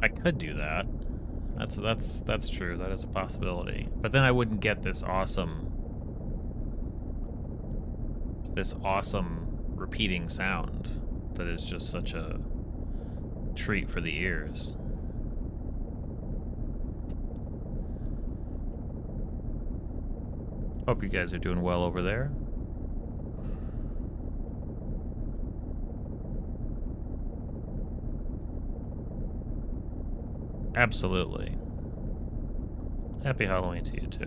could do that. That's true. That is a possibility. But then I wouldn't get this awesome repeating sound that is just such a treat for the ears. Hope you guys are doing well over there. Absolutely. Happy Halloween to you too.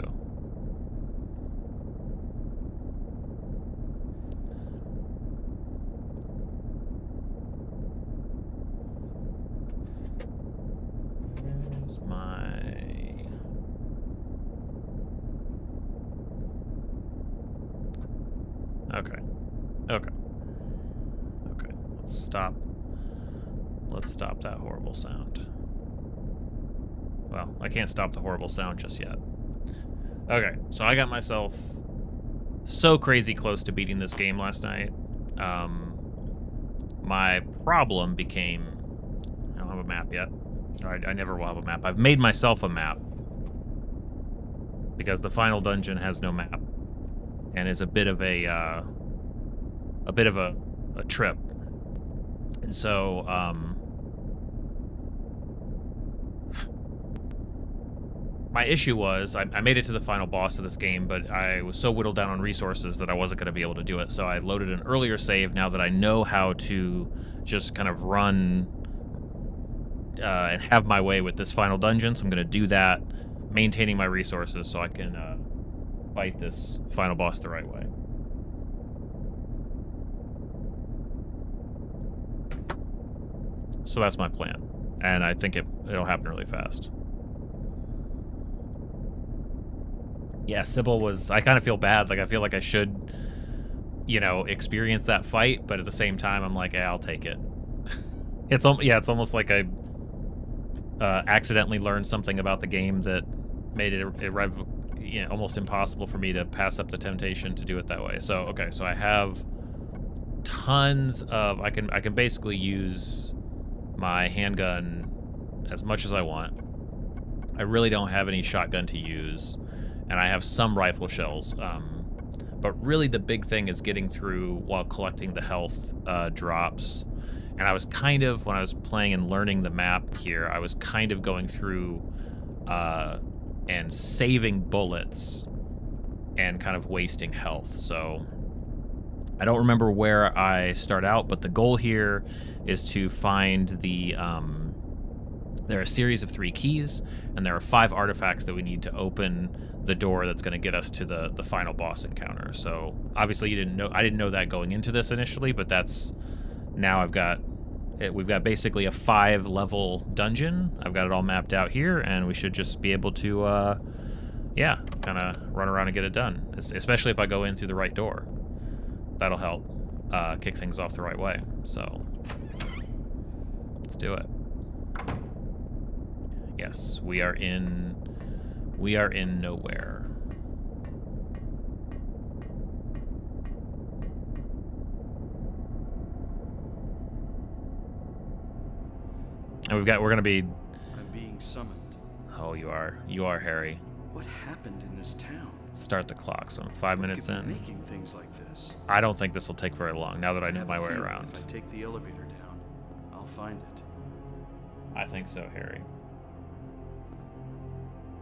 Where's my... Okay. Let's stop that horrible sound. Well, I can't stop the horrible sound just yet. Okay, so I got myself so crazy close to beating this game last night. My problem became... I don't have a map yet. Alright, I never will have a map. I've made myself a map. Because the final dungeon has no map. And is a bit of a trip. And so, my issue was, I made it to the final boss of this game, but I was so whittled down on resources that I wasn't going to be able to do it, so I loaded an earlier save now that I know how to just kind of run and have my way with this final dungeon, so I'm going to do that, maintaining my resources so I can fight this final boss the right way. So that's my plan, and I think it'll happen really fast. Yeah, Sybil was... I kind of feel bad. Like, I feel like I should, you know, experience that fight, but at the same time, I'm like, yeah, I'll take it. It's almost like I accidentally learned something about the game that made it almost impossible for me to pass up the temptation to do it that way. So, okay, so I have tons of... I can basically use my handgun as much as I want. I really don't have any shotgun to use. And I have some rifle shells, but really the big thing is getting through while collecting the health drops. And I was kind of, when I was playing and learning the map here, I was kind of going through and saving bullets and kind of wasting health. So I don't remember where I start out, but the goal here is to find the... there are a series of 3 keys, and there are 5 artifacts that we need to open the door that's going to get us to the final boss encounter. So obviously I didn't know that going into this initially, but that's... Now we've got basically a 5-level dungeon. I've got it all mapped out here, and we should just be able to, yeah, kind of run around and get it done. Especially if I go in through the right door. That'll help kick things off the right way. So let's do it. Yes, we are in nowhere. And we're gonna be... I'm being summoned. Oh, you are, Harry. What happened in this town? Start the clock, so I'm 5 minutes in. Making things like this. I don't think this will take very long, now that I know my way around. If I take the elevator down, I'll find it. I think so, Harry.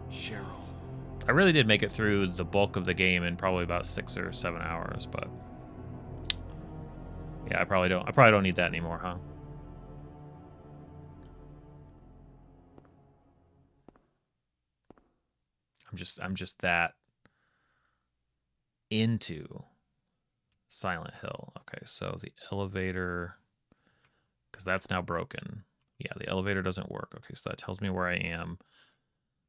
Cheryl. I really did make it through the bulk of the game in probably about 6 or 7 hours, but yeah, I probably don't need that anymore, huh? I'm just that into Silent Hill. Okay, so the elevator, because that's now broken. Yeah, the elevator doesn't work. Okay, so that tells me where I am.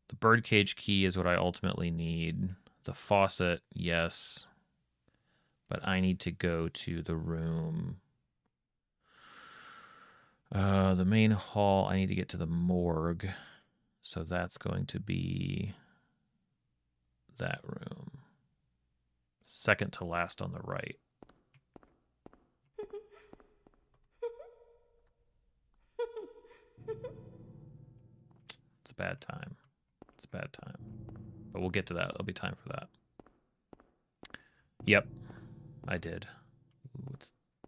The birdcage key is what I ultimately need. The faucet, yes. But I need to go to the room. The main hall, I need to get to the morgue. So that's going to be that room. Second to last on the right. bad time. It's a bad time. But we'll get to that. There'll be time for that. Yep, I did. Ooh,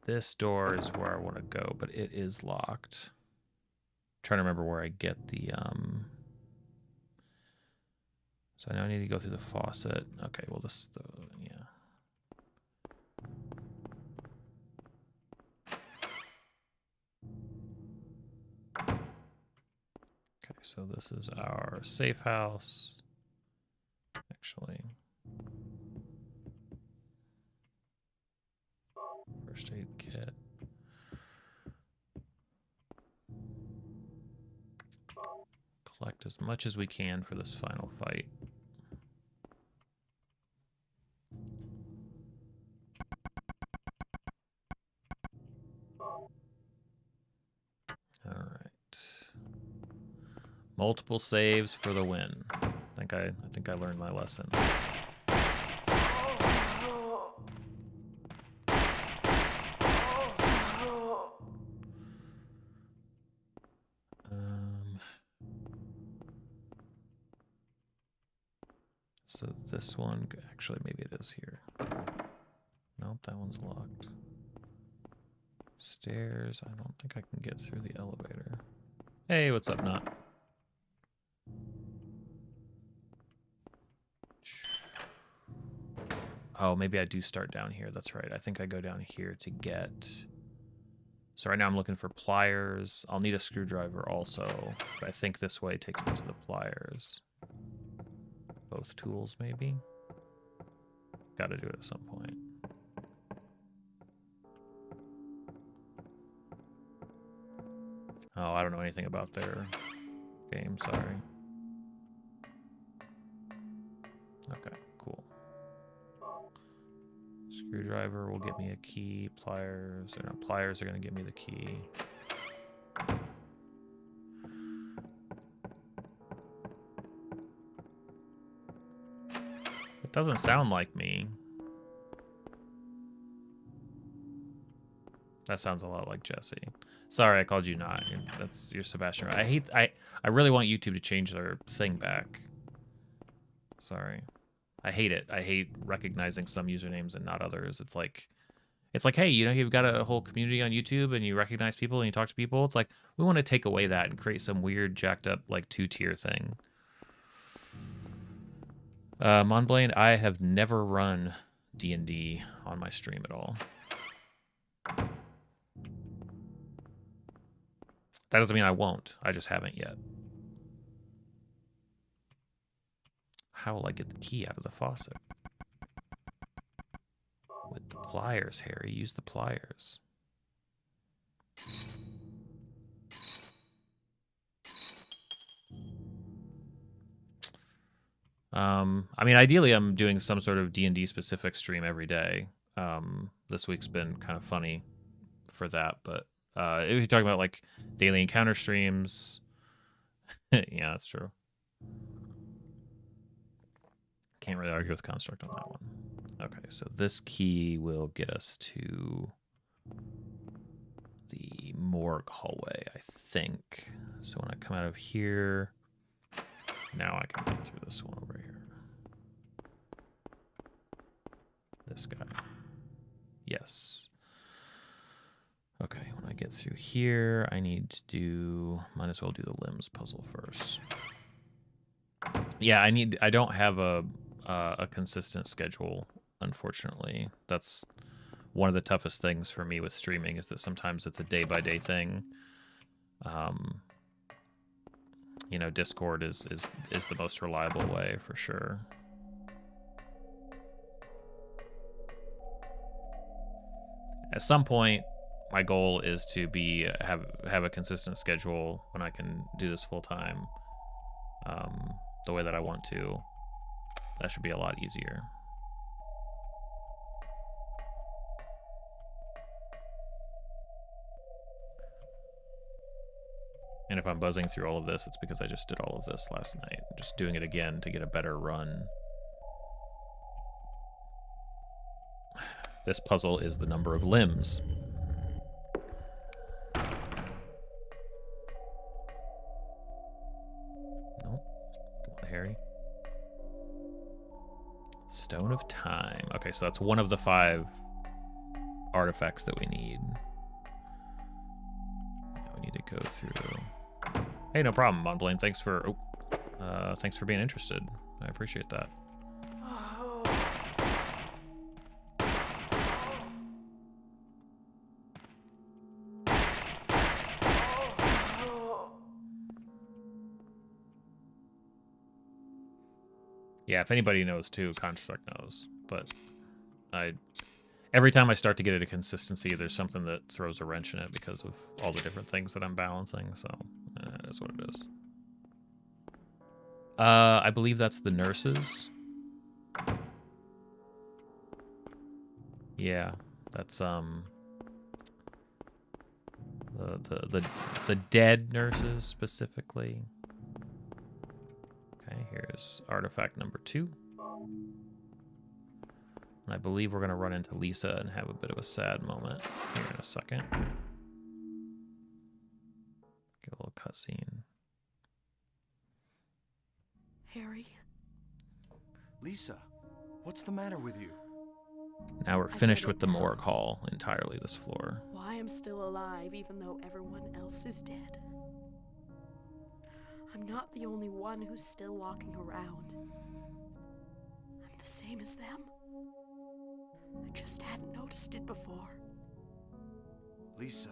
this door is where I want to go, but it is locked. I'm trying to remember where I get the So I know I need to go through the faucet. Okay, well yeah. Okay, so this is our safe house. Actually, first aid kit. Collect as much as we can for this final fight. All right. Multiple saves for the win. I think I learned my lesson. So this one, actually, maybe it is here. Nope, that one's locked. Stairs, I don't think I can get through the elevator. Hey, what's up, Nut? Oh, maybe I do start down here. That's right. I think I go down here to get... So right now I'm looking for pliers. I'll need a screwdriver also, but I think this way takes me to the pliers. Both tools, maybe? Gotta do it at some point. Oh, I don't know anything about their game, sorry. Okay, cool. Screwdriver will get me a key. Pliers, or no, pliers are gonna give me the key. It doesn't sound like me. That sounds a lot like Jesse. Sorry, I called you not. That's your Sebastian. I really want YouTube to change their thing back. Sorry. I hate it. I hate recognizing some usernames and not others. It's like, hey, you know, you've got a whole community on YouTube and you recognize people and you talk to people. It's like, we want to take away that and create some weird jacked up like 2-tier thing. Monblaine, I have never run D&D on my stream at all. That doesn't mean I won't. I just haven't yet. How will I get the key out of the faucet? With the pliers, Harry. Use the pliers. I mean, ideally, I'm doing some sort of D&D specific stream every day. This week's been kind of funny for that, but if you're talking about like daily encounter streams, yeah, that's true. Can't really argue with Construct on that one. Okay, so this key will get us to the morgue hallway, I think. So when I come out of here, now I can get through this one over here. This guy. Yes. Okay, when I get through here, I need to do... Might as well do the limbs puzzle first. Yeah, I don't have a consistent schedule, unfortunately. That's one of the toughest things for me with streaming, is that sometimes it's a day-by-day thing. You know, Discord is the most reliable way, for sure. At some point, my goal is to have a consistent schedule when I can do this full time, the way that I want to. That should be a lot easier. And if I'm buzzing through all of this, it's because I just did all of this last night. I'm just doing it again to get a better run. This puzzle is the number of limbs. No of Time. Okay, so that's one of the 5 artifacts that we need. Now we need to go through. Hey, no problem, Monblane. Thanks for being interested. I appreciate that. Yeah, if anybody knows too, Construct knows. But every time I start to get at a consistency, there's something that throws a wrench in it because of all the different things that I'm balancing. So that's what it is. I believe that's the nurses. Yeah, that's the dead nurses specifically. Okay, here's artifact number 2. And I believe we're gonna run into Lisa and have a bit of a sad moment here in a second. Get a little cutscene. Harry? Lisa, what's the matter with you? Now we're finished with the morgue hall entirely, this floor. Why I'm still alive even though everyone else is dead. I'm not the only one who's still walking around. I'm the same as them. I just hadn't noticed it before. Lisa.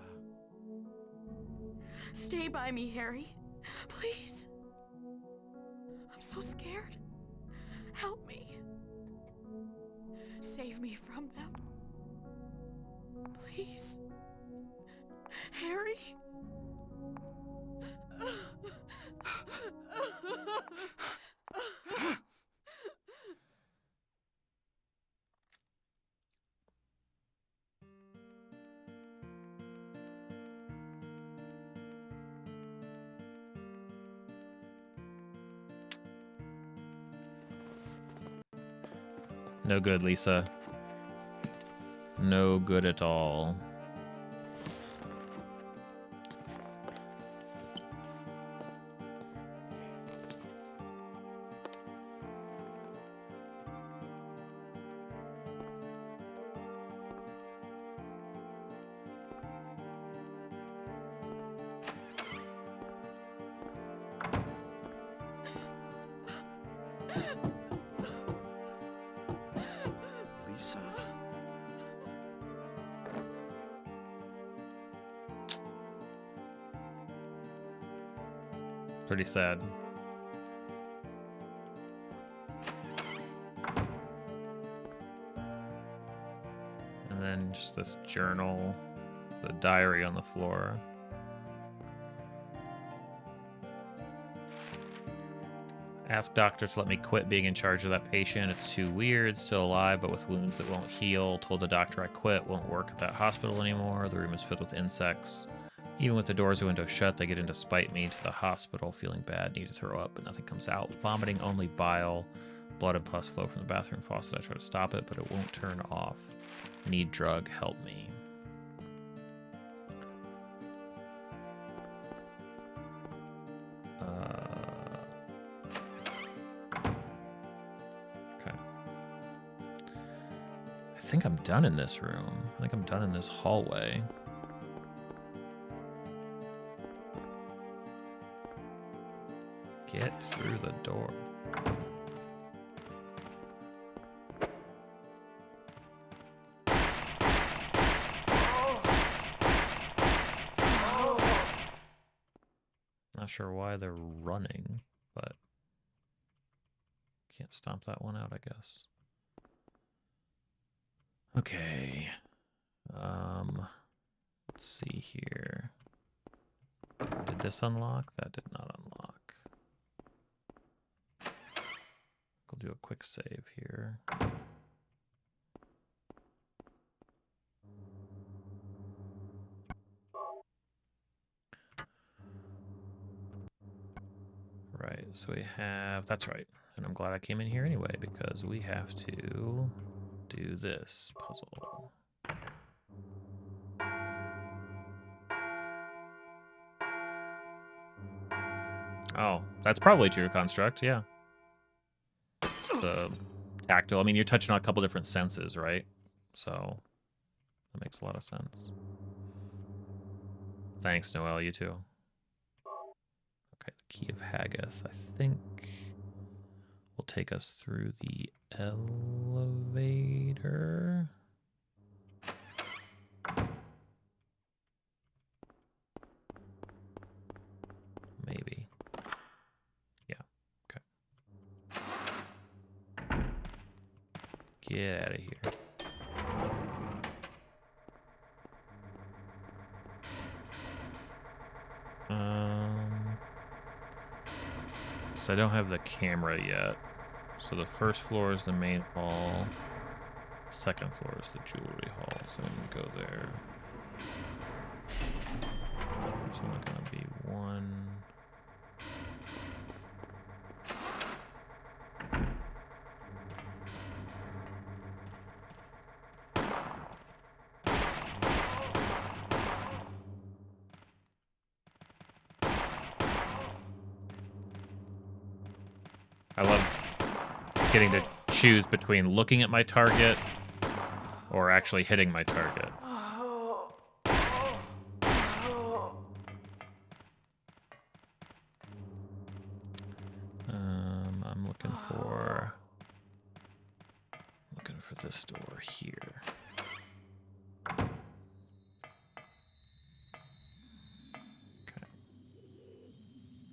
Stay by me, Harry. Please. I'm so scared. Help me. Save me from them. Please. Harry? No good, Lisa. No good at all. Lisa? Pretty sad. And then just this journal, the diary on the floor. Ask doctor to let me quit being in charge of that patient. It's too weird, still alive, but with wounds that won't heal. Told the doctor I quit, won't work at that hospital anymore. The room is filled with insects. Even with the doors and windows shut, they get in to spite me to the hospital. Feeling bad, need to throw up, but nothing comes out. Vomiting, only bile. Blood and pus flow from the bathroom faucet. I try to stop it, but it won't turn off. Need drug, help me. Okay. I think I'm done in this room. I think I'm done in this hallway. Get through the door. Not sure why they're running, but can't stomp that one out, I guess. Okay. Let's see here. Did this unlock? That did not unlock. We'll do a quick save here. Right, so we have, that's right. And I'm glad I came in here anyway, because we have to do this puzzle. Oh, that's probably true, Construct, yeah. The tactile. I mean, you're touching on a couple different senses, right? So that makes a lot of sense. Thanks, Noelle. You too. Okay, the Key of Haggith, I think, will take us through the elevator. Maybe. Yeah, okay. Get out of here. So I don't have the camera yet. So the first floor is the main hall. Second floor is the jewelry hall. So we need to go there. There's only gonna be one. I love getting to choose between looking at my target or actually hitting my target. I'm looking for this door here. Okay.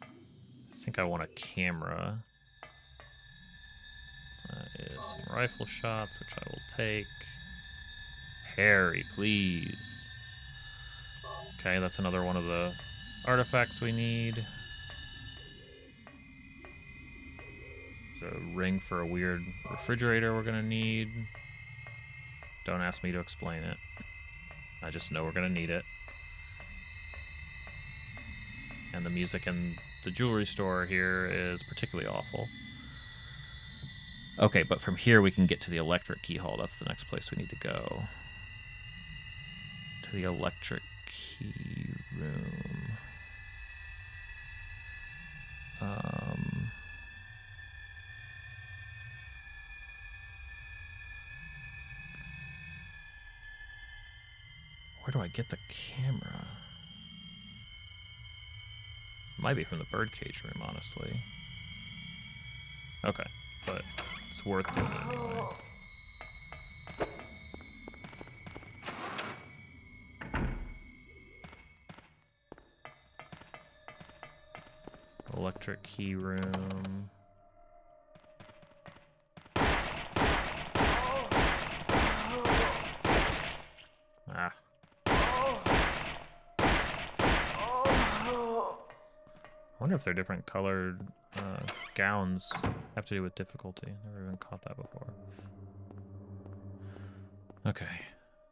I think I want a camera. That is some rifle shots, which I will take. Harry, please. Okay, that's another one of the artifacts we need. There's a ring for a weird refrigerator we're gonna need. Don't ask me to explain it. I just know we're gonna need it. And the music in the jewelry store here is particularly awful. Okay, but from here we can get to the electric key hall. That's the next place we need to go. To the electric key room. Where do I get the camera? Might be from the birdcage room, honestly. Okay, but it's worth doing it anyway. Electric key room. Ah. I wonder if they're different colored gowns have to do with difficulty. Never even caught that before. Okay,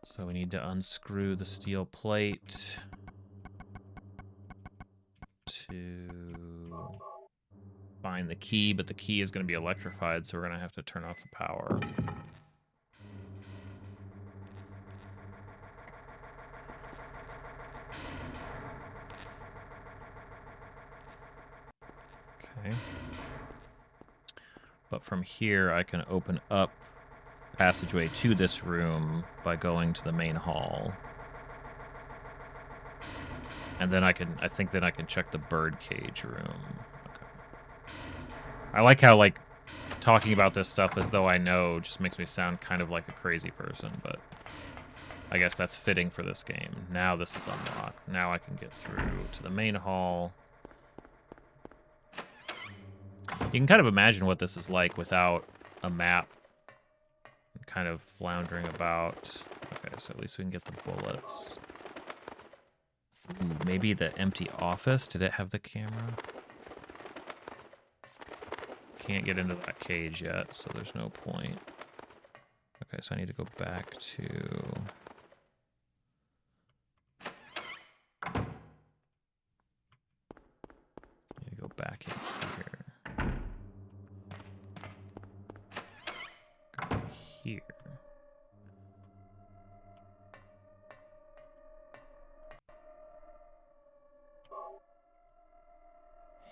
so we need to unscrew the steel plate to find the key, but the key is going to be electrified, so we're going to have to turn off the power. Okay. But from here, I can open up passageway to this room by going to the main hall. And then I think then I can check the birdcage room. Okay. I like how, like, talking about this stuff as though I know just makes me sound kind of like a crazy person, but I guess that's fitting for this game. Now this is unlocked. Now I can get through to the main hall. You can kind of imagine what this is like without a map. Kind of floundering about. Okay, so at least we can get the bullets. Ooh, maybe the empty office? Did it have the camera? Can't get into that cage yet, so there's no point. Okay, so I need to go back to... I need to go back in here. Go here.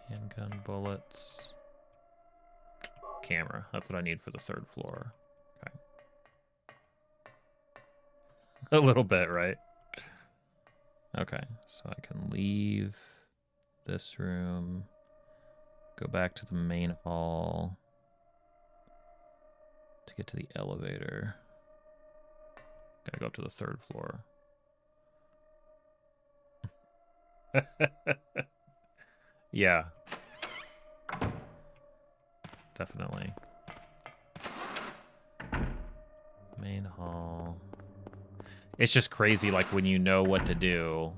Handgun bullets. camera. That's what I need for the 3rd floor. Okay. A little bit, right? Okay, so I can leave this room, go back to the main hall to get to the elevator. Gotta go up to the 3rd floor. Yeah. Definitely. Main hall. It's just crazy, like, when you know what to do,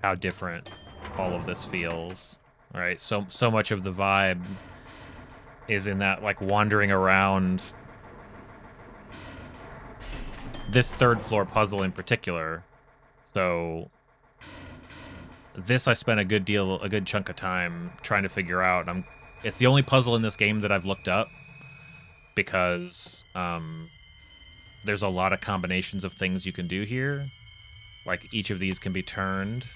how different all of this feels. All right, so much of the vibe is in that, like, wandering around. This 3rd floor puzzle in particular. So this I spent a good chunk of time trying to figure out. It's the only puzzle in this game that I've looked up because there's a lot of combinations of things you can do here. Like, each of these can be turned,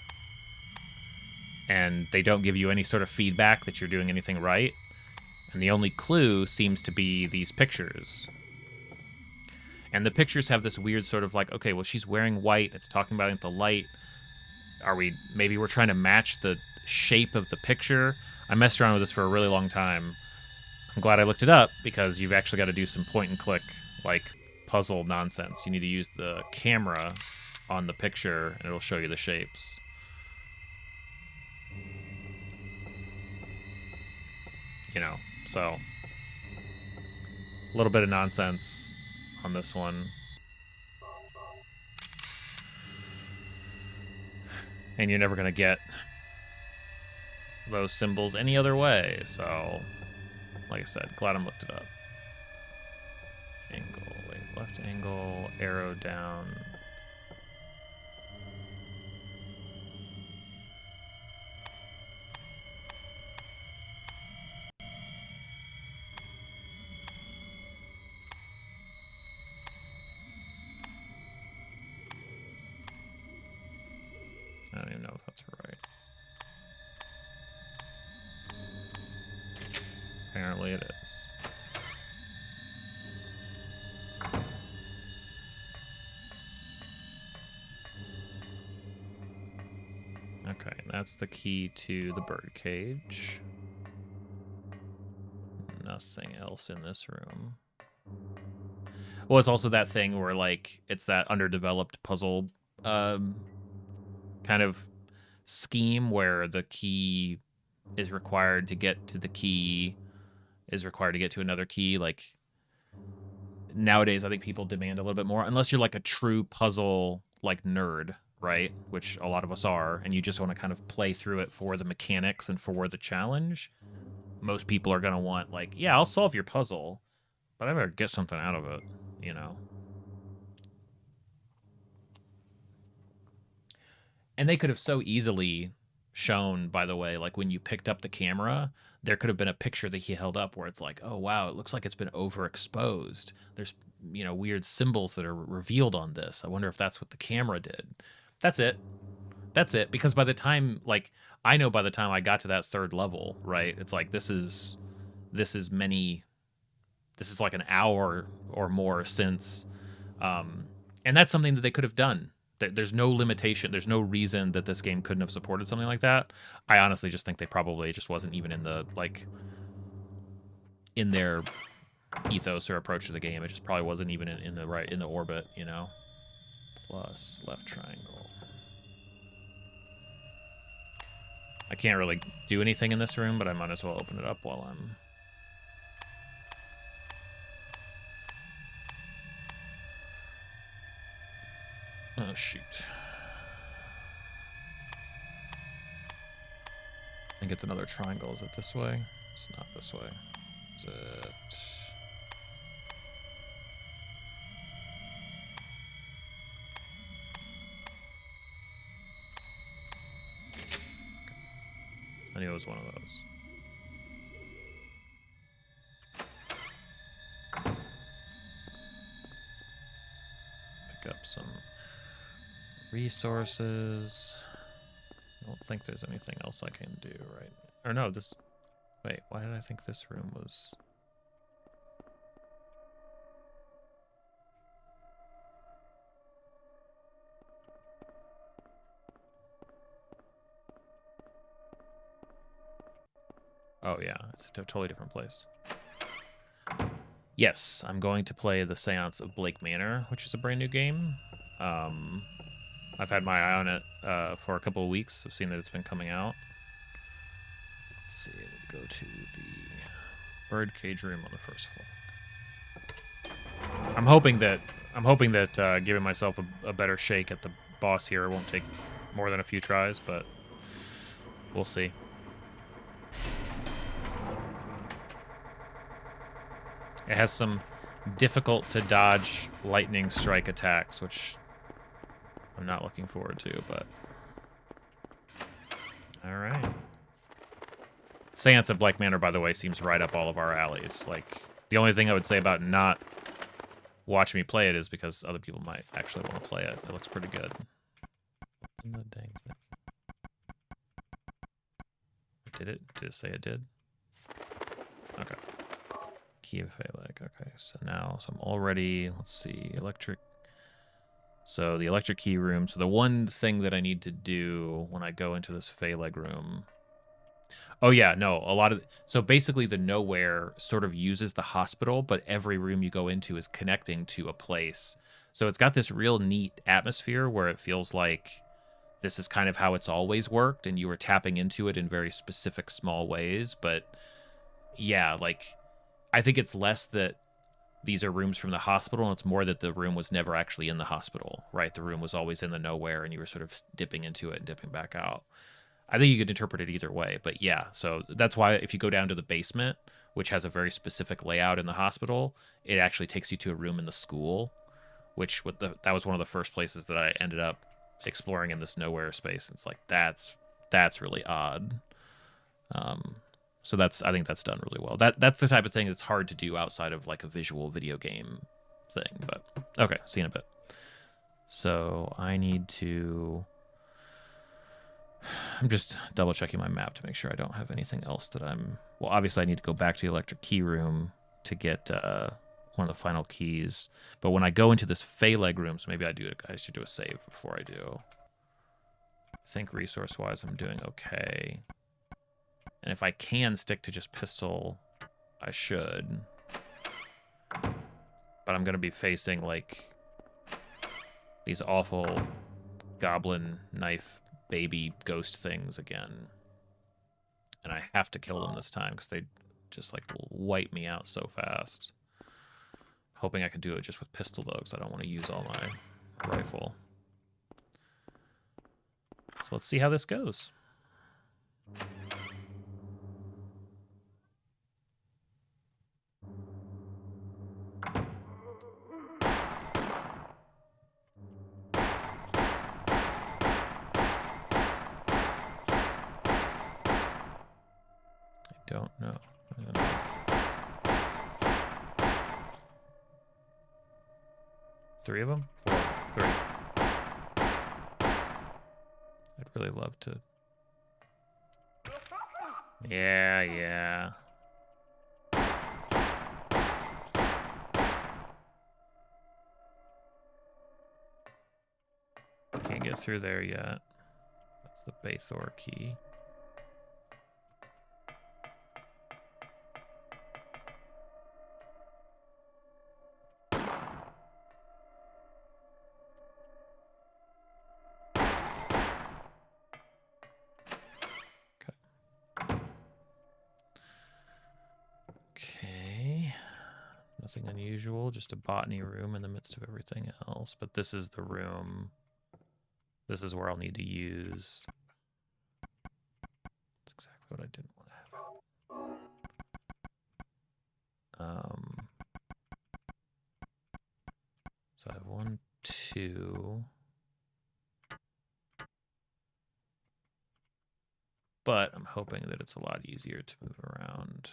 and they don't give you any sort of feedback that you're doing anything right. And the only clue seems to be these pictures. And the pictures have this weird sort of like, okay, well, she's wearing white. It's talking about the light. Maybe we're trying to match the shape of the picture. I messed around with this for a really long time. I'm glad I looked it up because you've actually got to do some point and click, like, puzzle nonsense. You need to use the camera on the picture and it'll show you the shapes. You know, so a little bit of nonsense on this one. And you're never going to get those symbols any other way. So, like I said, glad I looked it up. Angle, wait, left angle, arrow down. I don't even know if that's right. Apparently it is. Okay, that's the key to the birdcage. Nothing else in this room. Well, it's also that thing where, like, it's that underdeveloped puzzle kind of scheme where the key is required to get to the key is required to get to another key. Like, nowadays, I think people demand a little bit more, unless you're like a true puzzle, like, nerd, right? Which a lot of us are, and you just want to kind of play through it for the mechanics and for the challenge. Most people are going to want, like, yeah, I'll solve your puzzle, but I better get something out of it, you know? And they could have so easily shown, by the way, like, when you picked up the camera, there could have been a picture that he held up where it's like, oh, wow, it looks like it's been overexposed. There's, you know, weird symbols that are revealed on this. I wonder if that's what the camera did. That's it. That's it. Because by the time, like, I know by the time I got to that 3rd level, right, it's like, this is like an hour or more since, and that's something that they could have done. There's no limitation. There's no reason that this game couldn't have supported something like that. I honestly just think they probably just wasn't even in the, like, in their ethos or approach to the game. It just probably wasn't even in the orbit, you know? Plus left triangle. I can't really do anything in this room, but I might as well open it up while I'm... Oh, shoot. I think it's another triangle. Is it this way? It's not this way. Is it... I knew it was one of those. Pick up some resources. I don't think there's anything else I can do right. Or no, this... Wait, why did I think this room was Oh, yeah. It's a totally different place. Yes, I'm going to play the Seance of Blake Manor, which is a brand new game. I've had my eye on it for a couple of weeks. I've seen that it's been coming out. Let's see. Let me go to the birdcage room on the first floor. I'm hoping that giving myself a better shake at the boss here won't take more than a few tries, but we'll see. It has some difficult to dodge lightning strike attacks, which I'm not looking forward to, but all right. Seance of Blake Manor, by the way, seems right up all of our alleys. Like, the only thing I would say about not watching me play it is because other people might actually want to play it. It looks pretty good. What the dang thing? Did it? Did it say it did? Okay. Key of Phalanx. Okay, so now, I'm already, let's see, electric. So the electric key room. So the one thing that I need to do when I go into this Phalanx room. Oh yeah, no, a lot of, so basically the nowhere sort of uses the hospital, but every room you go into is connecting to a place. So it's got this real neat atmosphere where it feels like this is kind of how it's always worked, and you were tapping into it in very specific small ways. But yeah, like, I think it's less that these are rooms from the hospital, and it's more that the room was never actually in the hospital, right? The room was always in the nowhere, and you were sort of dipping into it and dipping back out. I think you could interpret it either way, but yeah, so that's why if you go down to the basement, which has a very specific layout in the hospital, it actually takes you to a room in the school, which that was one of the first places that I ended up exploring in this nowhere space. It's like, that's really odd. So I think that's done really well. That's the type of thing that's hard to do outside of like a visual video game thing, but okay, see you in a bit. So I need to, I'm just double checking my map to make sure I don't have anything else that well, obviously I need to go back to the electric key room to get one of the final keys. But when I go into this Phalanx room, so maybe I should do a save before I do. I think resource-wise I'm doing okay. And if I can stick to just pistol, I should. But I'm going to be facing, like, these awful goblin knife baby ghost things again. And I have to kill them this time because they just, like, wipe me out so fast. Hoping I can do it just with pistol, though, because I don't want to use all my rifle. So let's see how this goes. Don't know. Three of them? Four. Three. I'd really love to. Yeah. Can't get through there yet. That's the Bathor key. Okay. Nothing unusual, just a botany room in the midst of everything else. But this is the room. This is where I'll need to use. That's exactly what I didn't want to have. So I have 1, 2. But I'm hoping that it's a lot easier to move around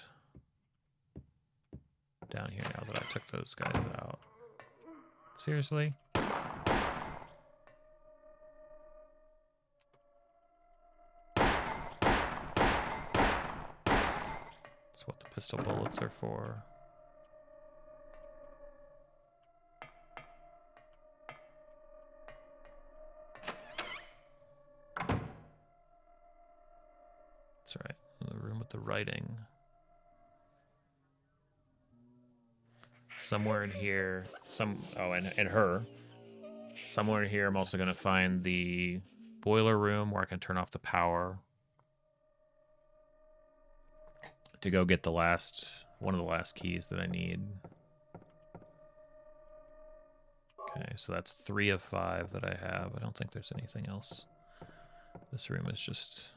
down here now that I took those guys out. Seriously? That's what the pistol bullets are for. That's right. The room with the writing. Somewhere in here, and her. Somewhere in here, I'm also going to find the boiler room where I can turn off the power to go get one of the last keys that I need. Okay, so that's 3 of 5 that I have. I don't think there's anything else. This room is just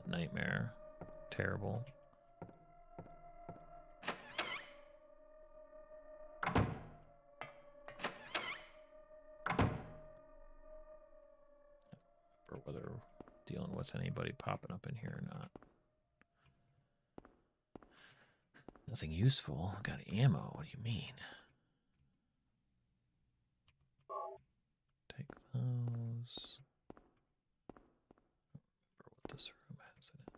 a nightmare. Terrible. Or whether dealing with anybody popping up in here or not. Nothing useful. Got ammo. What do you mean? Take those. Remember what this room has in it.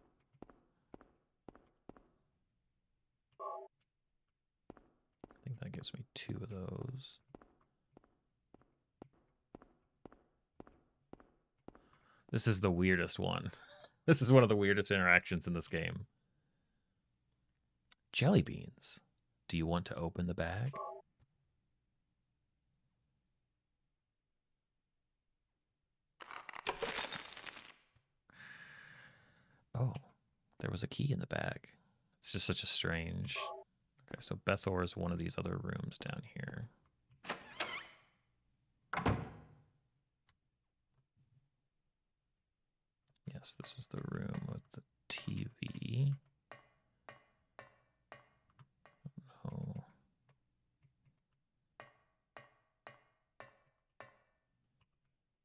I think that gives me 2 of those. This is the weirdest one. This is one of the weirdest interactions in this game. Jelly beans. Do you want to open the bag? Oh, there was a key in the bag. It's just such a strange... Okay, so Bethor is one of these other rooms down here. Yes, this is the room with the TV. Oh.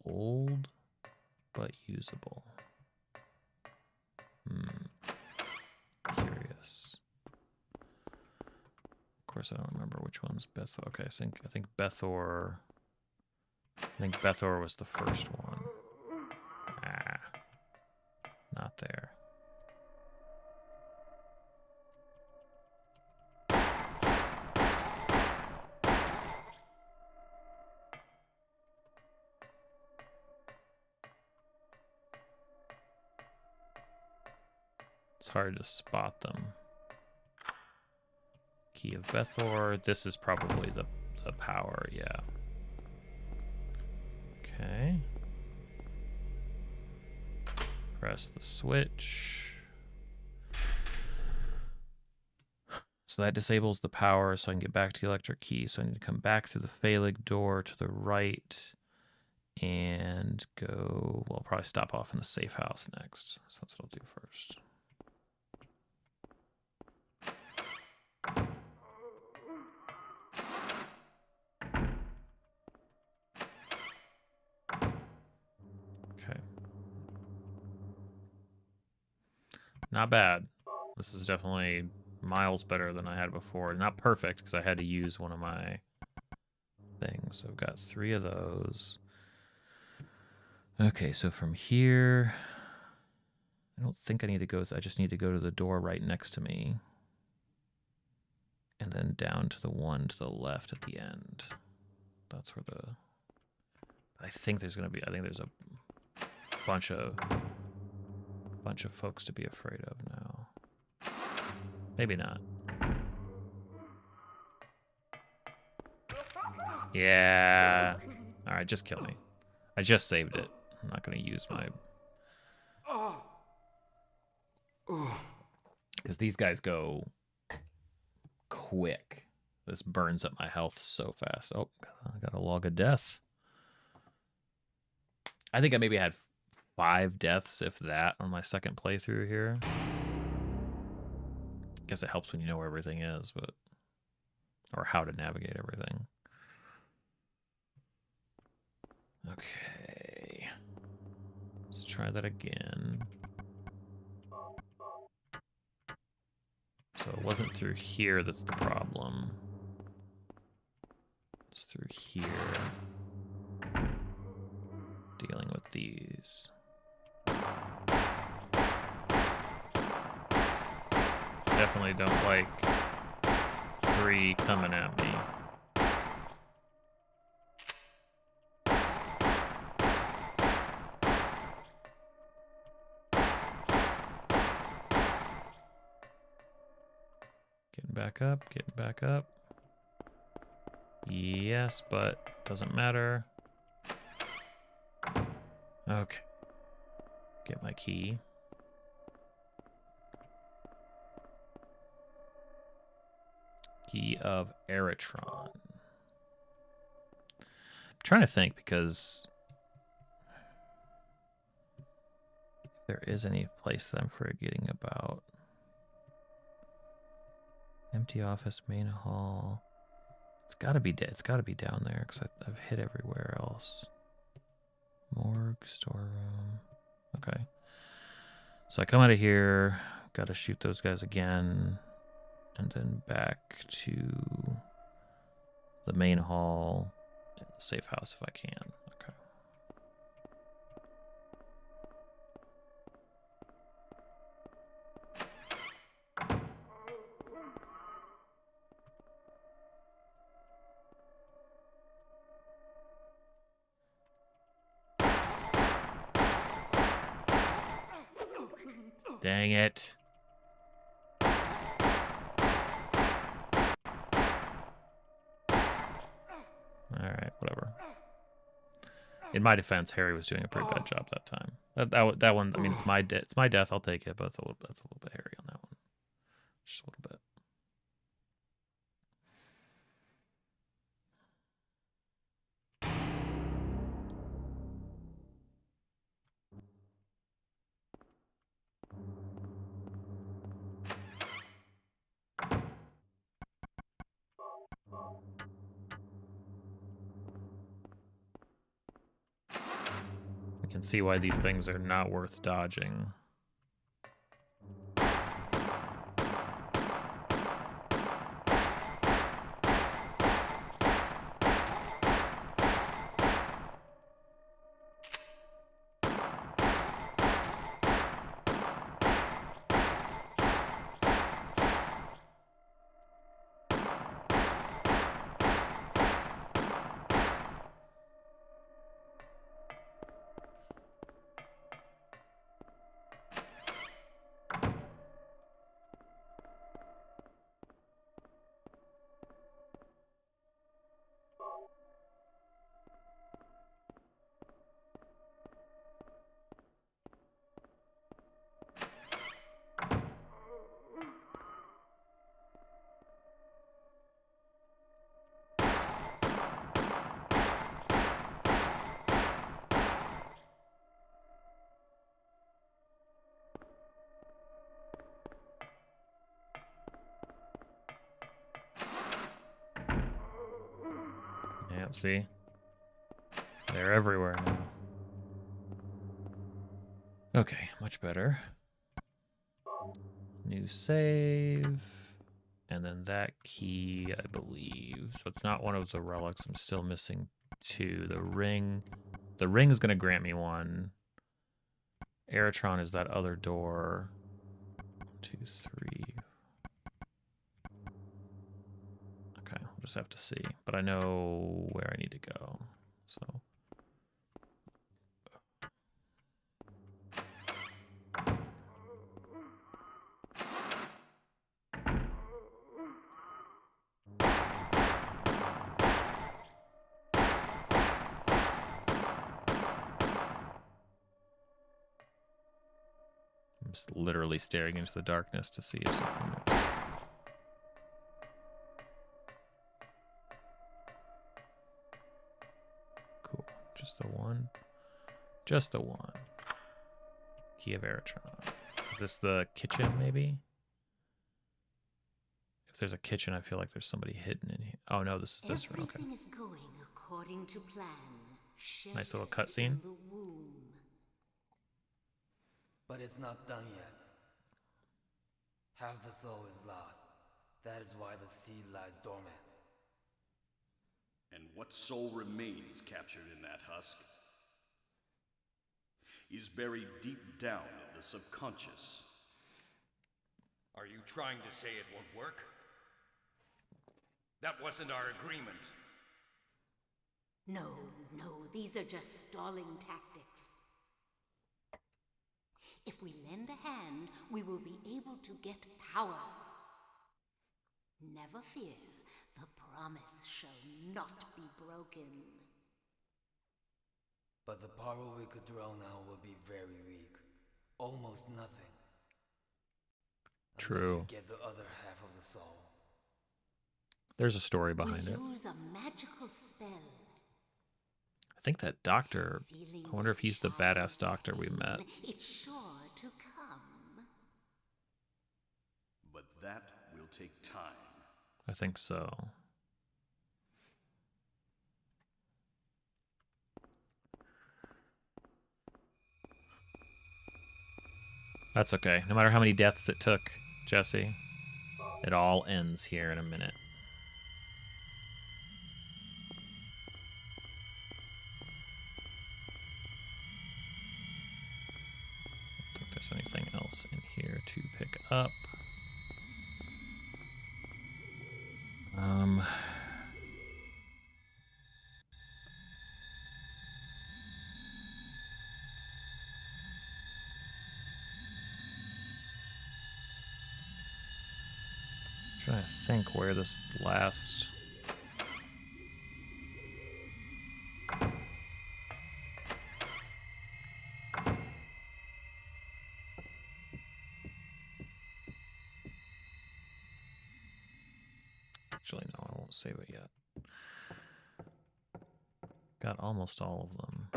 Old, but usable. Curious. Of course, I don't remember which one's Bethor. Okay, I think Bethor. I think Bethor was the first one. Ah, not there. It's hard to spot them. Key of Bethor. This is probably the power, yeah. Okay. Press the switch. So that disables the power, so I can get back to the electric key. So I need to come back through the Phalig door to the right and go... Well, I'll probably stop off in the safe house next. So that's what I'll do first. Okay. Not bad. This is definitely miles better than I had before. Not perfect, because I had to use one of my things. So I've got 3 of those. Okay, so from here... I don't think I need to go... I just need to go to the door right next to me. And then down to the one to the left at the end. That's where the... I think there's going to be... I think there's a bunch of folks to be afraid of now. Maybe not. Yeah. All right, just kill me. I just saved it. I'm not going to use my... Because these guys go quick. This burns up my health so fast. Oh, I got a log of death. I think I maybe had 5 deaths, if that, on my second playthrough here. Guess it helps when you know where everything is, but... Or how to navigate everything. Okay. Let's try that again. So it wasn't through here that's the problem. It's through here. Dealing with these. Definitely don't like 3 coming at me. Getting back up, getting back up. Yes, but doesn't matter. Okay. Get my key. Key of Eritron. I'm trying to think because if there is any place that I'm forgetting about. Empty office, main hall. It's gotta be it's gotta be down there because I've hit everywhere else. Morgue, storeroom. Okay. So I come out of here, gotta shoot those guys again, and then back to the main hall and the safe house if I can. Okay. Dang it. Alright, whatever. In my defense, Harry was doing a pretty bad job that time. That one, I mean, it's my death. I'll take it, but that's a little bit hairy on that one. Just a little bit. I can see why these things are not worth dodging. Yeah, see? They're everywhere now. Okay, much better. New save. And then that key, I believe. So it's not one of the relics. I'm still missing two. The ring. The ring is going to grant me one. Eritron is that other door. 1, 2, 3. Okay, we'll just have to see. But I know where I need to go. So. I'm just literally staring into the darkness to see if something moves. Cool. Just the one. Just the one. Key of Eritron. Is this the kitchen, maybe? If there's a kitchen, I feel like there's somebody hidden in here. Oh, no, this is this room. Okay. Everything is going according to plan. Nice little cutscene. But it's not done yet. Half the soul is lost. That is why the seed lies dormant. And what soul remains captured in that husk is buried deep down in the subconscious. Are you trying to say it won't work? That wasn't our agreement. No, these are just stalling tactics. If we lend a hand, we will be able to get power. Never fear, the promise shall not be broken. But the power we could draw now will be very weak. Almost nothing. True. Unless we get the other half of the soul. There's a story behind it. We use a magical spell. I think that doctor, I wonder if he's the badass doctor we met. It's sure to come. But that will take time. I think so. That's okay. No matter how many deaths it took, Jesse, it all ends here in a minute. I don't think there's anything else in here to pick up. Trying to think where this last... Actually, no, I won't save it yet. Got almost all of them.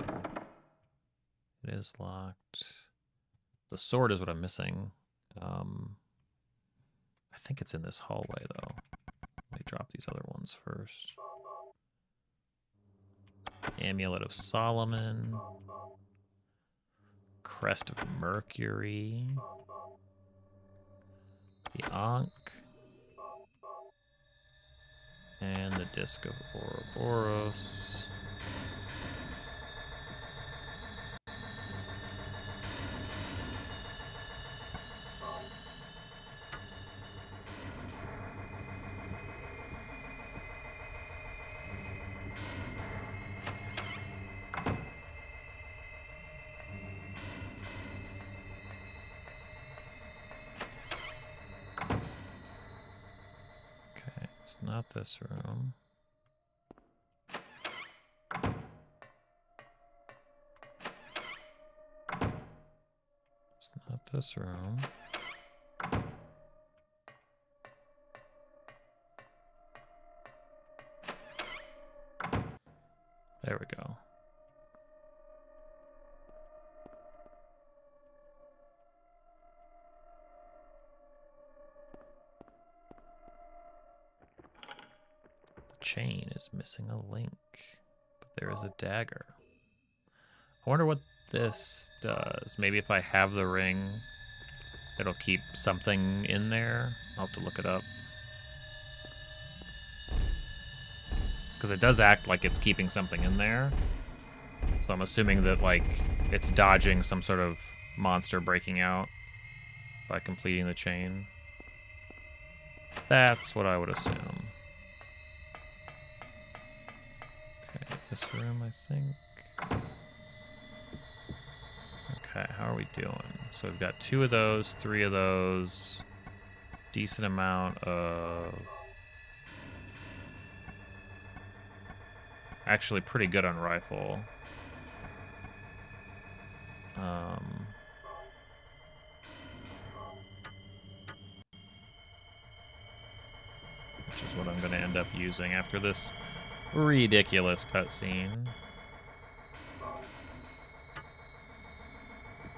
It is locked. The sword is what I'm missing. I think it's in this hallway, though. Let me drop these other ones first. Amulet of Solomon. Crest of Mercury. The Ankh. And the Disc of Ouroboros. It's not this room. It's not this room. There we go. Chain is missing a link, but there is a dagger. I wonder what this does. Maybe if I have the ring, it'll keep something in there. I'll have to look it up. Because it does act like it's keeping something in there. So I'm assuming that, like, it's dodging some sort of monster breaking out by completing the chain. That's what I would assume. This room, I think. Okay, how are we doing? So we've got 2 of those, 3 of those. Decent amount of... Actually pretty good on rifle. Which is what I'm going to end up using after this ridiculous cutscene.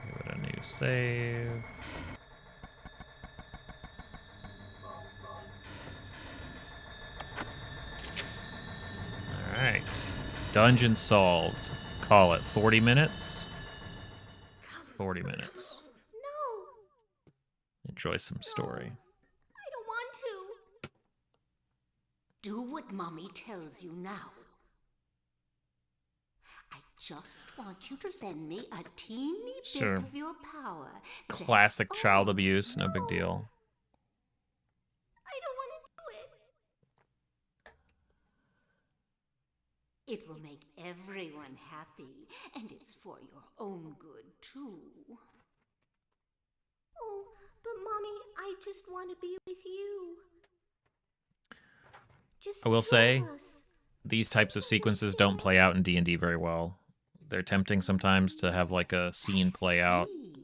Give it a new save. Alright. Dungeon solved. Call it 40 minutes. 40 minutes. No, Enjoy some story. I don't want to. Do what Mommy tells you now. I just want you to lend me a teeny Sure. bit of your power. Classic That's child all. abuse, no big No, deal. I don't want to do it. It will make everyone happy, and it's for your own good, too. Oh, but Mommy, I just want to be with you. Just I will say, join us. these types of sequences don't play out in D&D very well. They're tempting sometimes to have like a scene play out. See.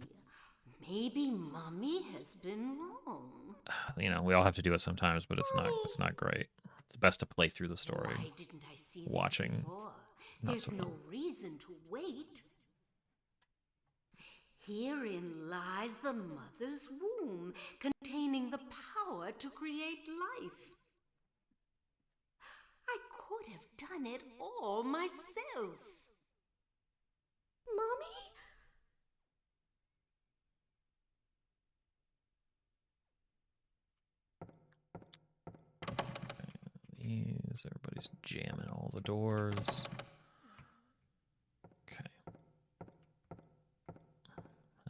Maybe Mommy has been wrong. You know, we all have to do it sometimes, but it's not great. It's best to play through the story. Why didn't I see this Watching, before? not There's so no fun. reason to wait. Herein lies the mother's womb, containing the power to create life. I could have done it all myself. Mommy? These, everybody's jamming all the doors. Okay.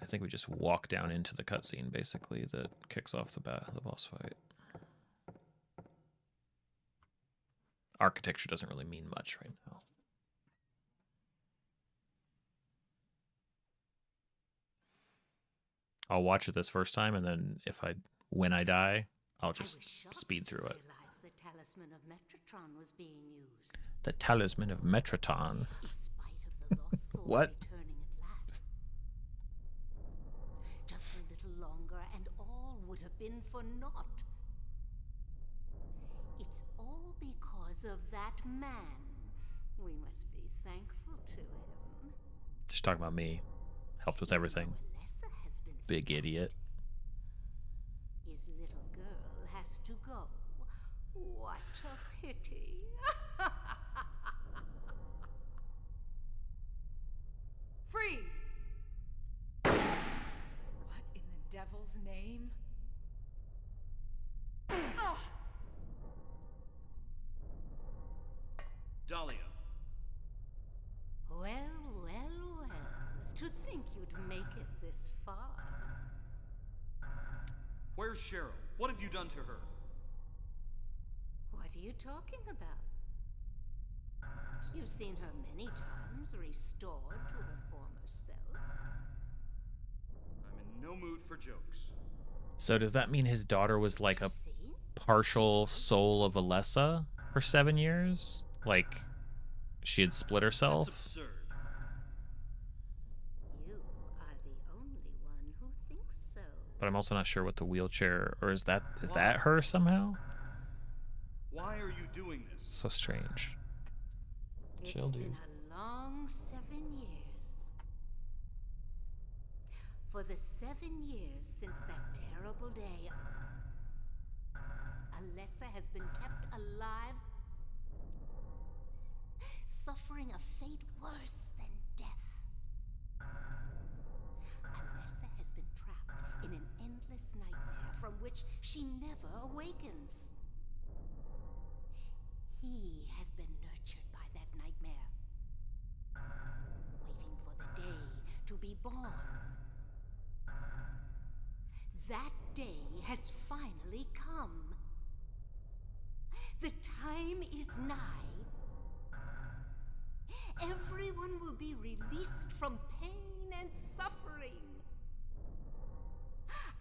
I think we just walk down into the cutscene, basically, that kicks off the boss fight. Architecture doesn't really mean much right now. I'll watch it this first time, and then when I die, I'll just speed through it. The talisman of Metratron was being used. The talisman of Metratron. In spite of the lost soul What? returning at last. Just a little longer and all would have been for naught. It's all because of that man. We must be thankful to him. She's talking about me. Helped with everything. Alessa has been Big stopped. idiot. His little girl has to go. What a pity. Freeze! What in the devil's name? Ugh! Dahlia, Well, well, well. To think you'd make it this far. where's Cheryl? What have you done to her? What are you talking about? You've seen her many times restored to her former self. I'm in no mood for jokes. So does that mean his daughter was like a See? partial soul of Alessa for 7 years? Like, she had split That's herself? absurd. You are the only one who thinks so. But I'm also not sure what the wheelchair, or is that her somehow? Why are you doing this? So strange. It's She'll do. been a long 7 years. For the 7 years since that terrible day, Alessa has been kept alive, suffering a fate worse than death. Alessa has been trapped in an endless nightmare from which she never awakens. He has been nurtured by that nightmare, waiting for the day to be born. That day has finally come. The time is nigh. Everyone will be released from pain and suffering.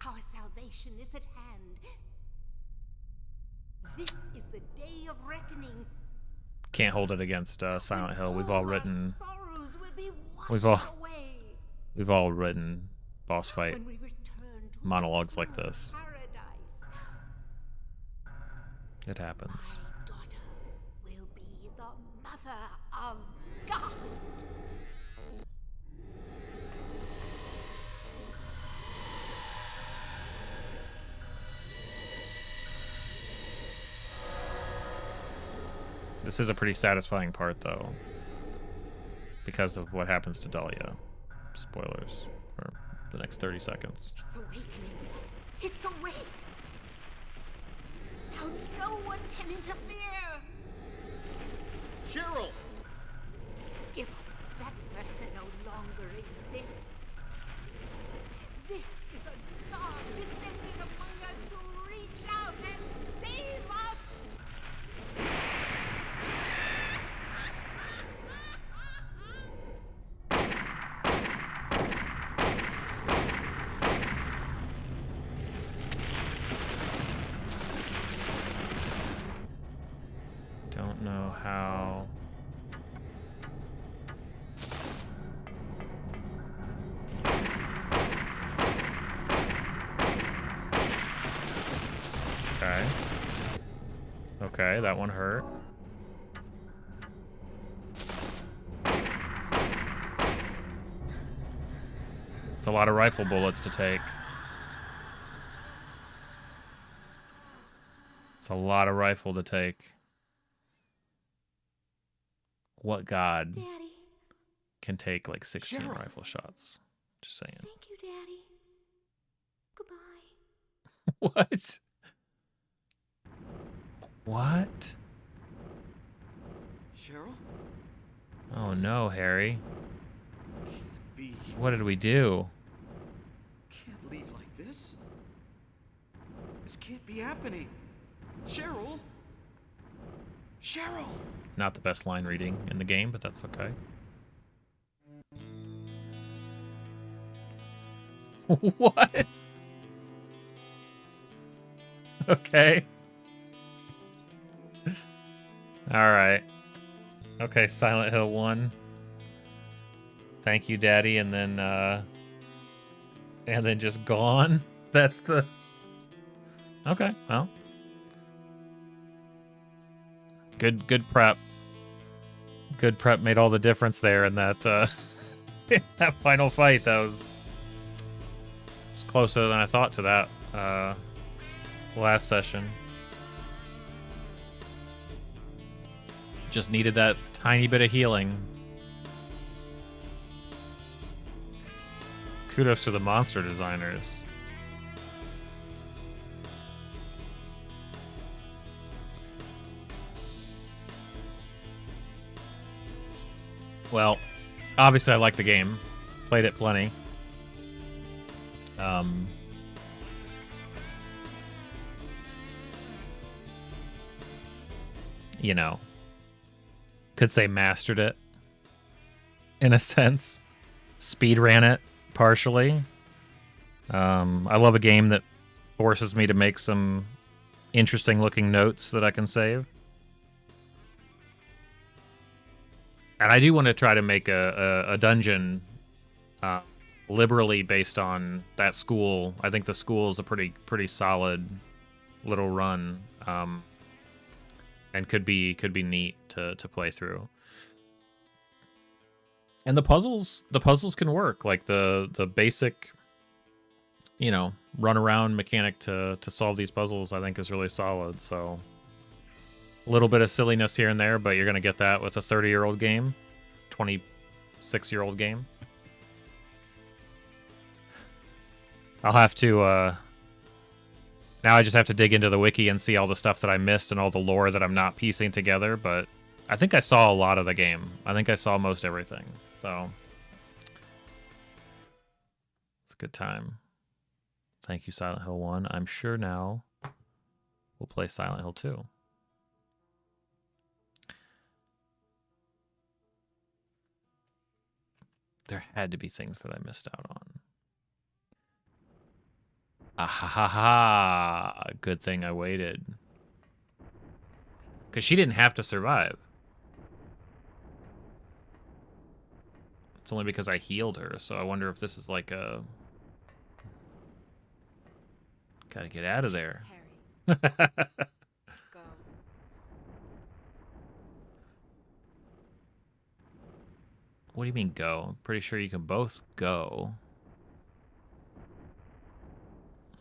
Our salvation is at hand. This is the day of reckoning. Can't hold it against Silent Hill. We've all written We've we've all written boss fight when we return to monologues like eternal this. paradise. It happens. My daughter will be the mother of God. This is a pretty satisfying part, though, because of what happens to Dahlia. Spoilers for the next 30 seconds. It's awakening. It's awake. Now no one can interfere. Cheryl! Give up. That person no longer exists. This is a God descending among us to reach out and save us. Okay. Okay, that one hurt. It's a lot of rifle bullets to take. It's a lot of rifle to take. What god Daddy. can take like 16 Cheryl. rifle shots? Just saying. Thank you, Daddy. Goodbye. What? What? Cheryl? Oh no, Harry. Can't be. What did we do? Can't leave like this. This can't be happening. Cheryl? Cheryl! Not the best line reading in the game, but that's okay. What? Okay. Alright. Okay, Silent Hill 1. Thank you, Daddy, and then just gone. That's the... Okay, well. Good prep. Good prep made all the difference there in that that final fight. That was closer than I thought to that last session. Just needed that tiny bit of healing. Kudos to the monster designers. Well, obviously I like the game. Played it plenty. You know, could say mastered it in a sense. Speed ran it partially. I love a game that forces me to make some interesting looking notes that I can save. And I do want to try to make a dungeon liberally based on that school. I think the school is a pretty solid little run, and could be neat to play through. And the puzzles can work. Like the basic, you know, run around mechanic to solve these puzzles, I think is really solid. So a little bit of silliness here and there, but you're gonna get that with a 30-year-old game, 26-year-old game. I'll have to now I just have to dig into the wiki and see all the stuff that I missed and all the lore that I'm not piecing together, but I think I saw a lot of the game. I think I saw most everything. So it's a good time. Thank you, Silent Hill 1. I'm sure now we'll play Silent Hill 2. There had to be things that I missed out on. Ah ha ha ha! Good thing I waited. Because she didn't have to survive. It's only because I healed her, so I wonder if this is like a... Gotta get out of there. Harry, go. What do you mean go? I'm pretty sure you can both go.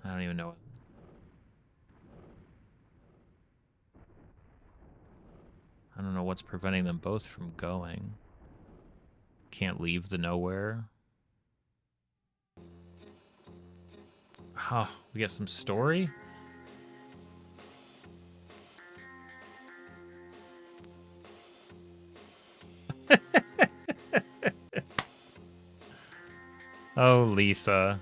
I don't even know. I don't know what's preventing them both from going. Can't leave the nowhere. Oh, we get some story? Oh, Lisa.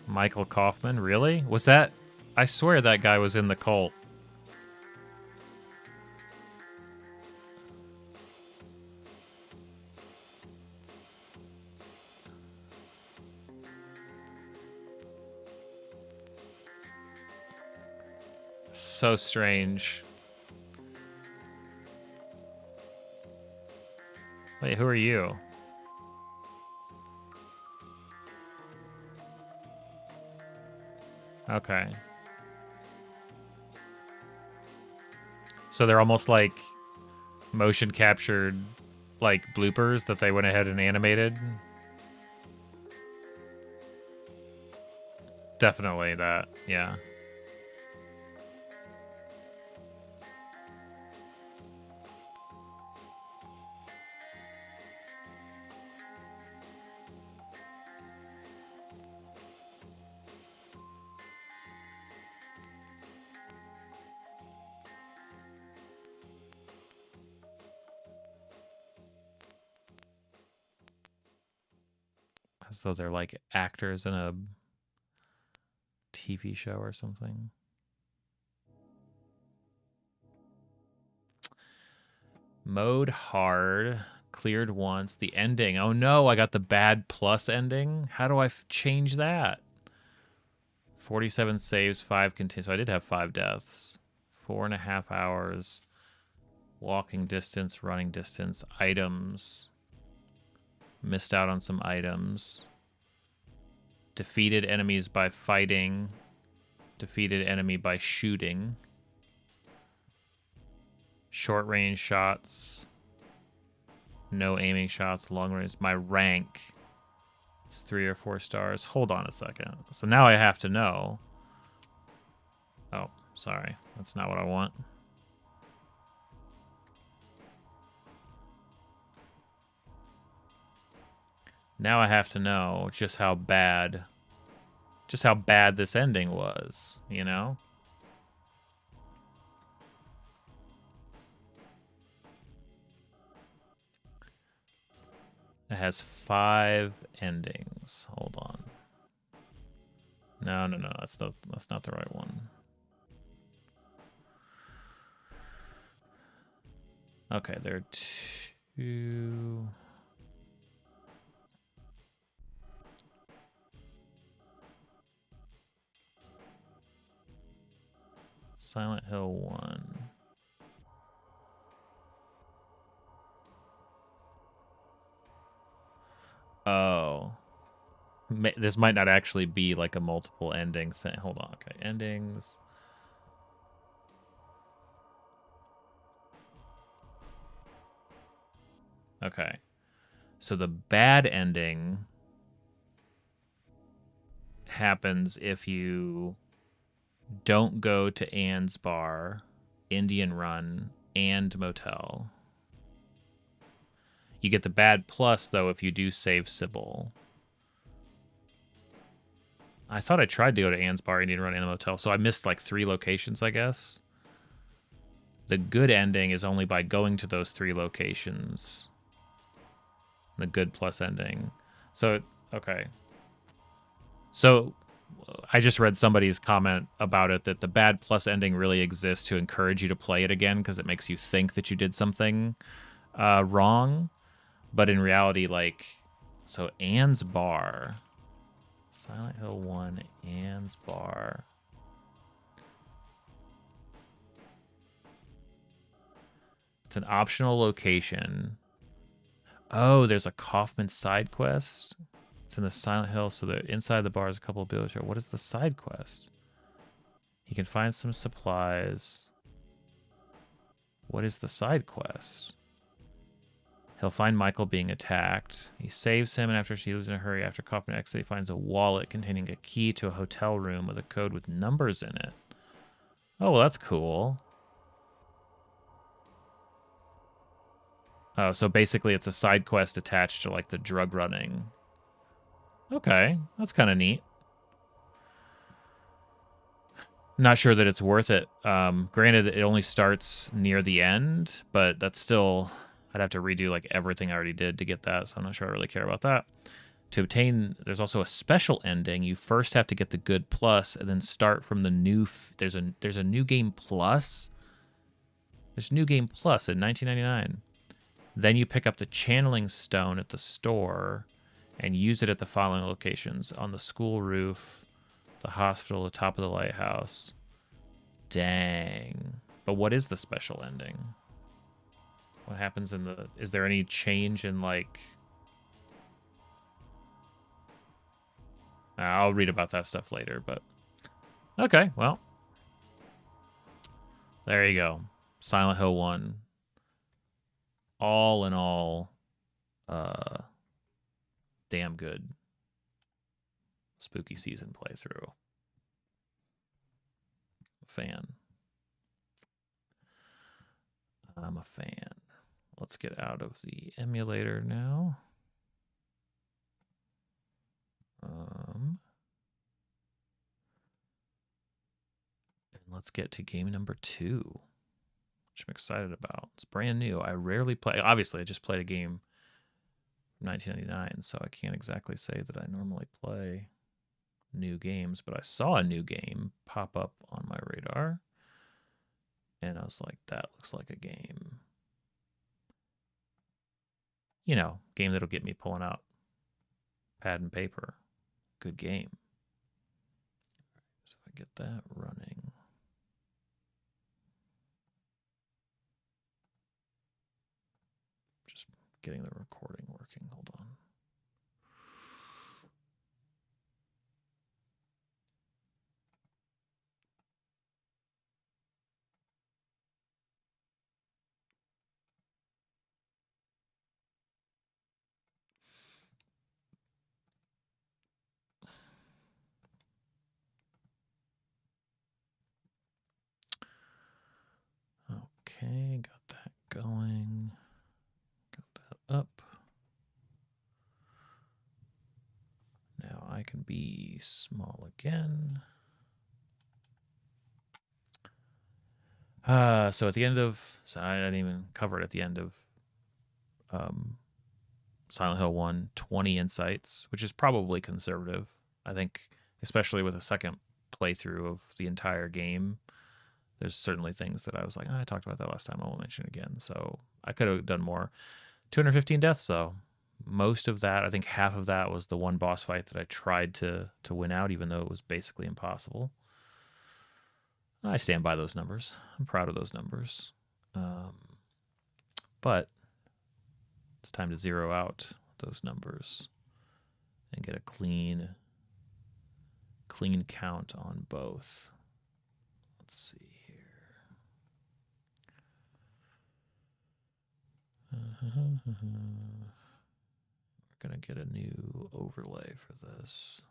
Michael Kaufman, really? Was that... I swear that guy was in the cult. So strange. Wait, who are you? Okay. So they're almost like motion captured, like bloopers that they went ahead and animated. Definitely that, yeah. As though they're like actors in a TV show or something. Mode hard. Cleared once. The ending. Oh no, I got the bad plus ending. How do I change that? 47 saves, 5 continues. So I did have 5 deaths. 4.5 hours. Walking distance, running distance, items. Missed out on some items. Defeated enemies by fighting. Defeated enemy by shooting. Short range shots. No aiming shots. Long range. My rank is 3 or 4 stars. Hold on a second. So now I have to know. Oh, sorry. That's not what I want. Now I have to know just how bad this ending was, you know? It has 5 endings. Hold on. No, that's not the right one. Okay, there are 2. Silent Hill 1. Oh. This might not actually be like a multiple ending thing. Hold on. Okay, endings. Okay. So the bad ending happens if you don't go to Anne's Bar, Indian Run, and Motel. You get the bad plus, though, if you do save Sybil. I thought I tried to go to Anne's Bar, Indian Run, and the Motel, so I missed like 3 locations, I guess. The good ending is only by going to those 3 locations. The good plus ending. So, okay. So, I just read somebody's comment about it that the bad plus ending really exists to encourage you to play it again because it makes you think that you did something wrong. But in reality, like, so Anne's Bar. Silent Hill 1, Anne's Bar. It's an optional location. Oh, there's a Kaufman side quest. It's in the Silent Hill, so inside the bar is a couple of buildings here. What is the side quest? He can find some supplies. What is the side quest? He'll find Michael being attacked. He saves him, and after she leaves in a hurry, after Kaufman exits, he finds a wallet containing a key to a hotel room with a code with numbers in it. Oh, well, that's cool. Oh, so basically it's a side quest attached to, like, the drug running. Okay, that's kind of neat. Not sure that it's worth it. Granted, it only starts near the end, but that's still... I'd have to redo like everything I already did to get that, so I'm not sure I really care about that. To obtain, there's also a special ending. You first have to get the good plus, and then start from the new... There's a new game plus? There's new game plus in 1999. Then you pick up the channeling stone at the store and use it at the following locations. On the school roof, the hospital, the top of the lighthouse. Dang. But what is the special ending? What happens in the... Is there any change in, like... I'll read about that stuff later, but... Okay, well. There you go. Silent Hill 1. All in all, damn good spooky season playthrough. Fan. I'm a fan. Let's get out of the emulator now. And let's get to game number 2, which I'm excited about. It's brand new. I rarely play. Obviously, I just played a game from 1999, so I can't exactly say that I normally play new games, but I saw a new game pop up on my radar, and I was like, that looks like a game. You know, game that'll get me pulling out pad and paper. Good game. So I get that running. Just getting the recording working. Hold on. Okay, got that going. Got that up. Now I can be small again. So at the end of, so I didn't even cover it at the end of Silent Hill 1, 20 insights, which is probably conservative. I think, especially with a second playthrough of the entire game, there's certainly things that I was like, I talked about that last time, I won't mention it again. So I could have done more. 215 deaths, though. Most of that, I think half of that was the one boss fight that I tried to win out, even though it was basically impossible. I stand by those numbers. I'm proud of those numbers. But it's time to zero out those numbers and get a clean count on both. Let's see here. We're going to get a new overlay for this.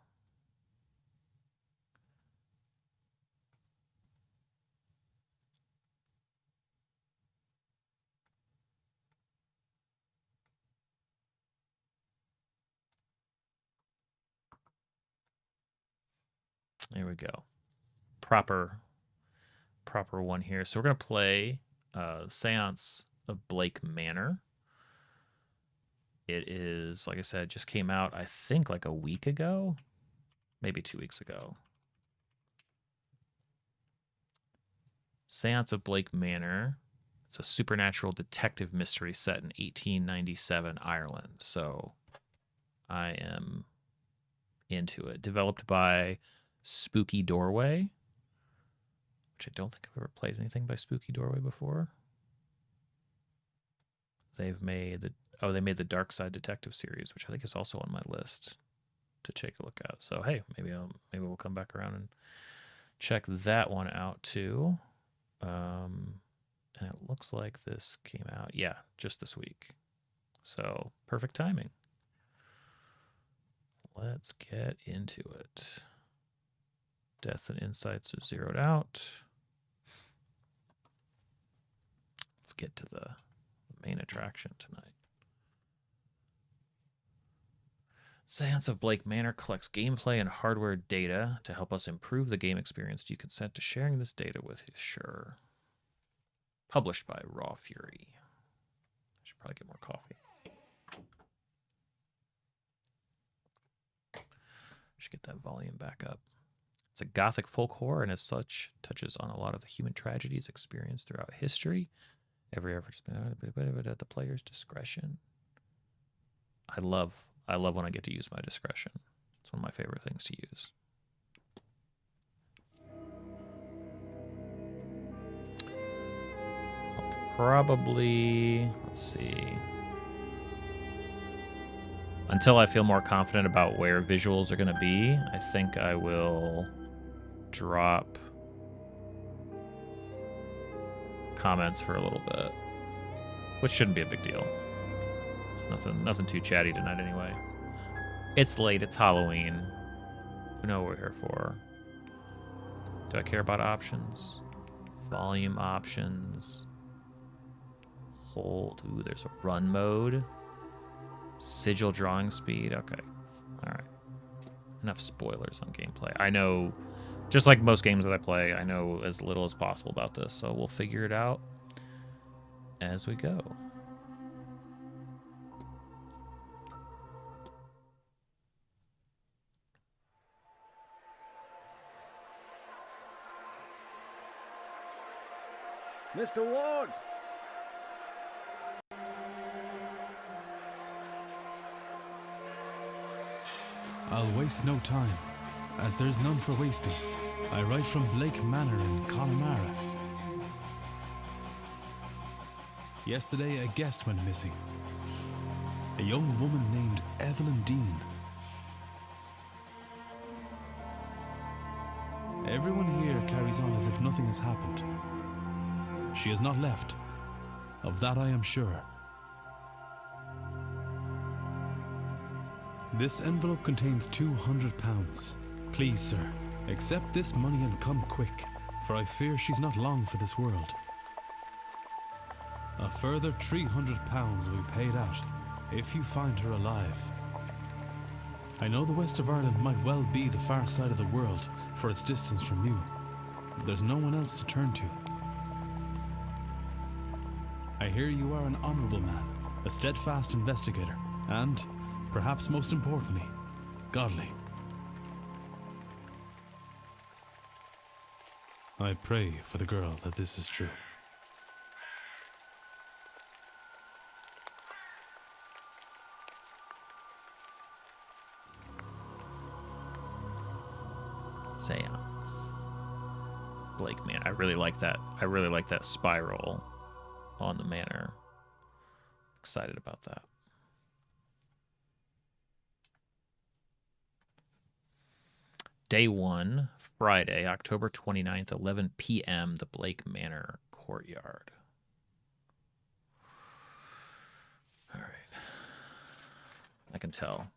There we go. Proper one here. So we're going to play Seance of Blake Manor. It is, like I said, just came out, I think, like a week ago. Maybe 2 weeks ago. Seance of Blake Manor. It's a supernatural detective mystery set in 1897 Ireland. So I am into it. Developed by Spooky Doorway, which I don't think I've ever played anything by Spooky Doorway before. They've made they made the Dark Side Detective series, which I think is also on my list to take a look at. So hey, maybe we'll come back around and check that one out too. And it looks like this came out, yeah, just this week. So perfect timing. Let's get into it. Deaths and insights are zeroed out. Let's get to the main attraction tonight. Seance of Blake Manor collects gameplay and hardware data to help us improve the game experience. Do you consent to sharing this data with you? Sure. Published by Raw Fury. I should probably get more coffee. Should get that volume back up. It's a gothic folk horror, and as such, touches on a lot of the human tragedies experienced throughout history. Every effort's been at the player's discretion. I love when I get to use my discretion. It's one of my favorite things to use. I'll probably, let's see. Until I feel more confident about where visuals are going to be, I think I will drop comments for a little bit, which shouldn't be a big deal. It's nothing too chatty tonight anyway. It's late. It's Halloween. We know what we're here for. Do I care about options? Volume options. Hold. Ooh, there's a run mode. Sigil drawing speed. Okay. All right. Enough spoilers on gameplay. I know, just like most games that I play, I know as little as possible about this, so we'll figure it out as we go. Mr. Ward! I'll waste no time, as there's none for wasting. I write from Blake Manor in Connemara. Yesterday, a guest went missing. A young woman named Evelyn Dean. Everyone here carries on as if nothing has happened. She has not left. Of that I am sure. This envelope contains £200. Please, sir, accept this money and come quick, for I fear she's not long for this world. A further £300 will be paid out if you find her alive. I know the west of Ireland might well be the far side of the world for its distance from you. There's no one else to turn to. I hear you are an honorable man, a steadfast investigator, and, perhaps most importantly, godly. I pray for the girl that this is true. Seance. Blake Manor. I really like that. I really like that spiral on the manor. Excited about that. Day 1, Friday, October 29th, 11 p.m., the Blake Manor courtyard. All right. I can tell.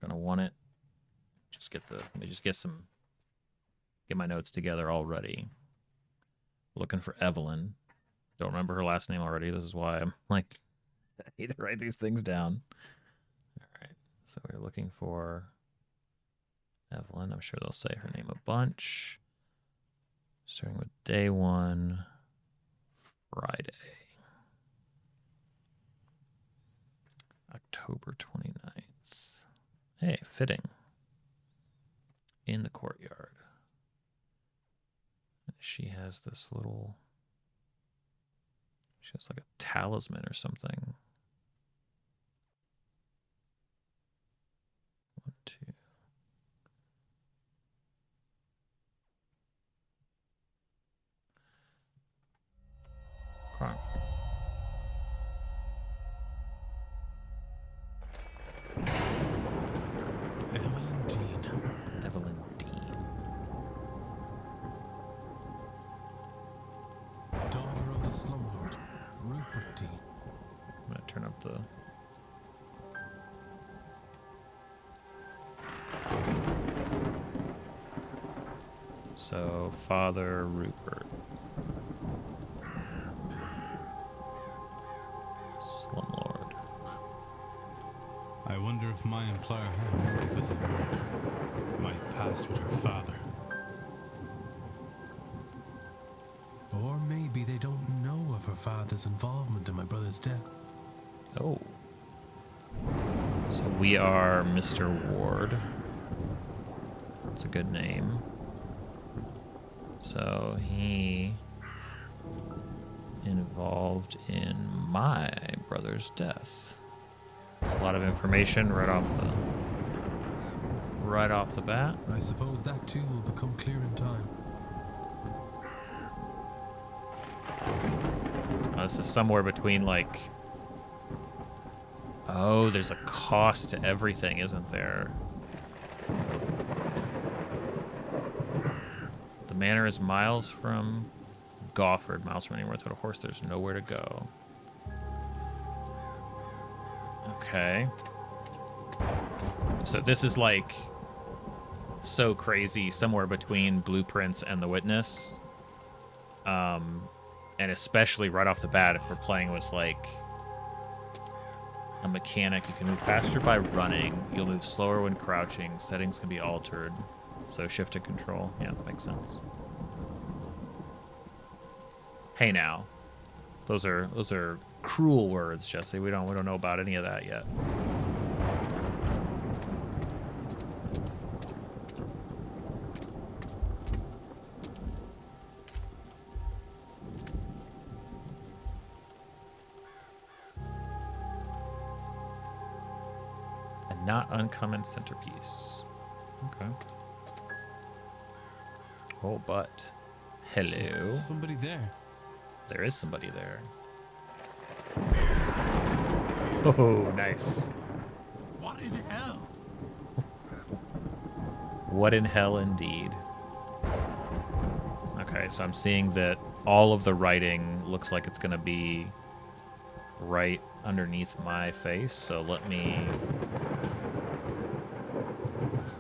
Gonna want it. Let me just get my notes together already. Looking for Evelyn. Don't remember her last name already. This is why I'm like, I need to write these things down. All right. So we're looking for Evelyn. I'm sure they'll say her name a bunch. Starting with day 1, Friday. October 29th. Hey, fitting. In the courtyard. She has this little... She has like a talisman or something. 1, 2. Huh. Evelyn Dean. Evelyn Dean. Daughter of the slumlord, Rupert Dean. I'm gonna turn up the... So, Father Rupert. Slumlord. I wonder if my employer had me because of my past with her father. Or maybe they don't know of her father's involvement in my brother's death. Oh. So we are Mr. Ward. That's a good name. So he involved in my brother's death. There's a lot of information right off the bat. I suppose that too will become clear in time. This is somewhere between like... Oh, there's a cost to everything, isn't there? manor is miles from Gawford. Miles from anywhere without a horse, there's nowhere to go. Okay. So this is like so crazy, somewhere between Blueprints and The Witness. And especially right off the bat, if we're playing with like a mechanic, you can move faster by running. You'll move slower when crouching. Settings can be altered. So shift and control. Yeah, makes sense. Hey now. Those are cruel words, Jesse. We don't know about any of that yet. Not uncommon centerpiece. Okay. Oh, but hello. Is somebody there? There is somebody there. Oh, nice. What in hell? What in hell, indeed. Okay, so I'm seeing that all of the writing looks like it's going to be right underneath my face. So let me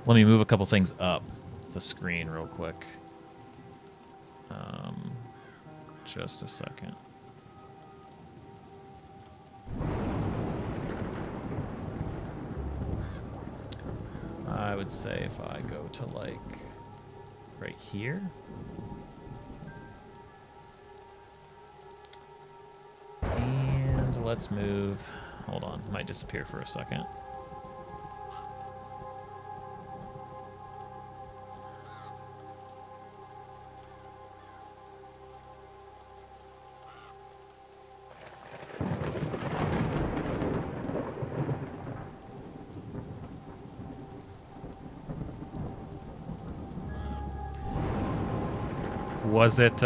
move a couple things up the screen real quick. Just a second. I would say if I go to like right here. And let's move. Hold on, might disappear for a second. Was it,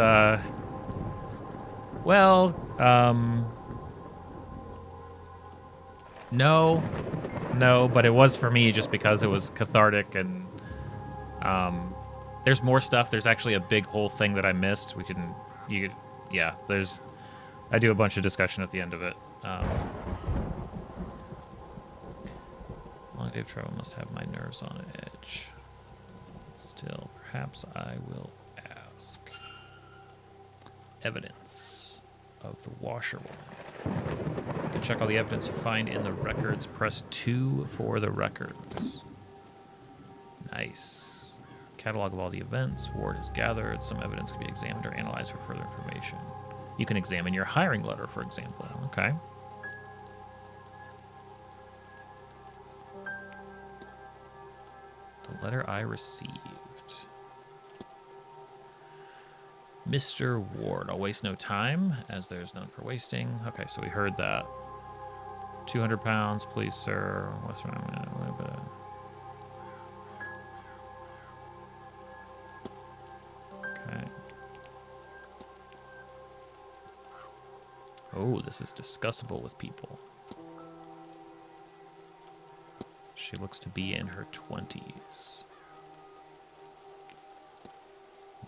well, no, but it was for me just because it was cathartic and, there's more stuff. There's actually a big whole thing that I missed. Yeah, I do a bunch of discussion at the end of it. Long day of travel must have my nerves on edge. Still, perhaps I will ask. Evidence of the washerwoman. To check all the evidence you find in the records, press 2 for the records. Nice. Catalog of all the events. Ward is gathered. Some evidence can be examined or analyzed for further information. You can examine your hiring letter, for example. Okay. The letter I received. Mr. Ward, I'll waste no time, as there's none for wasting. Okay, so we heard that. 200 pounds, please, sir. What's wrong? Okay. Oh, this is discussable with people. She looks to be in her 20s.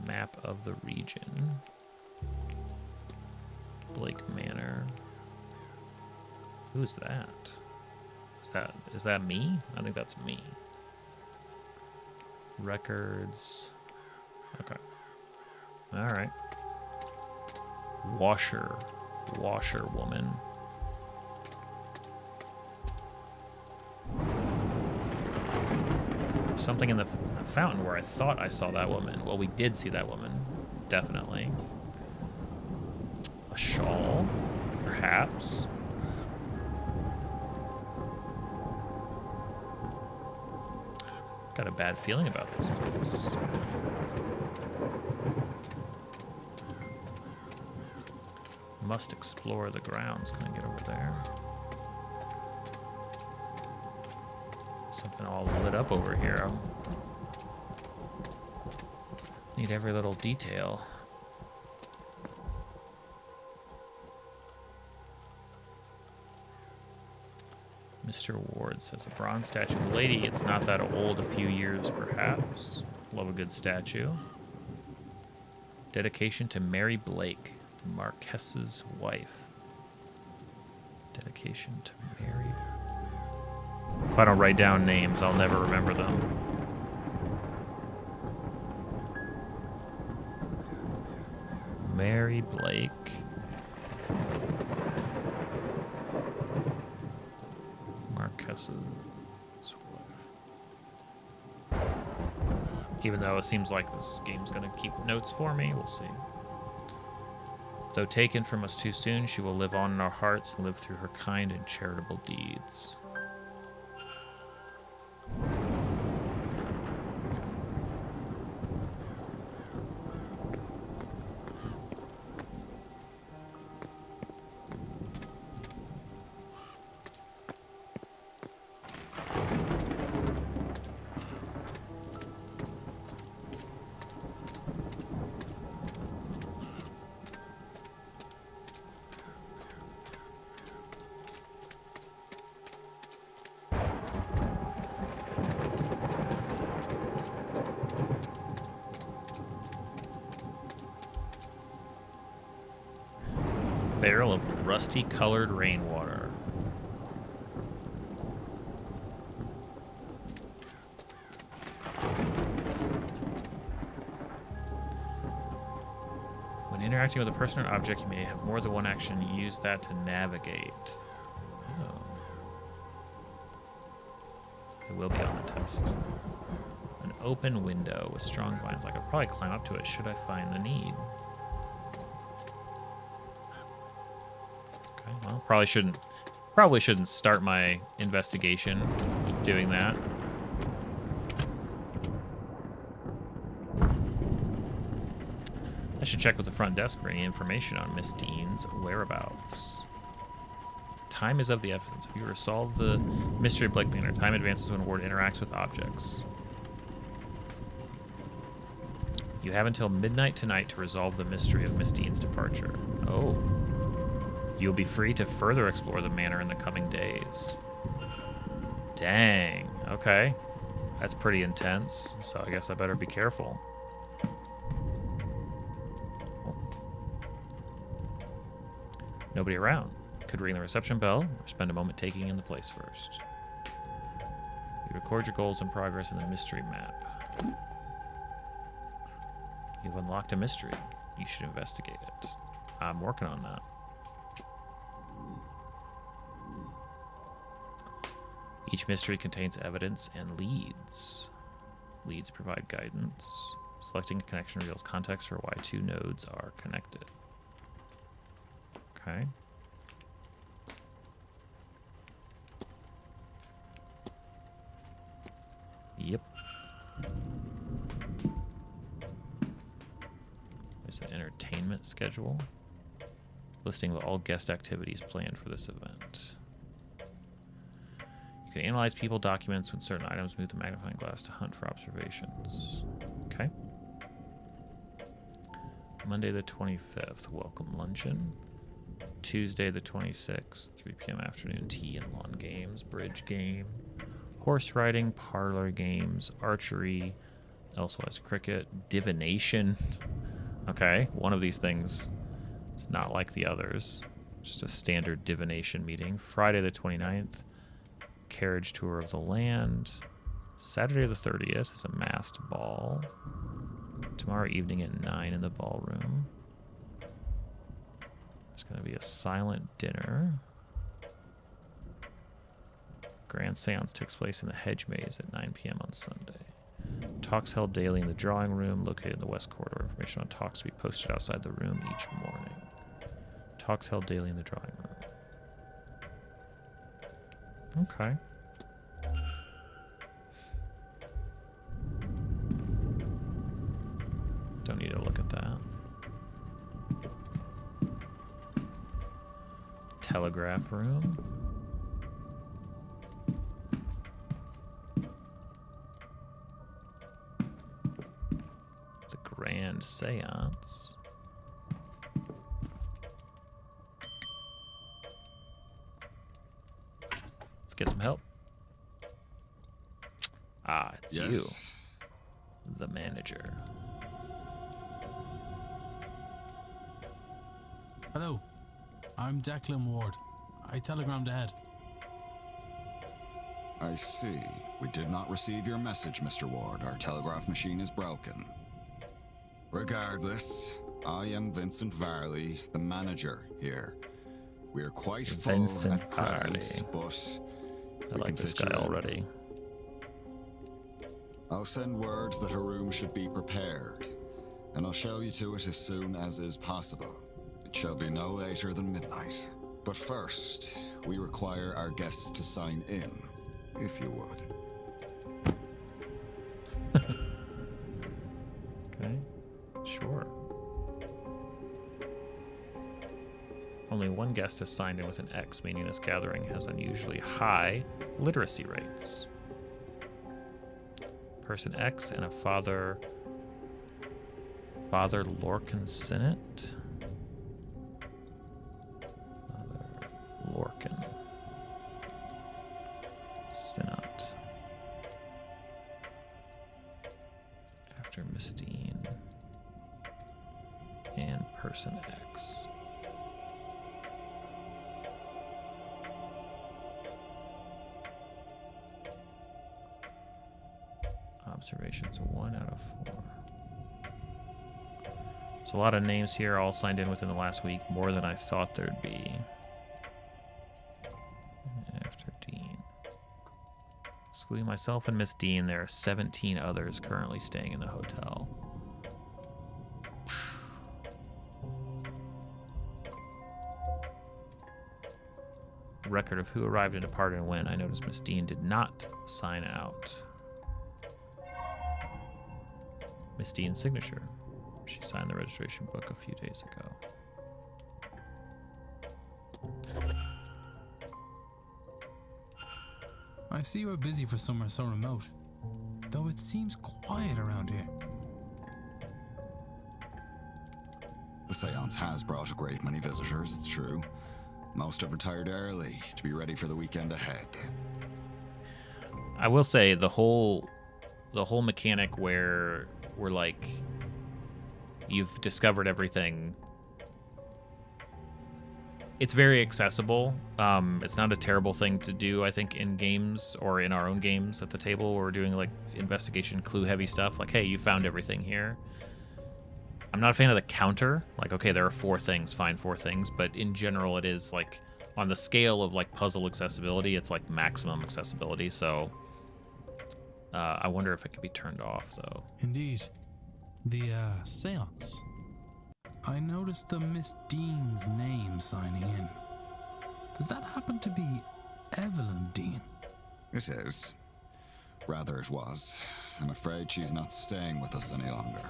Map of the region. Blake Manor. Who's that? Is that me? I think that's me. Records. Okay. All right. Washerwoman. Something in the fountain where I thought I saw that woman. Well, we did see that woman. Definitely. A shawl, perhaps. Got a bad feeling about this place. Must explore the grounds. Can I get over there? Something all lit up over here. Need every little detail. Mr. Ward says a bronze statue of a lady. It's not that old, a few years perhaps. Love a good statue. Dedication to Mary Blake, the Marquess's wife. Dedication to Mary. If I don't write down names, I'll never remember them. Mary Blake. Marquess's wife. Even though it seems like this game's going to keep notes for me, we'll see. Though taken from us too soon, she will live on in our hearts and live through her kind and charitable deeds. Barrel of rusty-colored rainwater. When interacting with a person or object, you may have more than one action. Use that to navigate. Oh. It will be on the test. An open window with strong vines. I could probably climb up to it should I find the need. Well, probably shouldn't start my investigation doing that. I should check with the front desk for any information on Miss Dean's whereabouts. Time is of the essence. If you resolve the mystery of Blake Manor, time advances when a ward interacts with objects. You have until midnight tonight to resolve the mystery of Miss Dean's departure. Oh. You'll be free to further explore the manor in the coming days. Dang. Okay. That's pretty intense, so I guess I better be careful. Oh. Nobody around. Could ring the reception bell or spend a moment taking in the place first. You record your goals and progress in the mystery map. You've unlocked a mystery. You should investigate it. I'm working on that. Each mystery contains evidence and leads. Leads provide guidance. Selecting a connection reveals context for why two nodes are connected. Okay. Yep. There's an entertainment schedule. Listing of all guest activities planned for this event. You can analyze people documents when certain items move the magnifying glass to hunt for observations. Okay. Monday the 25th, welcome luncheon. Tuesday the 26th, 3 p.m. afternoon tea and lawn games, bridge game, horse riding, parlor games, archery, elsewise cricket, divination. Okay, one of these things is not like the others. Just a standard divination meeting. Friday the 29th, carriage tour of the land. Saturday the 30th is a masked ball. Tomorrow evening at 9 in the ballroom. There's going to be a silent dinner. Grand Seance takes place in the Hedge Maze at 9 p.m. on Sunday. Talks held daily in the drawing room located in the west corridor. Information on talks to be posted outside the room each morning. Talks held daily in the drawing room. Okay. Don't need to look at that. Telegraph room. The Grand Seance. Let's get some help. Ah, it's you. The manager. Hello, I'm Declan Ward. I telegrammed ahead. I see. We did not receive your message, Mr. Ward. Our telegraph machine is broken. Regardless, I am Vincent Varley, the manager here. We are quite full Vincent at present, Varley. but I we like can this fit guy you in. already. I'll send words that a room should be prepared, and I'll show you to it as soon as is possible. It shall be no later than midnight. But first, we require our guests to sign in, if you would. Okay, sure. Only one guest has signed in with an X, meaning this gathering has unusually high literacy rates. Person X and a Father Lorcan Sinnott. Father Lorcan Sinnott. After Miss Dean and Person X. Observations 1 out of 4. So a lot of names here, all signed in within the last week, more than I thought there'd be. After Dean. Excluding myself and Miss Dean, there are 17 others currently staying in the hotel. Record of who arrived and departed and when. I noticed Miss Dean did not sign out. Miss Dean's signature. She signed the registration book a few days ago. I see you are busy for somewhere so remote, though it seems quiet around here. The seance has brought a great many visitors, it's true. Most have retired early to be ready for the weekend ahead. I will say the whole mechanic where we're like, you've discovered everything. It's very accessible. It's not a terrible thing to do, I think, in games or in our own games at the table where we're doing like investigation clue heavy stuff. Like, hey, you found everything here. I'm not a fan of the counter. Like, okay, there are 4 things, fine, 4 things. But in general, it is like on the scale of like puzzle accessibility, it's like maximum accessibility. So I wonder if it could be turned off, though. Indeed. The, seance. I noticed the Miss Dean's name signing in. Does that happen to be Evelyn Dean? It is. Rather it was. I'm afraid she's not staying with us any longer.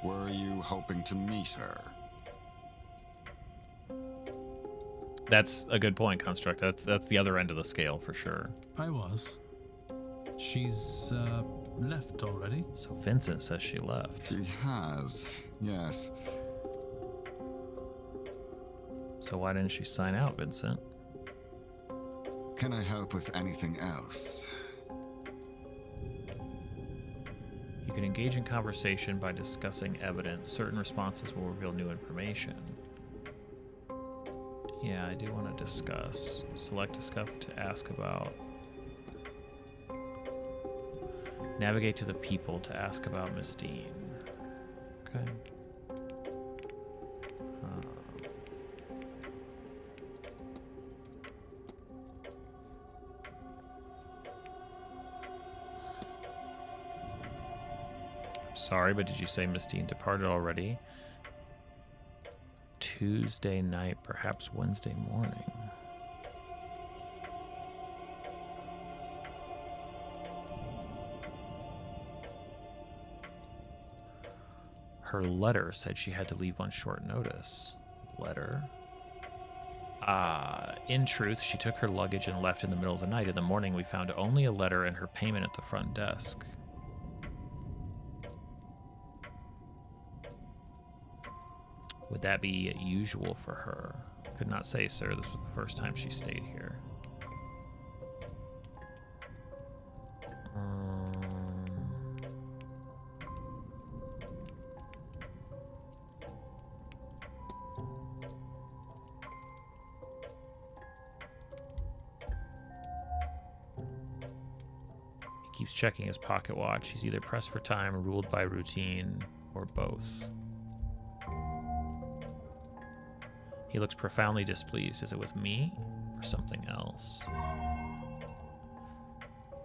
Were you hoping to meet her? That's a good point, Construct. That's the other end of the scale for sure. I was. She's, left already? So Vincent says she left. She has, yes. So why didn't she sign out, Vincent? Can I help with anything else? You can engage in conversation by discussing evidence. Certain responses will reveal new information. Yeah, I do want to discuss. Select discuss to ask about. Navigate to the people to ask about Miss Dean. Okay. Sorry, but did you say Miss Dean departed already? Tuesday night, perhaps Wednesday morning. Her letter said she had to leave on short notice. Letter? In truth, she took her luggage and left in the middle of the night. In the morning, we found only a letter and her payment at the front desk. Would that be usual for her? Could not say, sir. This was the first time she stayed here. keeps checking his pocket watch. He's either pressed for time, ruled by routine, or both. He looks profoundly displeased. Is it with me or something else?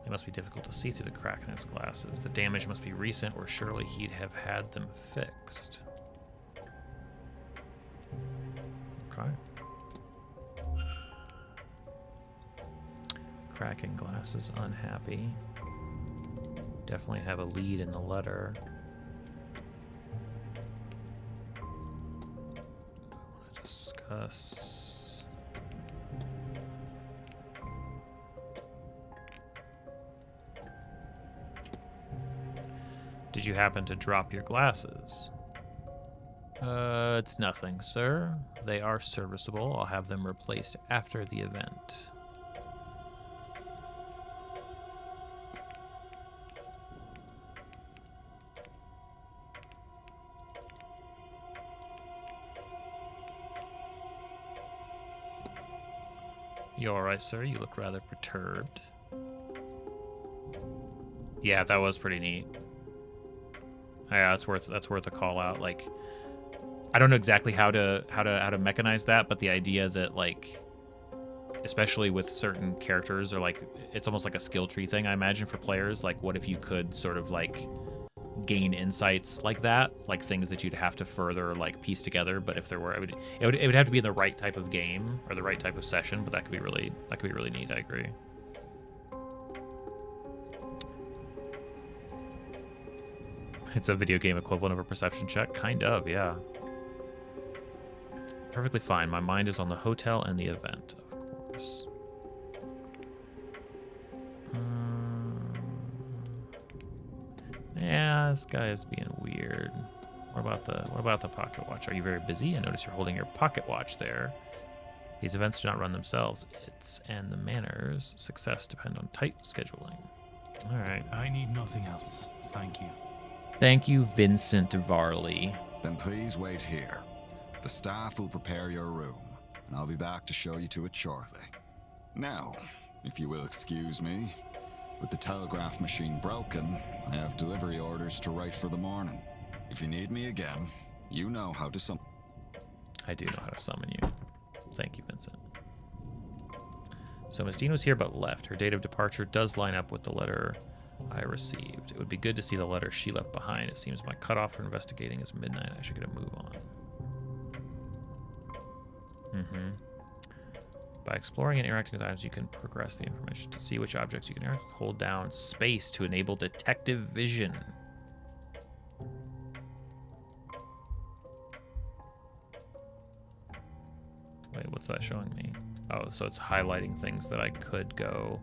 It must be difficult to see through the crack in his glasses. The damage must be recent, or surely he'd have had them fixed. Okay. Cracking glasses, unhappy. Definitely have a lead in the letter. I want to discuss. Did you happen to drop your glasses? It's nothing, sir. They are serviceable. I'll have them replaced after the event. You alright, sir? You look rather perturbed. Yeah, that was pretty neat. Yeah, that's worth a call out. Like, I don't know exactly how to mechanize that, but the idea that, like, especially with certain characters, or like it's almost like a skill tree thing, I imagine, for players. Like, what if you could sort of like gain insights like that, like things that you'd have to further like piece together. But if there were, it would have to be in the right type of game or the right type of session. But that could be really neat. I agree. It's a video game equivalent of a perception check, kind of, yeah. Perfectly fine. My mind is on the hotel and the event, of course. Yeah, this guy is being weird. What about the pocket watch? Are you very busy? I notice you're holding your pocket watch there. These events do not run themselves. Its and the manor's success depend on tight scheduling. All right. I need nothing else. Thank you. Thank you, Vincent Varley. Then please wait here. The staff will prepare your room, and I'll be back to show you to it shortly. Now, if you will excuse me, with the telegraph machine broken, I have delivery orders to write for the morning. If you need me again, you know how to summon. I do know how to summon you. Thank you, Vincent. So Miss Dean was here but left. Her date of departure does line up with the letter I received. It would be good to see the letter she left behind. It seems my cutoff for investigating is midnight. I should get a move on. By exploring and interacting with items, you can progress the information. To see which objects you can interact with, hold down space to enable detective vision. Wait, what's that showing me? Oh, so it's highlighting things that I could go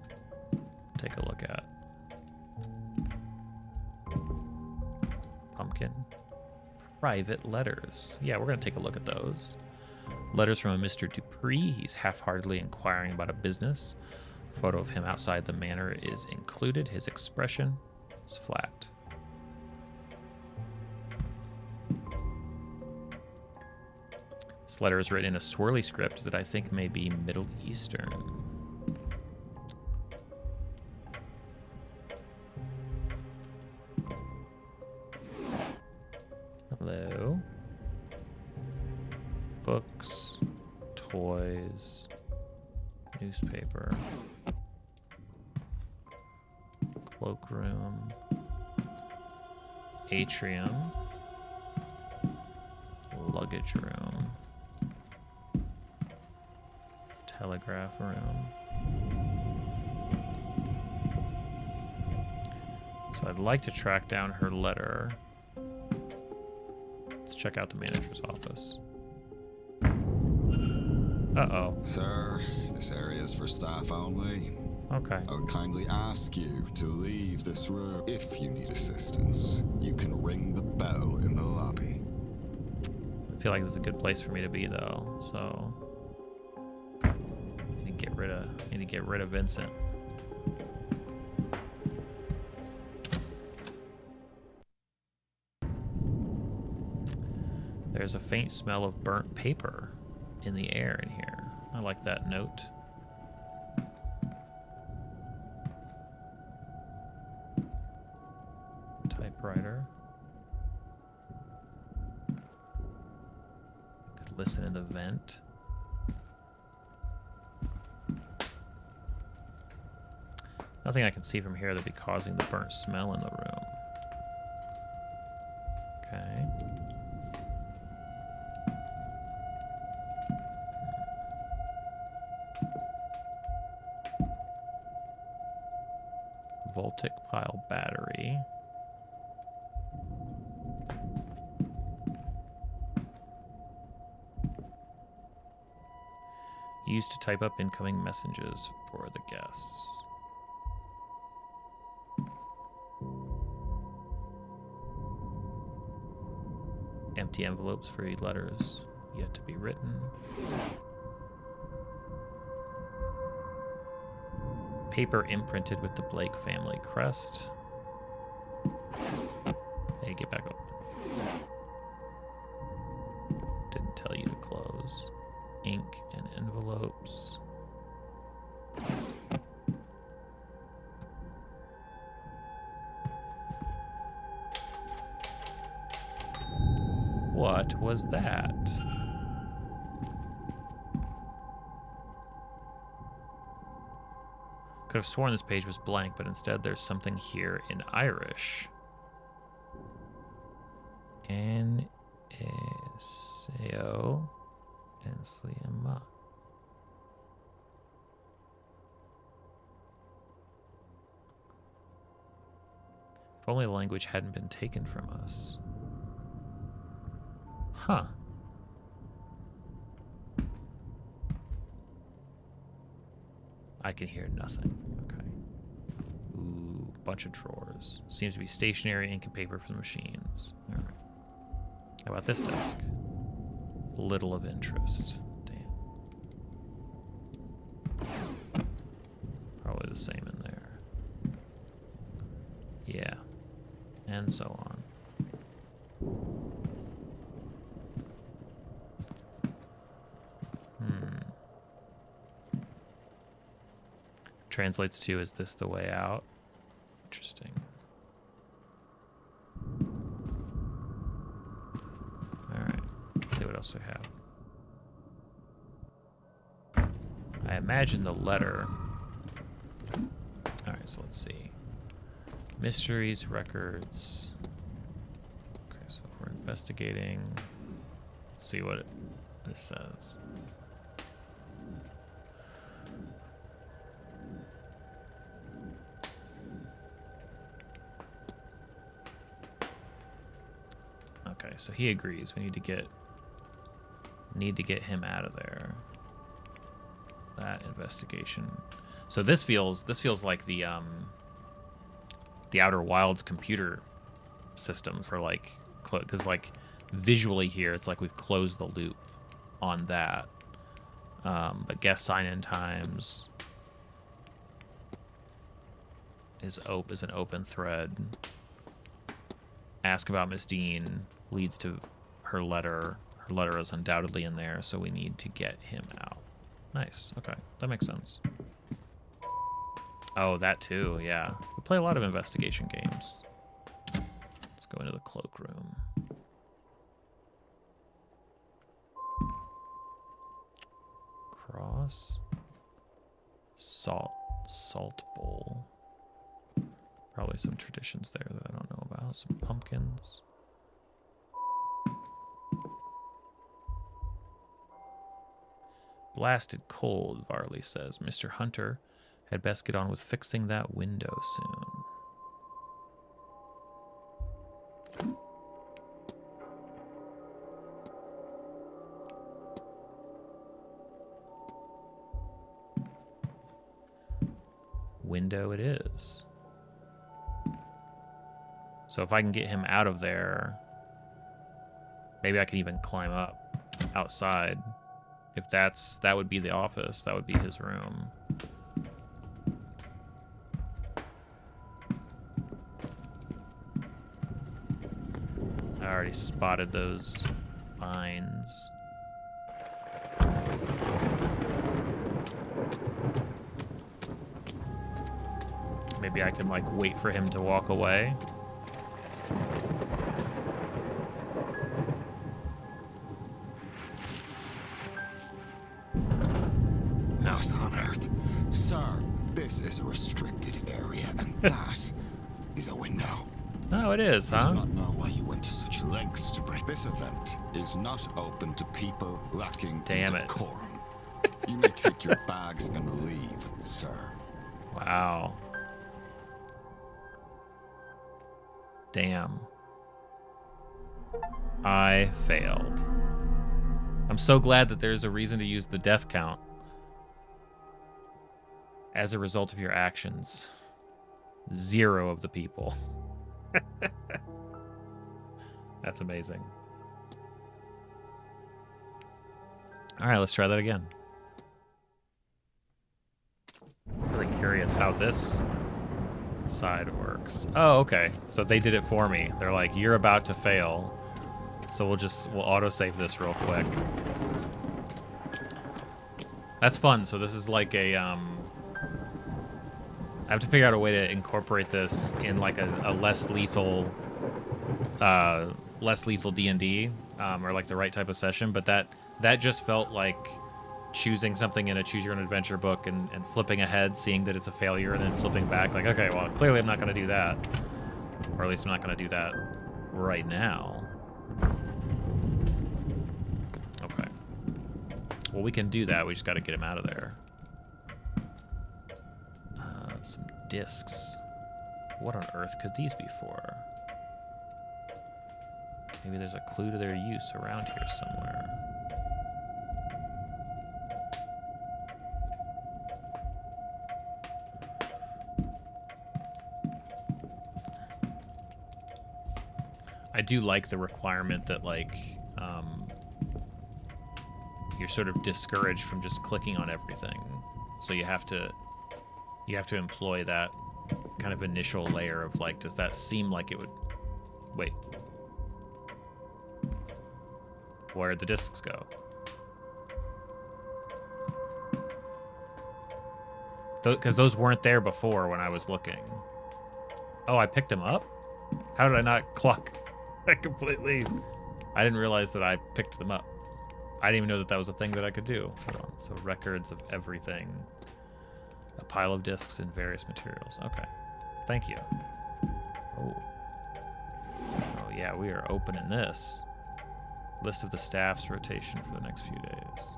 take a look at. Pumpkin. Private letters. Yeah, we're going to take a look at those. Letters from a Mr. Dupree. He's half-heartedly inquiring about a business. A photo of him outside the manor is included. His expression is flat. This letter is written in a swirly script that I think may be Middle Eastern. Hello. Books, toys, newspaper, cloakroom, atrium, luggage room, telegraph room. So I'd like to track down her letter. Let's check out the manager's office. Uh-oh. Sir, this area is for staff only. Okay. I would kindly ask you to leave this room. If you need assistance, you can ring the bell in the lobby. I feel like this is a good place for me to be, though, so I need to get rid of Vincent. There's a faint smell of burnt paper in the air in here. I like that note. listen in the vent. Nothing I can see from here that'd be causing the burnt smell in the room. Okay. Voltic pile battery. Used to type up incoming messages for the guests. Empty envelopes for letters yet to be written. Paper imprinted with the Blake family crest. Hey, get back up. Didn't tell you to close. Ink and envelopes. What was that? Could have sworn this page was blank, but instead there's something here in Irish. N Seo and Sliema. If only the language hadn't been taken from us. Huh. I can hear nothing. Okay. Ooh, bunch of drawers. Seems to be stationery, ink, and paper for the machines. All right. How about this desk? Little of interest. Damn. Probably the same in there. Yeah. And so on. Translates to, is this the way out? Interesting. Alright, let's see what else we have. I imagine the letter. Alright, so let's see. Mysteries, records. Okay, so if we're investigating, let's see what this says. Okay, so he agrees. We need to get him out of there. That investigation. So this feels like the Outer Wilds computer system for like, because like visually here it's like we've closed the loop on that. But guest sign-in times is an open thread. Ask about Miss Dean leads to her letter. Her letter is undoubtedly in there, so we need to get him out. Nice. Okay, that makes sense. Oh, that too, yeah. We play a lot of investigation games. Let's go into the cloakroom. Cross. Salt bowl. Probably some traditions there that I don't know about. Some pumpkins. Blasted cold, Varley says. Mr. Hunter had best get on with fixing that window soon. Window it is. So if I can get him out of there, maybe I can even climb up outside. If that would be the office, that would be his room. I already spotted those vines. Maybe I can like wait for him to walk away. Sir, this is a restricted area, and that is a window. Oh, it is, I huh? do not know why you went to such lengths to break. This event is not open to people lacking Damn it. decorum. You may take your bags and leave, sir. Wow. Damn. I failed. I'm so glad that there's a reason to use the death count as a result of your actions. 0 of the people. That's amazing. All right, let's try that again. Really curious how this side works. Oh, okay. So they did it for me. They're like, you're about to fail. So we'll autosave this real quick. That's fun. So this is like a, I have to figure out a way to incorporate this in like a less lethal D&D, or like the right type of session. But that just felt like choosing something in a choose your own adventure book and flipping ahead, seeing that it's a failure, and then flipping back like, okay, well, clearly I'm not going to do that. Or at least I'm not going to do that right now. Okay. Well, we can do that. We just got to get him out of there. Some discs. What on earth could these be for? Maybe there's a clue to their use around here somewhere. I do like the requirement that, like, you're sort of discouraged from just clicking on everything. So you have to employ that kind of initial layer of, like, does that seem like it would... Wait. Where'd the discs go? Because those weren't there before when I was looking. Oh, I picked them up? How did I not clock that completely? I didn't realize that I picked them up. I didn't even know that was a thing that I could do. Hold on. So records of everything. A pile of discs in various materials. Okay. Thank you. Oh. Oh, yeah, we are opening this. List of the staff's rotation for the next few days.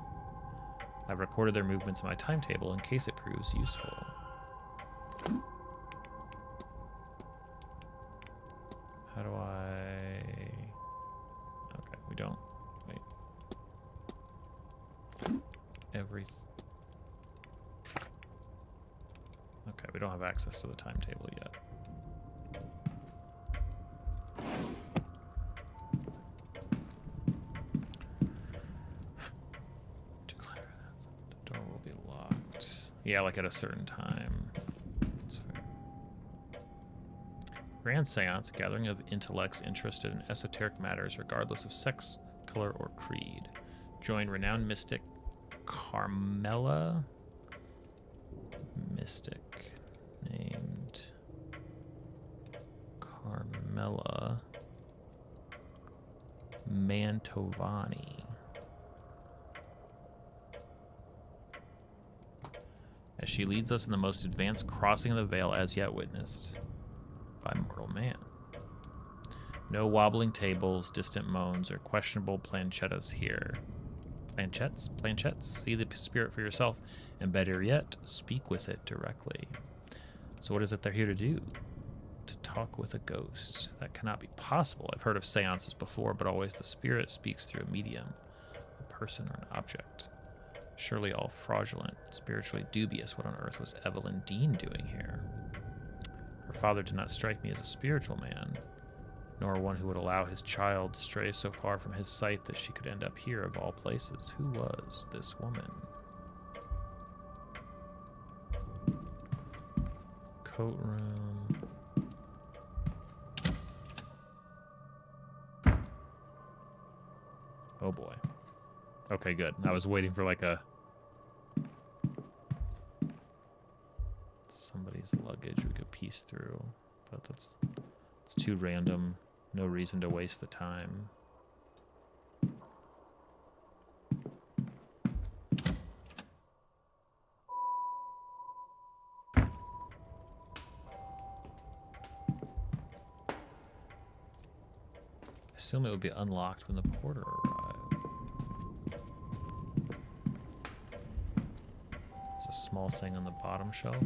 I've recorded their movements in my timetable in case it proves useful. How do I... Okay, we don't... Wait. Okay, we don't have access to the timetable yet. Declare that the door will be locked. Yeah, like at a certain time. That's fair. Grand Seance, a gathering of intellects interested in esoteric matters regardless of sex, color, or creed. Join renowned mystic Carmela. Mystic named Carmela Mantovani. As she leads us in the most advanced crossing of the veil as yet witnessed by mortal man. No wobbling tables, distant moans, or questionable planchettas here. Planchettes? See the spirit for yourself, and better yet, speak with it directly. So what is it they're here to do? To talk with a ghost. That cannot be possible. I've heard of seances before, but always the spirit speaks through a medium, a person or an object. Surely all fraudulent, spiritually dubious. What on earth was Evelyn Dean doing here? Her father did not strike me as a spiritual man, nor one who would allow his child stray so far from his sight that she could end up here of all places. Who was this woman? Coat room. Oh boy. Okay, good. I was waiting for like somebody's luggage we could piece through, but it's too random. No reason to waste the time. assume it would be unlocked when the porter arrived. There's a small thing on the bottom shelf.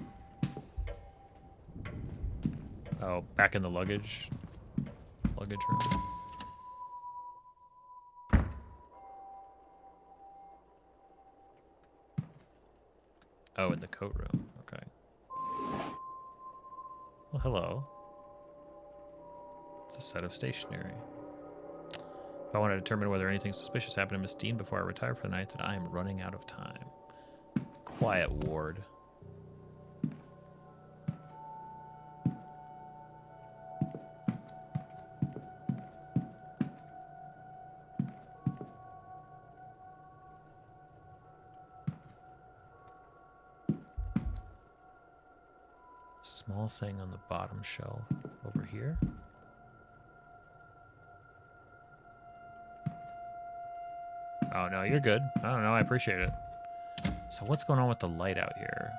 Oh, back in the luggage room. Oh, in the coat room. Okay. Well, hello. It's a set of stationery. If I want to determine whether anything suspicious happened to Miss Dean before I retire for the night, then I am running out of time. Quiet, Ward. Small thing on the bottom shelf over here. Oh, no, you're good. I don't know. I appreciate it. So what's going on with the light out here?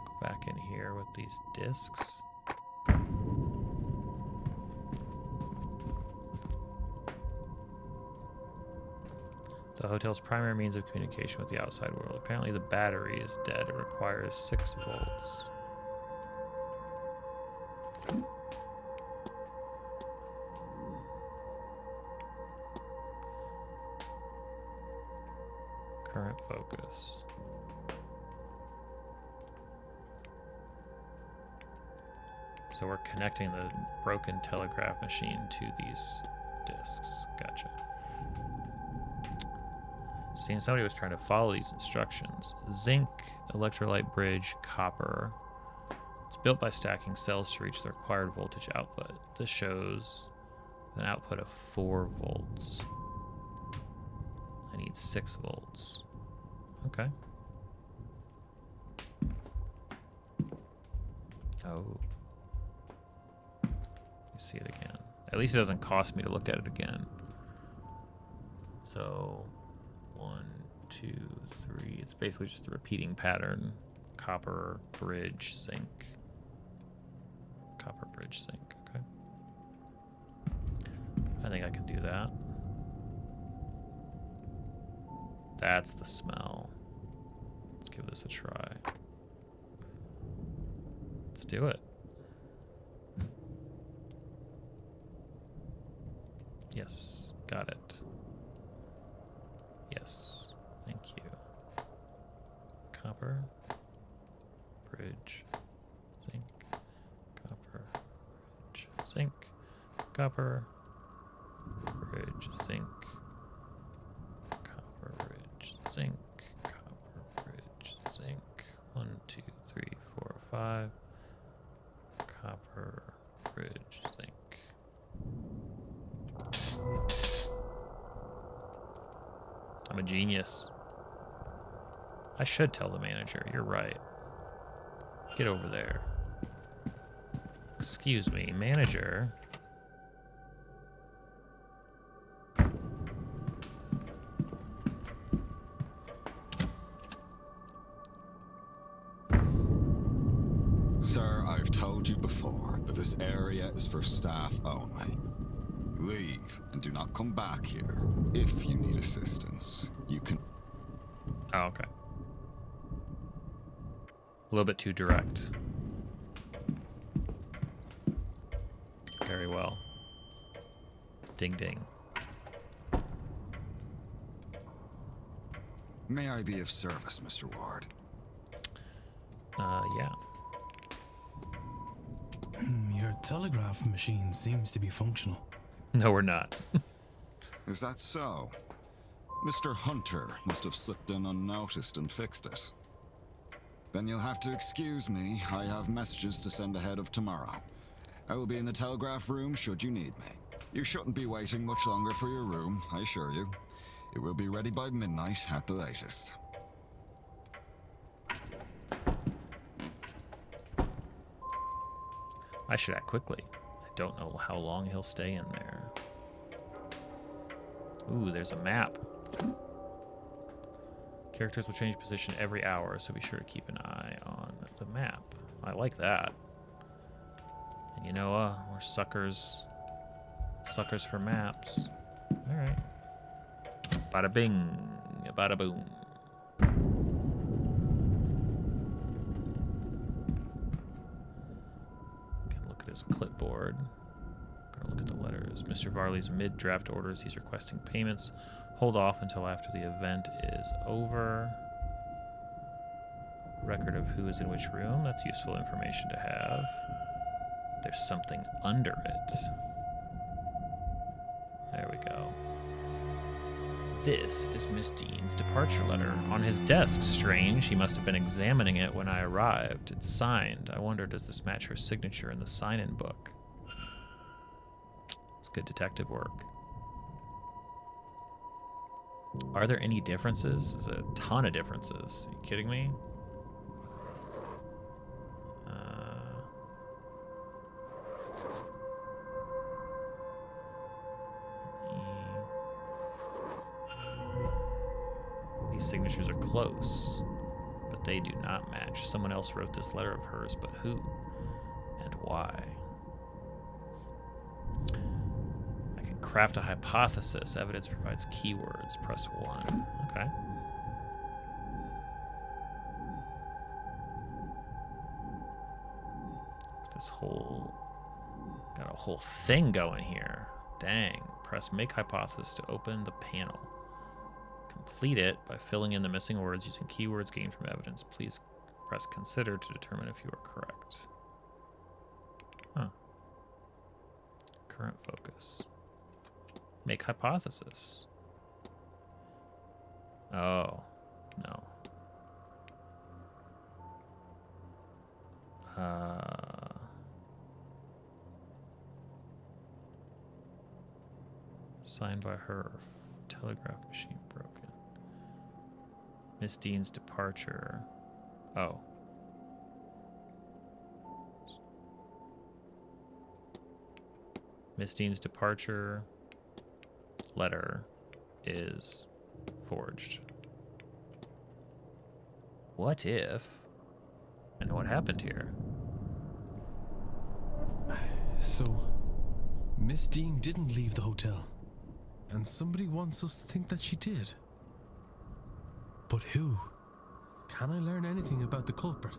Go back in here with these discs. The hotel's primary means of communication with the outside world. Apparently the battery is dead. It requires 6 volts. Current focus. So we're connecting the broken telegraph machine to these discs. Gotcha. Seems somebody was trying to follow these instructions. Zinc, electrolyte bridge, copper. It's built by stacking cells to reach the required voltage output. This shows an output of 4 volts. I need 6 volts. Okay. Oh. Let me see it again. At least it doesn't cost me to look at it again. So 1, 2, 3. It's basically just a repeating pattern. Copper, bridge, zinc. Copper, bridge, zinc. Okay. I think I can do that. That's the smell. Let's give this a try. Let's do it. Yes, got it. Yes, thank you. Copper, bridge, zinc, copper, bridge, zinc, copper, bridge, zinc, copper, bridge, zinc, copper, bridge, zinc. 1, 2, 3, 4, 5. Copper, bridge, zinc. I'm a genius. I should tell the manager. You're right. Get over there. Excuse me, manager. Sir, I've told you before that this area is for staff only. Leave and do not come back here. If you need assistance, you can... Oh, okay. A little bit too direct. Very well. Ding ding. May I be of service, Mr. Ward? Yeah. Your telegraph machine seems to be functional. No, we're not. Is that so? Mr. Hunter must have slipped in unnoticed and fixed it. Then you'll have to excuse me. I have messages to send ahead of tomorrow. I will be in the telegraph room should you need me. You shouldn't be waiting much longer for your room, I assure you. It will be ready by midnight at the latest. I should act quickly. I don't know how long he'll stay in there. Ooh, there's a map. Characters will change position every hour, so be sure to keep an eye on the map. I like that. And you know, we're suckers for maps. All right. Bada bing, bada boom. Can look at his clipboard. Gonna look at the letters. Mr. Varley's mid-draft orders. He's requesting payments. Hold off until after the event is over. Record of who is in which room. That's useful information to have. There's something under it. There we go. This is Miss Dean's departure letter. On his desk, strange. He must have been examining it when I arrived. It's signed. I wonder, does this match her signature in the sign-in book? It's good detective work. Are there any differences? There's a ton of differences. Are you kidding me? These signatures are close, but they do not match. Someone else wrote this letter of hers, but who and why? I can craft a hypothesis. Evidence provides keywords. Press 1. Okay. This whole... got a whole thing going here. Dang. Press make hypothesis to open the panel. Complete it by filling in the missing words using keywords gained from evidence. Please press consider to determine if you are correct. Huh. Current focus. Make hypothesis. Oh, no. Signed by her. Telegraph machine broken. Miss Dean's departure. Oh. Miss Dean's departure letter is forged. What if? And what happened here? So, Miss Dean didn't leave the hotel. And somebody wants us to think that she did. But who? Can I learn anything about the culprit?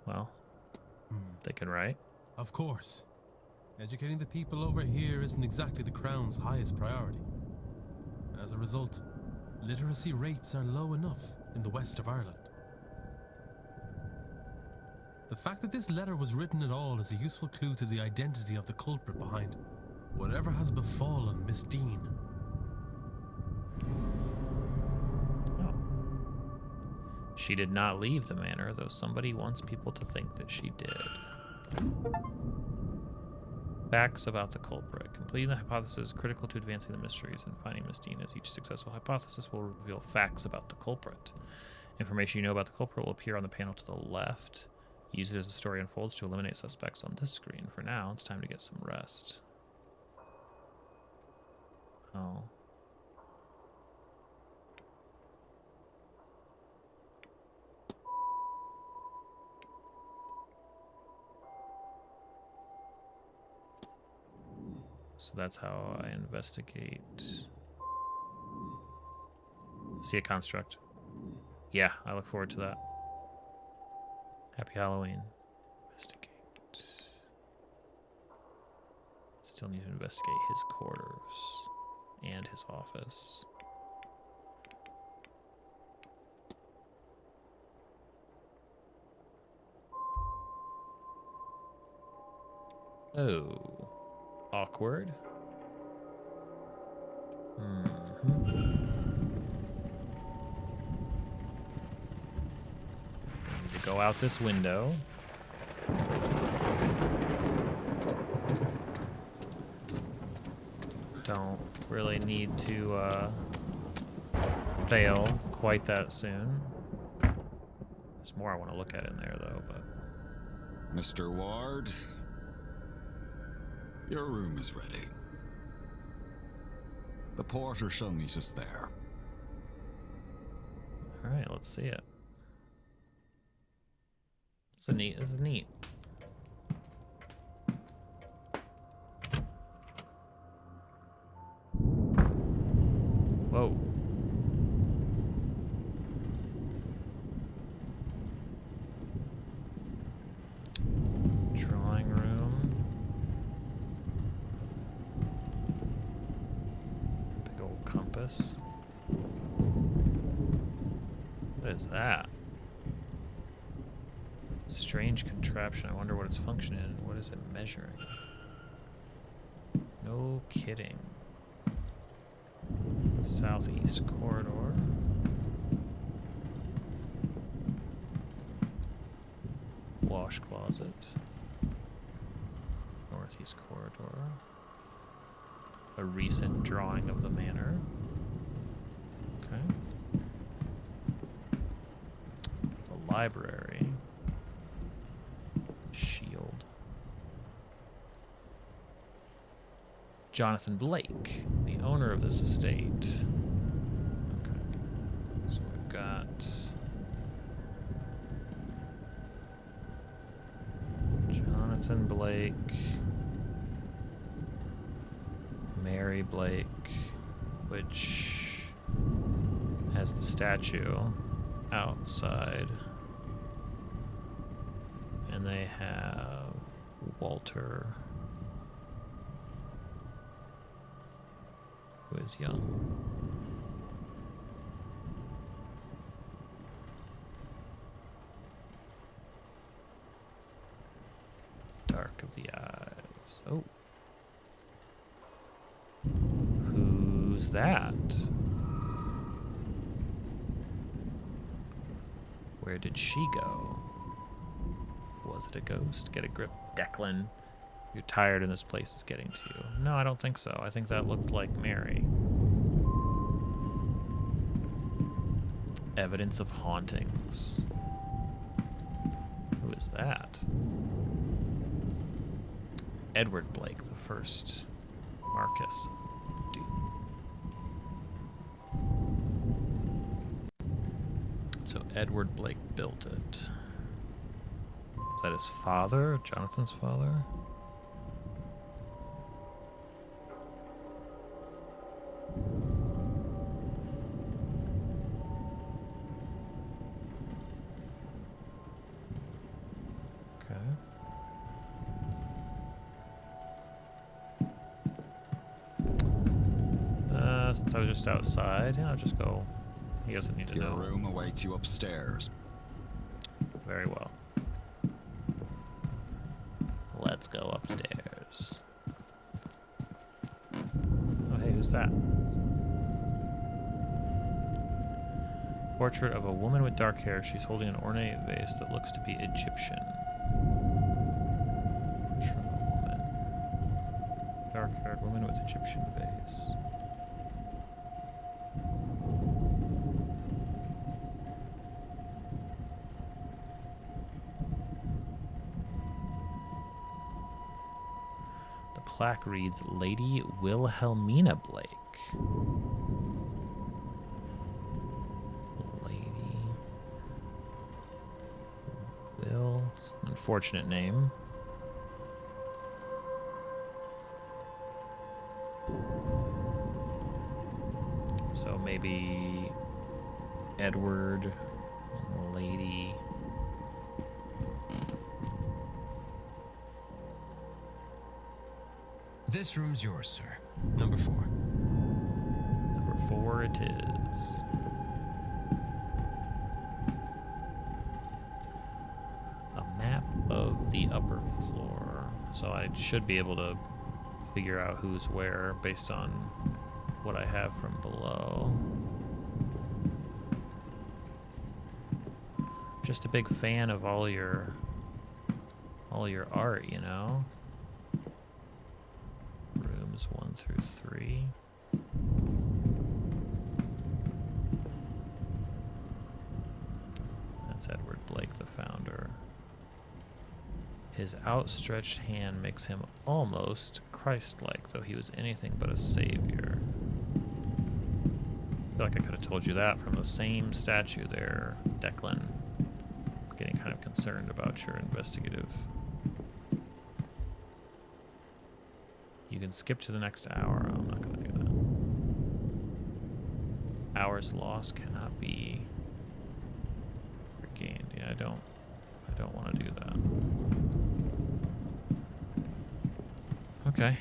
Well, they can write. Of course. Educating the people over here isn't exactly the Crown's highest priority. As a result, literacy rates are low enough in the west of Ireland. The fact that this letter was written at all is a useful clue to the identity of the culprit behind whatever has befallen Miss Dean. Oh. She did not leave the manor, though somebody wants people to think that she did. Facts about the culprit. Completing the hypothesis is critical to advancing the mysteries and finding Miss Dean, as each successful hypothesis will reveal facts about the culprit. Information you know about the culprit will appear on the panel to the left. Use it as the story unfolds to eliminate suspects on this screen. For now, it's time to get some rest. Oh. So that's how I investigate. See a construct. Yeah, I look forward to that. Happy Halloween. Investigate. Still need to investigate his quarters and his office. Oh. Awkward. Need to go out this window. Don't really need to fail quite that soon. There's more I want to look at in there, though, but... Mr. Ward, your room is ready. The porter shall meet us there. Alright, let's see it. This is neat. Whoa. Drawing room. Big old compass. What is that? Strange contraption. I wonder what its function is. What is it measuring? No kidding. Southeast corridor. Wash closet. Northeast corridor. A recent drawing of the manor. Okay. The library. Shield. Jonathan Blake, the owner of this estate. Okay. So we've got Jonathan Blake, Mary Blake, which has the statue outside. And they have Walter, who is young. Dark of the eyes. Oh. Who's that? Where did she go? Was it a ghost? Get a grip, Declan. You're tired and this place is getting to you. No, I don't think so. I think that looked like Mary. Evidence of hauntings. Who is that? Edward Blake, the first Marquess of Doom. So Edward Blake built it. Is that his father? Jonathan's father? Okay. Since I was just outside, yeah, I'll just go. He doesn't need to know. Your room awaits you upstairs. Very well. Let's go upstairs. Oh, hey, who's that? Portrait of a woman with dark hair. She's holding an ornate vase that looks to be Egyptian. Portrait of a woman. Dark-haired woman with Egyptian vase. Plaque reads Lady Wilhelmina Blake. Lady Will. It's an unfortunate name. So maybe Edward and Lady. This room's yours, sir. Number 4. Number 4 it is. A map of the upper floor. So I should be able to figure out who's where based on what I have from below. Just a big fan of all your art, you know? Rooms 1 through 3. founder. His outstretched hand makes him almost Christ-like, though he was anything but a savior. I feel like I could have told you that from the same statue there, Declan. I'm getting kind of concerned about your investigative. You can skip to the next hour. I'm not going to do that. Hours lost cannot be regained. Yeah, I don't want to do that. Okay.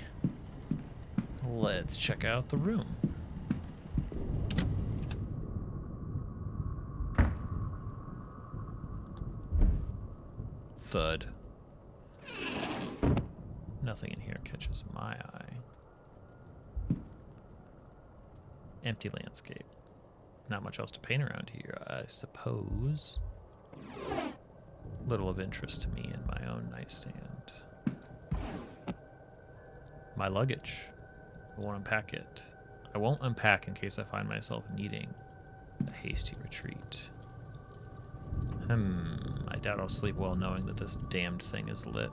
Let's check out the room. Thud. Nothing in here catches my eye. Empty landscape. Not much else to paint around here, I suppose. Little of interest to me in my own nightstand. My luggage. I won't unpack it. I won't unpack in case I find myself needing a hasty retreat. I doubt I'll sleep well knowing that this damned thing is lit.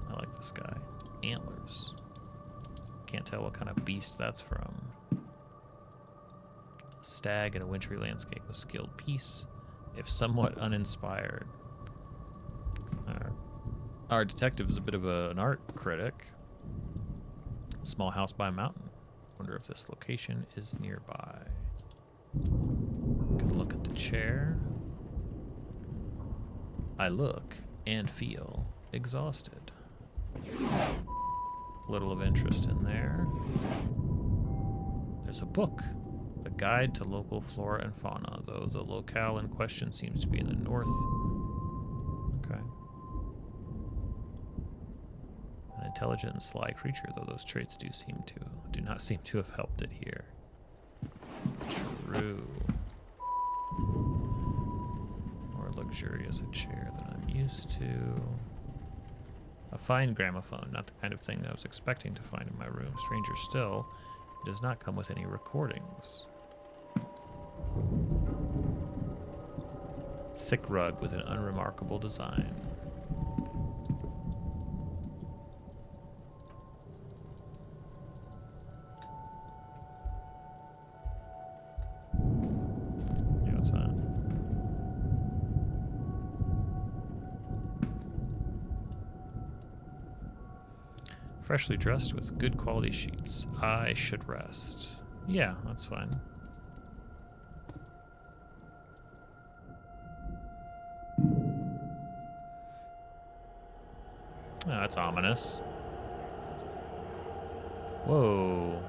I like this guy. Antlers. Can't tell what kind of beast that's from. A stag in a wintry landscape, a skilled piece, if somewhat uninspired. Our detective is a bit of an art critic. A small house by a mountain. Wonder if this location is nearby. Good look at the chair. I look and feel exhausted. Little of interest in there. There's a book. A guide to local flora and fauna, though the locale in question seems to be in the north. Okay. An intelligent and sly creature, though those traits do not seem to have helped it here. True. More luxurious a chair than I'm used to. A fine gramophone, not the kind of thing I was expecting to find in my room. Stranger still, it does not come with any recordings. Thick rug with an unremarkable design. Yeah, what's that? Freshly dressed with good quality sheets. I should rest. Yeah, that's fine. Oh, that's ominous. Whoa.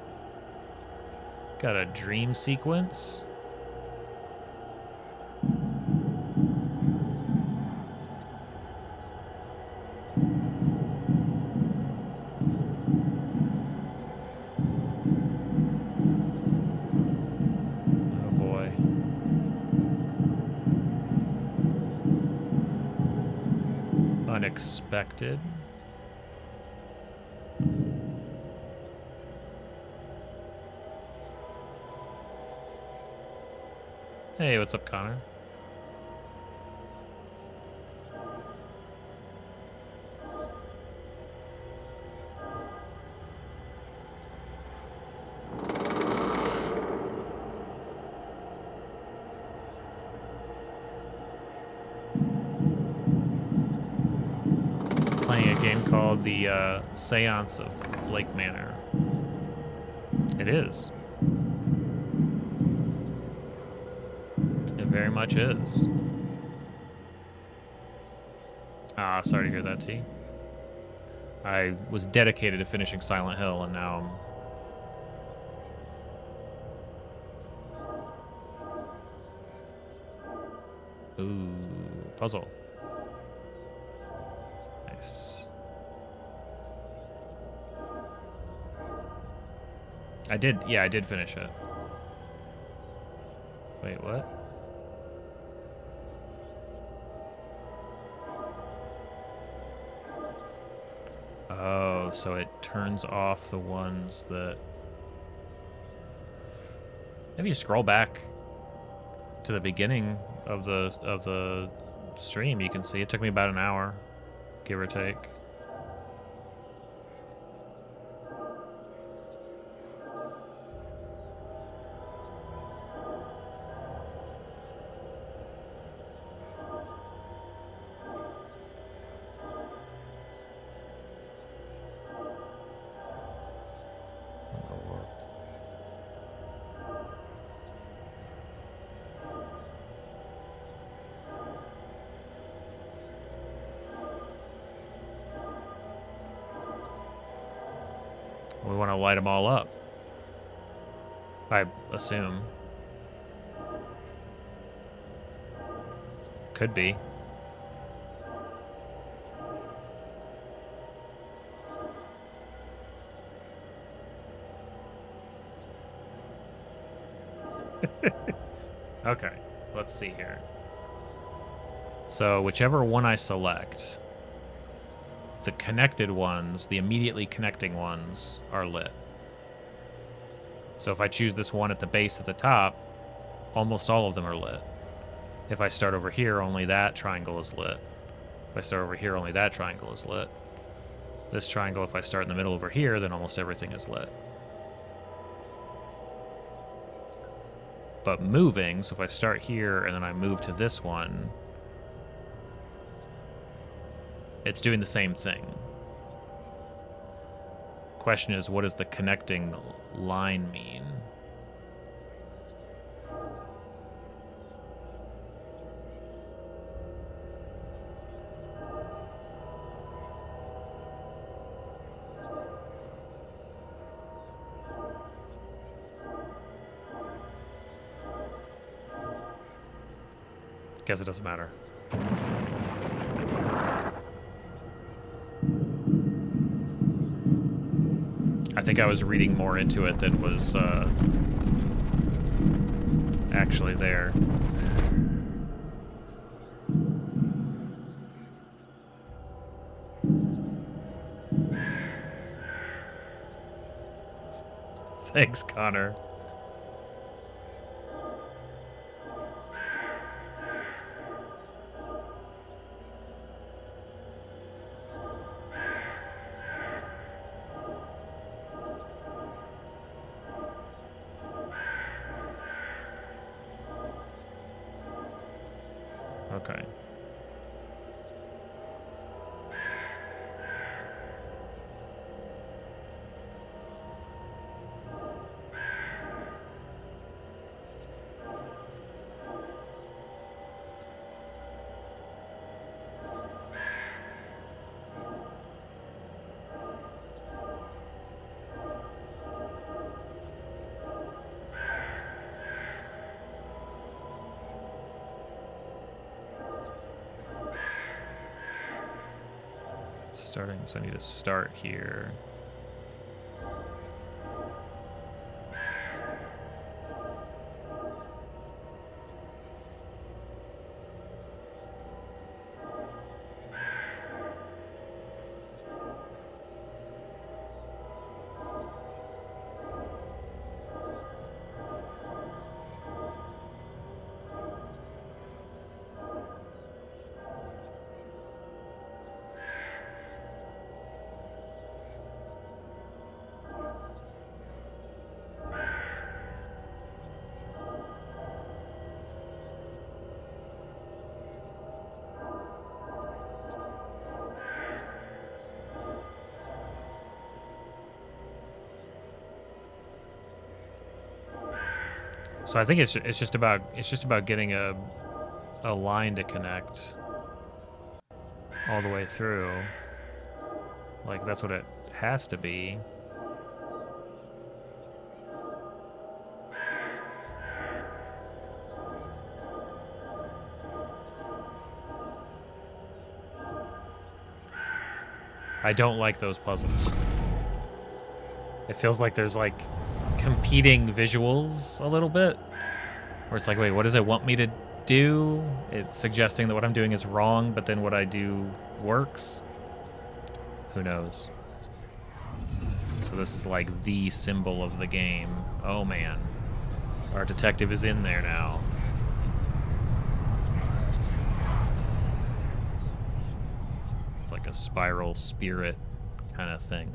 Got a dream sequence? Oh boy. Unexpected. Hey, what's up, Connor? Playing a game called the Seance of Blake Manor. It is. Very much is. Ah, sorry to hear that, T. I was dedicated to finishing Silent Hill, and now I'm... Ooh, puzzle. Nice. I did finish it. Wait, what? Oh, so it turns off the ones that... If you scroll back to the beginning of the stream, you can see it took me about an hour, give or take. We want to light them all up, I assume. Could be. Okay, let's see here. So whichever one I select, the connected ones, the immediately connecting ones, are lit. So if I choose this one at the base at the top, almost all of them are lit. If I start over here, only that triangle is lit. If I start over here, only that triangle is lit. This triangle, if I start in the middle over here, then almost everything is lit. But moving, so if I start here and then I move to this one, it's doing the same thing. Question is, what does the connecting line mean? Guess it doesn't matter. I think I was reading more into it than was actually there. Thanks, Connor. Okay. Starting, so I need to start here. So I think it's just about getting a line to connect all the way through. Like, that's what it has to be. I don't like those puzzles. It feels like there's like competing visuals a little bit, where it's like, wait, what does it want me to do? It's suggesting that what I'm doing is wrong, but then what I do works. Who knows? So this is like the symbol of the game. Oh man, our detective is in there now. it's like a spiral spirit kind of thing.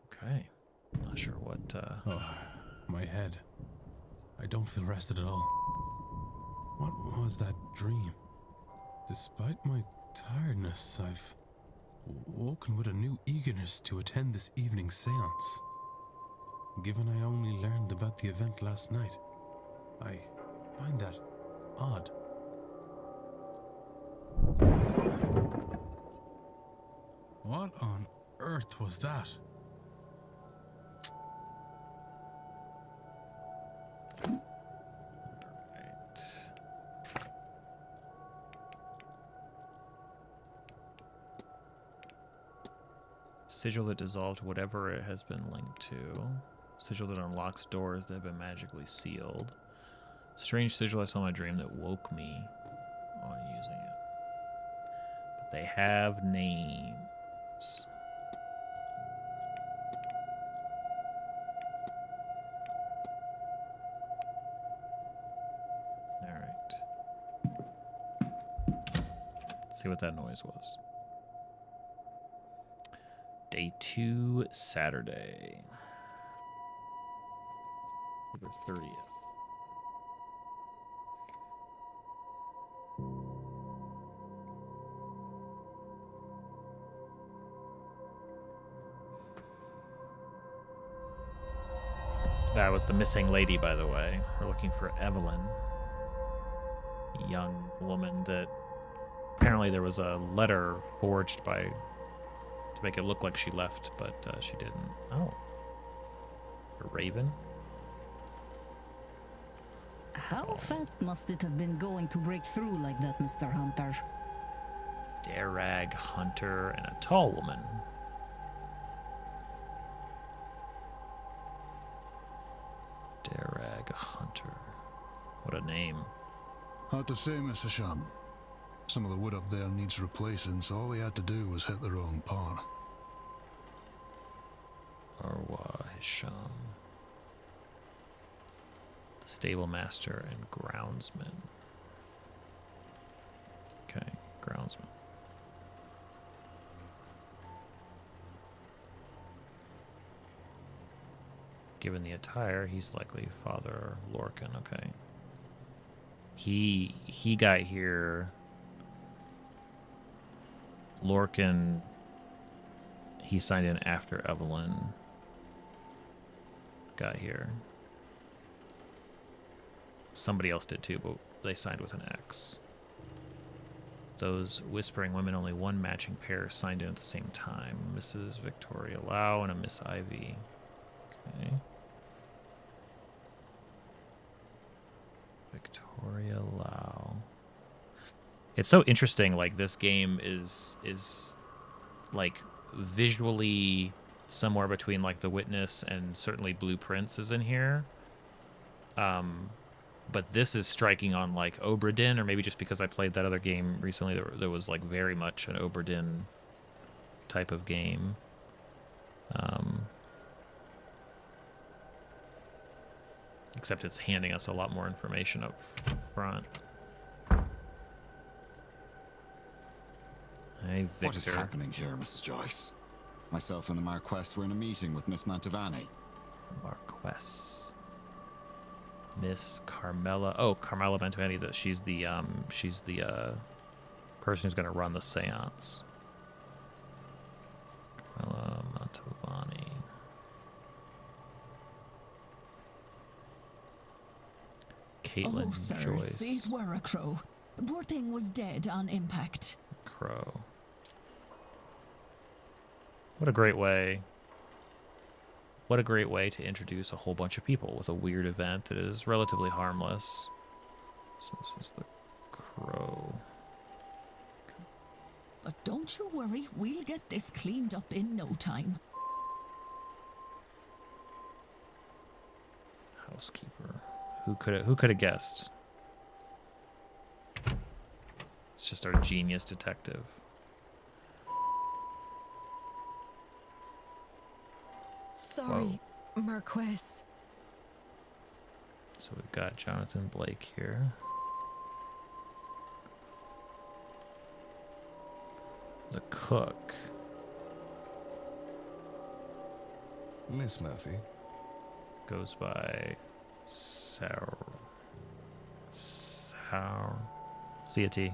Okay. Not sure what, Oh, my head. I don't feel rested at all. What was that dream? Despite my tiredness, I've woken with a new eagerness to attend this evening's seance. Given I only learned about the event last night, I find that odd. What on earth was that? Sigil that dissolved whatever it has been linked to. Sigil that unlocks doors that have been magically sealed. Strange sigil I saw in my dream that woke me on using it. But they have names. Alright. Let's see what that noise was. Day 2, Saturday. October 30th. That was the missing lady, by the way. We're looking for Evelyn. A young woman that apparently there was a letter forged by to make it look like she left, but she didn't. Oh. A raven? How fast must it have been going to break through like that, Mr. Hunter? Darag Hunter and a tall woman. Darag Hunter. What a name. Hard to say, Mr. Sham. Some of the wood up there needs replacing, so all they had to do was hit the wrong part. Arwa Hisham. The stable master and groundsman. Okay, groundsman. Given the attire, he's likely Father Lorcan. Okay. He got here. Lorcan, he signed in after Evelyn got here. Somebody else did too, but they signed with an X. Those whispering women, only one matching pair signed in at the same time. Mrs. Victoria Lau and a Miss Ivy. Okay. Victoria Lau. It's so interesting, like, this game is like, visually somewhere between, like, The Witness and certainly Blueprints is in here. But this is striking on, like, Obra Dinn, or maybe just because I played that other game recently, there was, like, very much an Obra Dinn type of game. Except it's handing us a lot more information up front. Hey, Victor. What is happening here, Mrs. Joyce? Myself and the Marquess were in a meeting with Miss Mantovani. Marquess. Miss Carmela. Oh, Carmela Mantovani. She's the person who's going to run the seance. Carmela Mantovani. Caitlin sir, Joyce. It were a crow. Poor thing was dead on impact. Crow. What a great way. What a great way to introduce a whole bunch of people with a weird event that is relatively harmless. So this was the Crow. But don't you worry, we'll get this cleaned up in no time. Housekeeper. Who could have guessed? It's just our genius detective. Sorry, Marquess. So we've got Jonathan Blake here. The cook. Miss Murphy. Goes by Sour. See a T.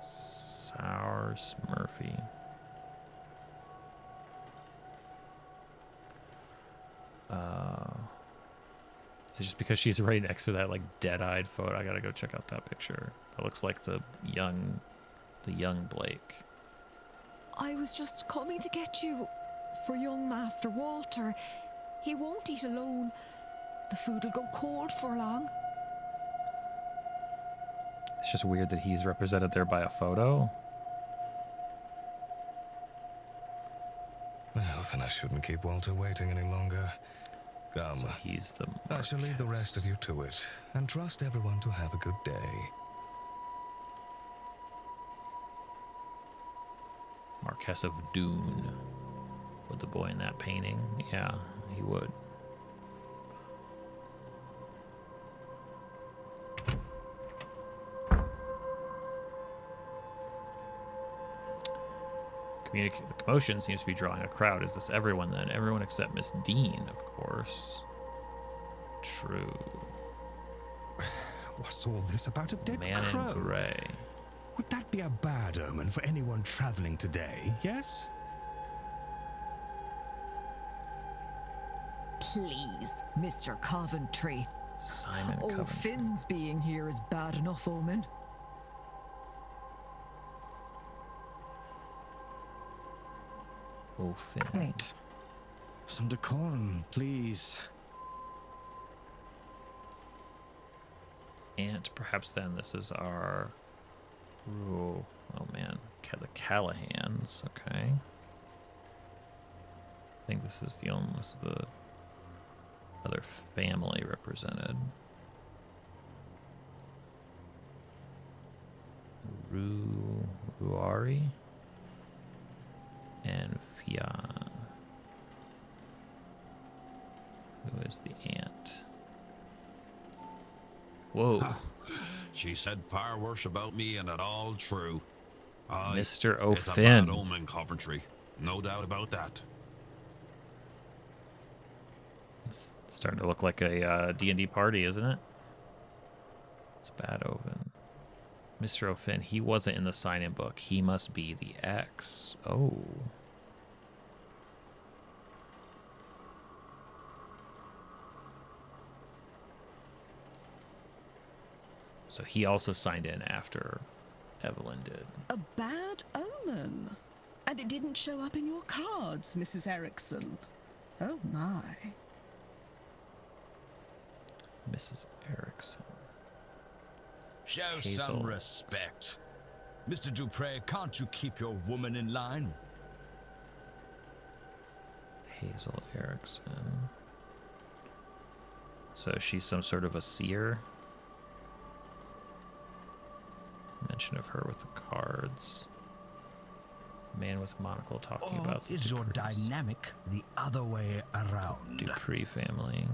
Sour Murphy. So just because she's right next to that like dead-eyed photo, I gotta go check out that picture. That looks like the young Blake. I was just coming to get you for young Master Walter. He won't eat alone. The food will go cold for long. It's just weird that he's represented there by a photo. Well, then I shouldn't keep Walter waiting any longer. Come. So he's the Marquess. I shall leave the rest of you to it, and trust everyone to have a good day. Marquess of Dune. Would the boy in that painting? Yeah, he would. The commotion seems to be drawing a crowd. Is this everyone then? Everyone except Miss Dean, of course. True. What's all this about a dead Man crow? in grey. Would that be a bad omen for anyone traveling today, yes? Please, Mr. Coventry. Simon Oh, Coventry. Finn's being here is bad enough omen. Oh, Finn. Right. Some decorum, please. Aunt, perhaps then this is our... Ooh, oh man, the Callahans, okay. I think this is the other family represented. Ruari and Fia. Who is the aunt? Whoa. She said far worse about me, and it all true. Mr. It's a O'Finn. bad omen, Coventry. No doubt about that. It's starting to look like a D&D party, isn't it? It's a bad omen. Mr. O'Finn, he wasn't in the sign-in book. He must be the X. Oh. So he also signed in after Evelyn did. A bad omen. And it didn't show up in your cards, Mrs. Erickson. Oh my. Mrs. Erickson. Show Hazel. some respect. Mr. Dupre, can't you keep your woman in line? Hazel Erickson. So she's some sort of a seer? Mention of her with the cards. Man with monocle talking Or about the is your Duprees. dynamic the other way around? Dupree family.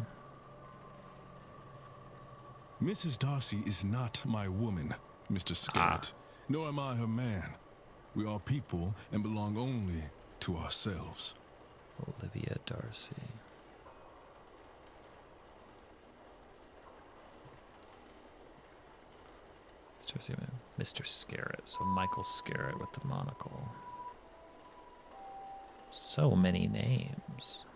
Mrs. Darcy is not my woman, Mr. Scarrett, nor am I her man. We are people and belong only to ourselves. Olivia Darcy. Mr. Scarrett. So Michael Scarrett with the monocle. So many names.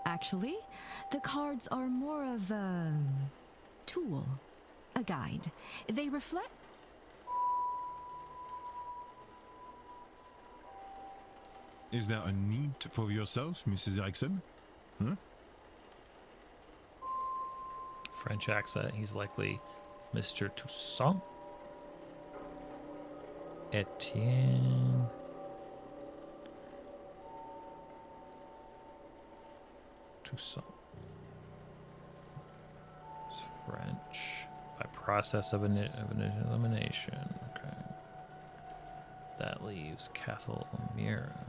Actually, the cards are more of a tool, a guide. They reflect. Is there a need to prove yourself, Mrs. Erickson? Huh? French accent. He's likely Mr. Toussaint. Etienne. Toussaint. It's French. By process of an elimination. Okay. That leaves Castle O'Meara.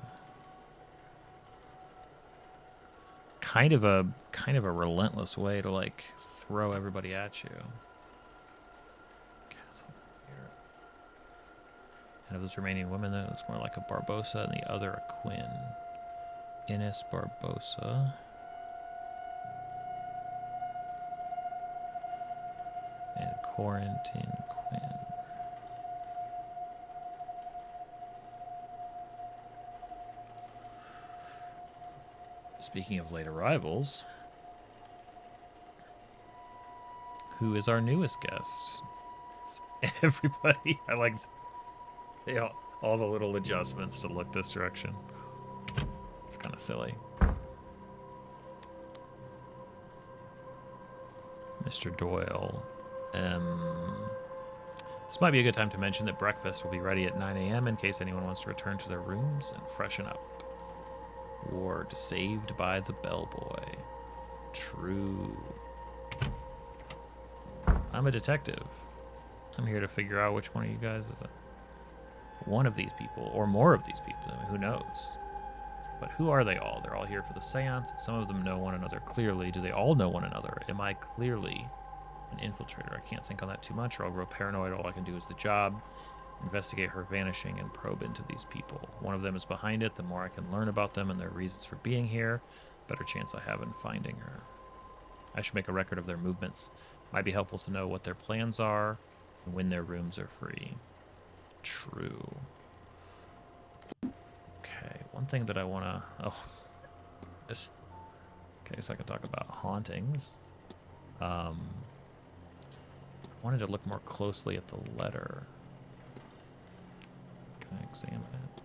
Kind of a relentless way to like throw everybody at you. Castle O'Meara. And of those remaining women, that looks more like a Barbosa and the other a Quinn. Ines Barbosa. And Quarantine Quinn. Speaking of late arrivals, who is our newest guest? It's everybody. I like all the little adjustments to look this direction. It's kind of silly. Mr. Doyle. This might be a good time to mention that breakfast will be ready at 9 a.m. in case anyone wants to return to their rooms and freshen up. Ward saved by the bellboy. True. I'm a detective. I'm here to figure out which one of you guys is one of these people, or more of these people. Who knows? But who are they all? They're all here for the seance, and some of them know one another clearly. Do they all know one another? Am I clearly an infiltrator? I can't think on that too much, or I'll grow paranoid. All I can do is the job. Investigate her vanishing and probe into these people. One of them is behind it. The more I can learn about them and their reasons for being here, better chance I have in finding her. I should make a record of their movements. Might be helpful to know what their plans are and when their rooms are free. True. Okay, one thing that I want to... just in case I can talk about hauntings. I wanted to look more closely at the letter. Can I examine it?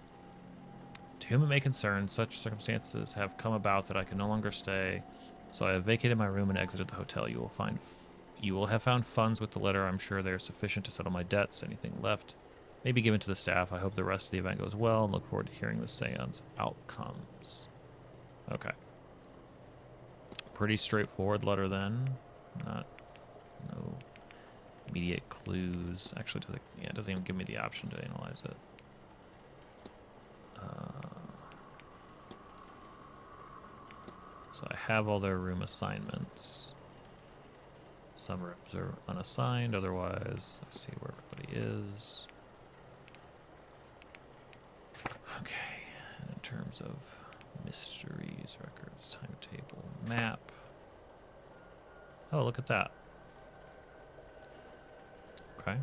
To whom it may concern, such circumstances have come about that I can no longer stay, so I have vacated my room and exited the hotel. You will have found funds with the letter. I'm sure they are sufficient to settle my debts. Anything left may be given to the staff. I hope the rest of the event goes well and look forward to hearing the seance outcomes. Okay. Pretty straightforward letter then. No immediate clues. Actually, it doesn't even give me the option to analyze it. So I have all their room assignments. Some rooms are unassigned, otherwise I see where everybody is. Okay, and in terms of mysteries, records, timetable, map. Oh, look at that. Okay.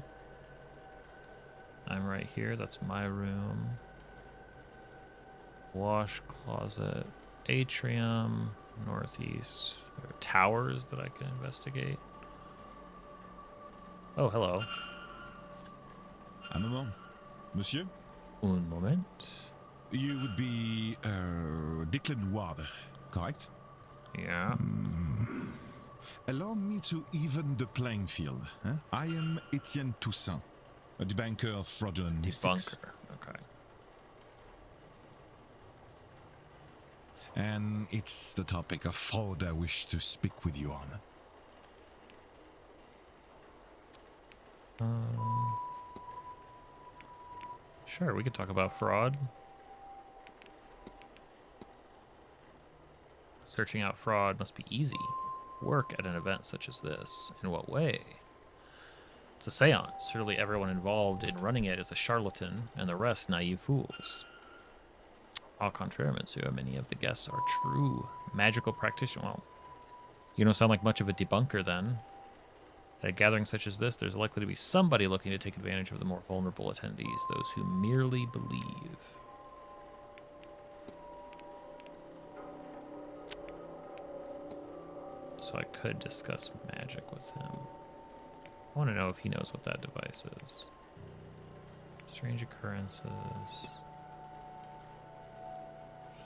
I'm right here, that's my room. Wash, closet, atrium, northeast. There are towers that I can investigate. Oh, hello. Un moment. Monsieur? Un moment. You would be Declan Ward, correct? Yeah. Allow me to even the playing field. Huh? I am Etienne Toussaint, a debunker of fraudulent mystics. Okay. And it's the topic of fraud I wish to speak with you on. Sure, we could talk about fraud. Searching out fraud must be easy. Work at an event such as this. In what way? It's a seance. Surely everyone involved in running it is a charlatan, and the rest naive fools. Au contraire, monsieur, many of the guests are true magical practitioners. Well, you don't sound like much of a debunker then. At a gathering such as this, there's likely to be somebody looking to take advantage of the more vulnerable attendees, those who merely believe. So I could discuss magic with him. I want to know if he knows what that device is. Strange occurrences.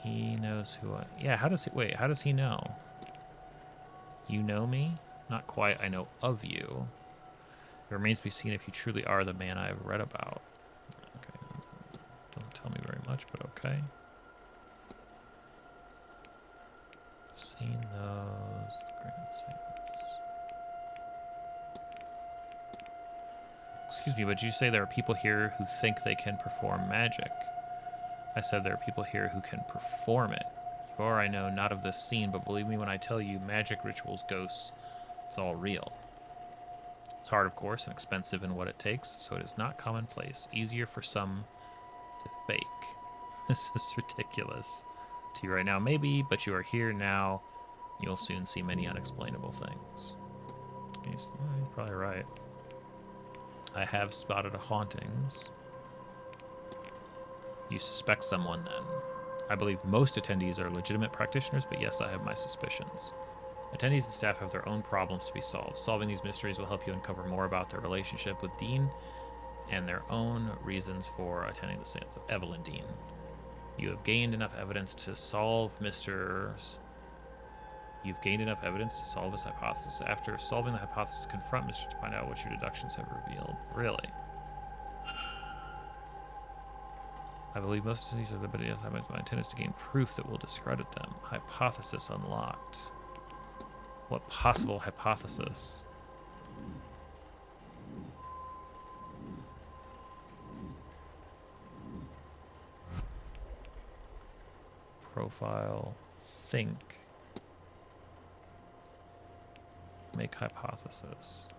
He knows who I... Yeah, how does he... Wait, how does he know? You know me? Not quite. I know of you. It remains to be seen if you truly are the man I have read about. Okay. Don't tell me very much, but okay. I've seen those. The Grand Saints. Looks Excuse me, but did you say there are people here who think they can perform magic? I said there are people here who can perform it. You are, I know, not of this scene, but believe me when I tell you, magic, rituals, ghosts, it's all real. It's hard, of course, and expensive in what it takes, so it is not commonplace. Easier for some to fake. This is ridiculous to you right now, maybe, but you are here now. You'll soon see many unexplainable things. He's probably right. I have spotted hauntings. You suspect someone, then? I believe most attendees are legitimate practitioners, but yes, I have my suspicions. Attendees and staff have their own problems to be solved. Solving these mysteries will help you uncover more about their relationship with Dean and their own reasons for attending the seance of Evelyn Dean. You have gained enough evidence to solve You've gained enough evidence to solve this hypothesis. After solving the hypothesis, confront Mr. to find out what your deductions have revealed. Really? I believe most of these are the ability of my intent is to gain proof that will discredit them. Hypothesis unlocked. What possible hypothesis? Profile. Think. Make hypothesis.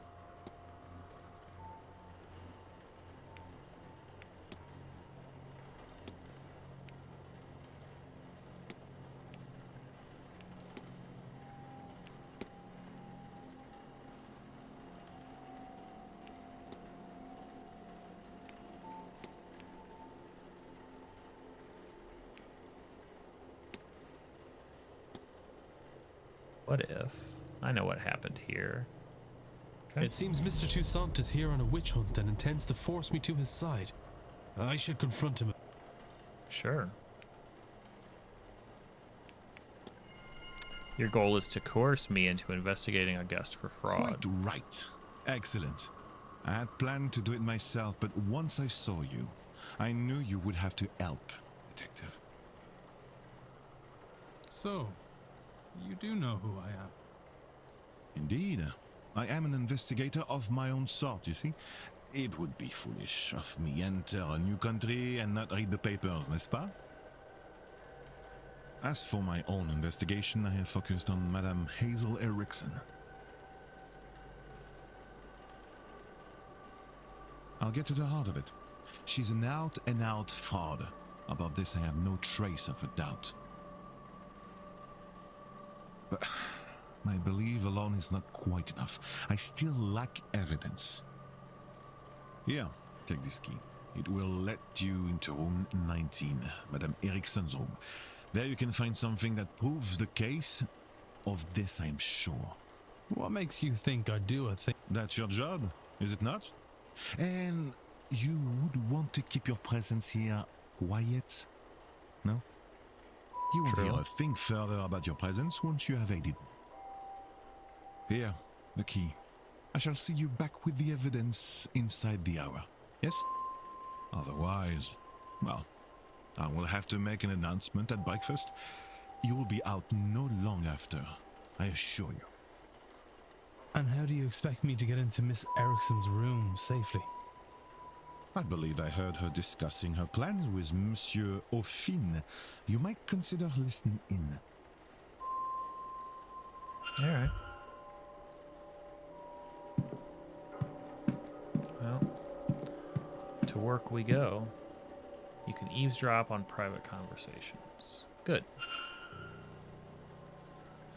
What if? I know what happened here. Okay. It seems Mr. Toussaint is here on a witch hunt and intends to force me to his side. I should confront him. Sure. Your goal is to coerce me into investigating a guest for fraud. Quite right. Excellent. I had planned to do it myself, but once I saw you, I knew you would have to help, Detective. So, you do know who I am? Indeed. I am an investigator of my own sort, you see. It would be foolish of me enter a new country and not read the papers, n'est-ce pas? As for my own investigation, I have focused on Madame Hazel Erickson. I'll get to the heart of it. She's an out-and-out fraud. About this I have no trace of a doubt. But my belief alone is not quite enough. I still lack evidence. Here, take this key. It will let you into room 19, Madame Erickson's room. There you can find something that proves the case. Of this I'm sure. What makes you think I do a thing? That's your job, is it not? And you would want to keep your presence here quiet, no? You won't hear a thing further about your presence once you have aided me. Here, the key. I shall see you back with the evidence inside the hour, yes? Otherwise, well, I will have to make an announcement at breakfast. You will be out no long after, I assure you. And how do you expect me to get into Miss Erickson's room safely? I believe I heard her discussing her plans with Monsieur Aufin. You might consider listening in. All right. Well, to work we go. You can eavesdrop on private conversations. Good.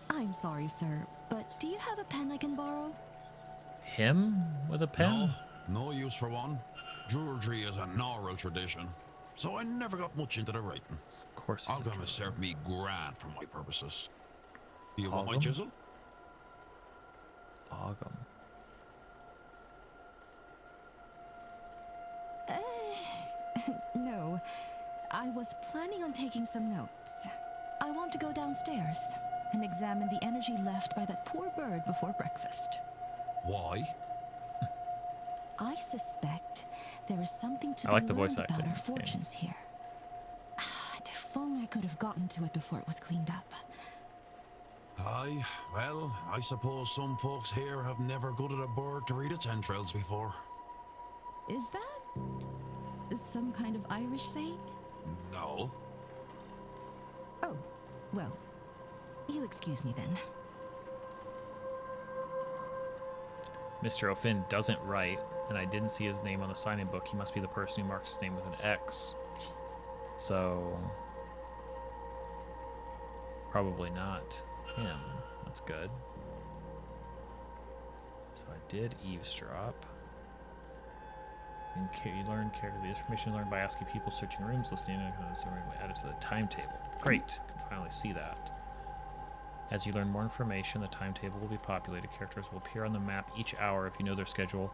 I'm sorry, sir, but do you have a pen I can borrow? Him with a pen? No use for one. Jewelry is an oral tradition, so I never got much into the writing. Of course. I'm gonna serve me grand for my purposes. Do you want my chisel? Ogum. No. I was planning on taking some notes. I want to go downstairs and examine the energy left by that poor bird before breakfast. Why? I suspect there is something to I like be the voice learned acting about our in this game. fortunes here. If only I could have gotten to it before it was cleaned up. Aye, well, I suppose some folks here have never gutted a bird to read its entrails before. Is that some kind of Irish saying? No. Oh, well, you'll excuse me then. Mr. O'Finn doesn't write, and I didn't see his name on the sign-in book. He must be the person who marked his name with an X. So, probably not him. That's good. So I did eavesdrop. You learn character. The information learned by asking people, searching rooms, listening, and added to the timetable. Great. Can finally see that. As you learn more information, the timetable will be populated. Characters will appear on the map each hour if you know their schedule.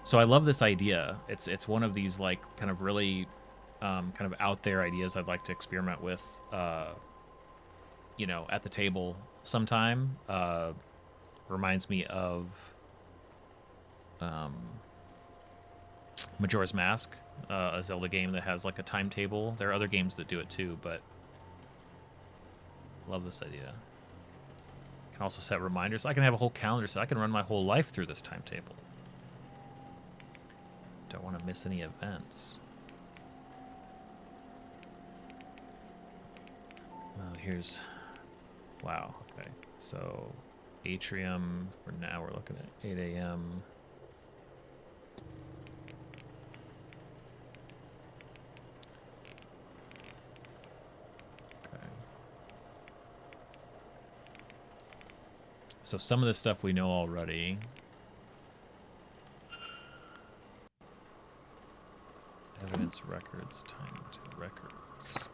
So I love this idea. It's one of these like kind of really kind of out there ideas I'd like to experiment with. You know, at the table sometime. Reminds me of Majora's Mask, a Zelda game that has like a timetable. There are other games that do it too, but love this idea. Can also set reminders. I can have a whole calendar so I can run my whole life through this timetable. Don't want to miss any events. Here's, wow, okay. So Atrium, for now we're looking at 8 a.m. Okay. So some of this stuff we know already. Evidence, records, time to records.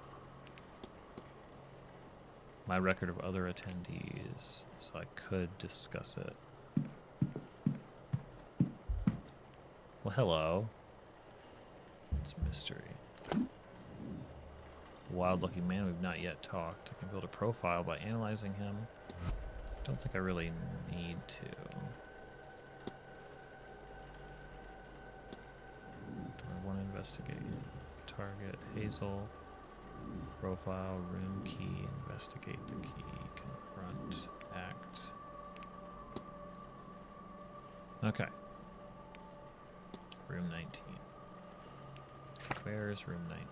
My record of other attendees, so I could discuss it. Well, hello. It's a mystery. Wild-looking man we've not yet talked. I can build a profile by analyzing him. Don't think I really need to. Do I want to investigate? Target, Hazel. Profile, room key, investigate the key, confront, act. Okay. Room 19. Where is room 19?